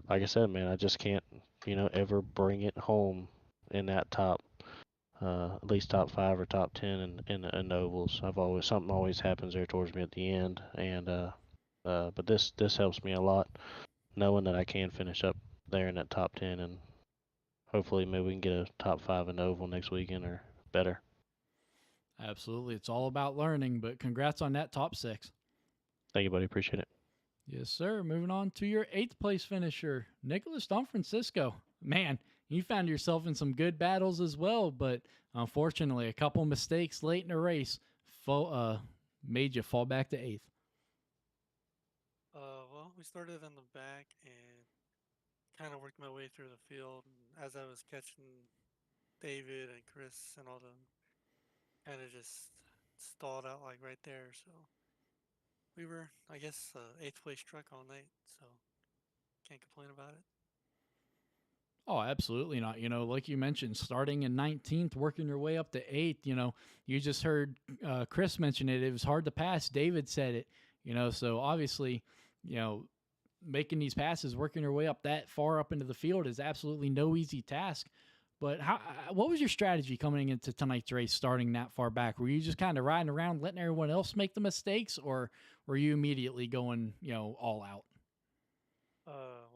like I said, man, I just can't, ever bring it home in that top, at least top 5 or top 10 in ovals. Something always happens there towards me at the end, and but this helps me a lot, knowing that I can finish up there in that top 10, and hopefully maybe we can get a top 5 in oval next weekend or better. Absolutely. It's all about learning, but congrats on that top 6. Thank you, buddy. Appreciate it. Yes, sir. Moving on to your 8th place finisher, Nicholas Don Francisco. Man, you found yourself in some good battles as well, but unfortunately, a couple mistakes late in the race made you fall back to 8th. Well, we started in the back and kind of worked my way through the field. And as I was catching David and Chris and all them, kind of just stalled out like right there. So we were, I guess, 8th place truck all night. So can't complain about it. Oh, absolutely not. Like you mentioned, starting in 19th, working your way up to 8th, you just heard Chris mention it. It was hard to pass. David said it, so obviously, making these passes, working your way up that far up into the field is absolutely no easy task. But what was your strategy coming into tonight's race, starting that far back? Were you just kind of riding around, letting everyone else make the mistakes, or were you immediately going, all out?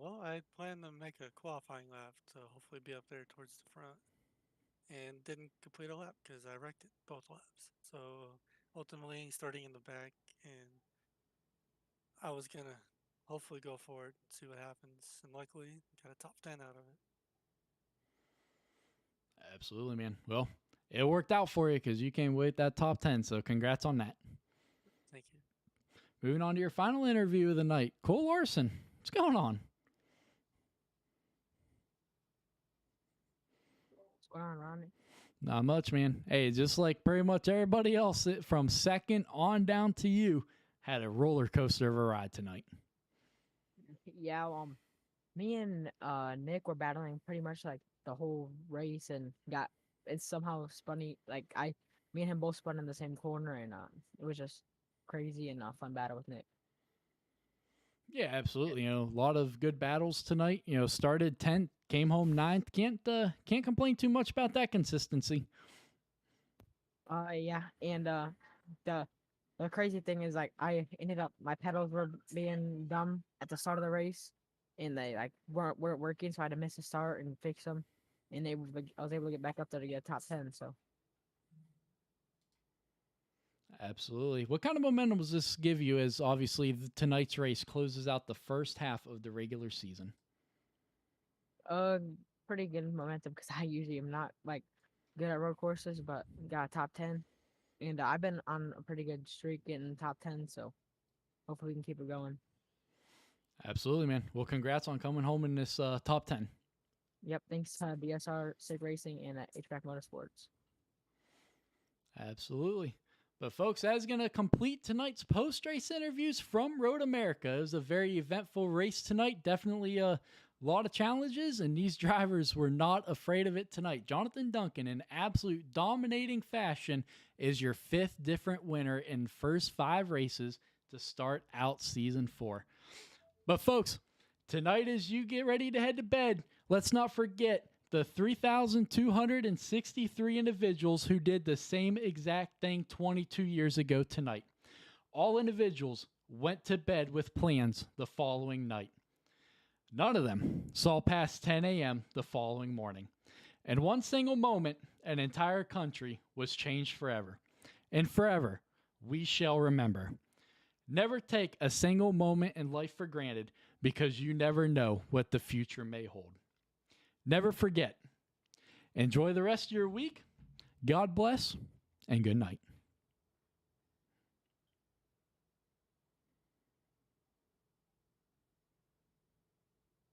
Well, I plan to make a qualifying lap to hopefully be up there towards the front, and didn't complete a lap because I wrecked it both laps. So ultimately, starting in the back, and I was gonna hopefully go for it, see what happens, and luckily got a top 10 out of it. Absolutely, man. Well, it worked out for you because you came with that top 10, so congrats on that. Thank you. Moving on to your final interview of the night, Cole Larson. What's going on? What's going on, Ronnie? Not much, man. Hey, just like pretty much everybody else, from second on down to you, had a roller coaster of a ride tonight. Yeah, me and Nick were battling pretty much like the whole race, and it's somehow spunny. Me and him both spun in the same corner, and it was just crazy and a fun battle with Nick. Yeah, absolutely. A lot of good battles tonight. Started 10th, came home 9th. Can't complain too much about that consistency. Yeah, and the crazy thing is I ended up my pedals were being dumb at the start of the race, and they weren't working, so I had to miss a start and fix them. and I was able to get back up there to get a top 10. So Absolutely. What kind of momentum does this give you as obviously tonight's race closes out the first half of the regular season? uh, pretty good momentum because I usually am not like good at road courses, but got a top 10, and I've been on a pretty good streak getting top 10. So hopefully we can keep it going. Absolutely, man. Well, congrats on coming home in this top 10. Yep, thanks to BSR Sig Racing and HVAC Motorsports. Absolutely. But folks, that's going to complete tonight's post-race interviews from Road America. It was a very eventful race tonight. Definitely a lot of challenges, and these drivers were not afraid of it tonight. Jonathan Duncan, in absolute dominating fashion, is your 5th different winner in first 5 races to start out season 4. But folks, tonight as you get ready to head to bed, let's not forget the 3,263 individuals who did the same exact thing 22 years ago tonight. All individuals went to bed with plans the following night. None of them saw past 10 a.m. the following morning. In one single moment, an entire country was changed forever. And forever, we shall remember. Never take a single moment in life for granted because you never know what the future may hold. Never forget. Enjoy the rest of your week. God bless, and good night.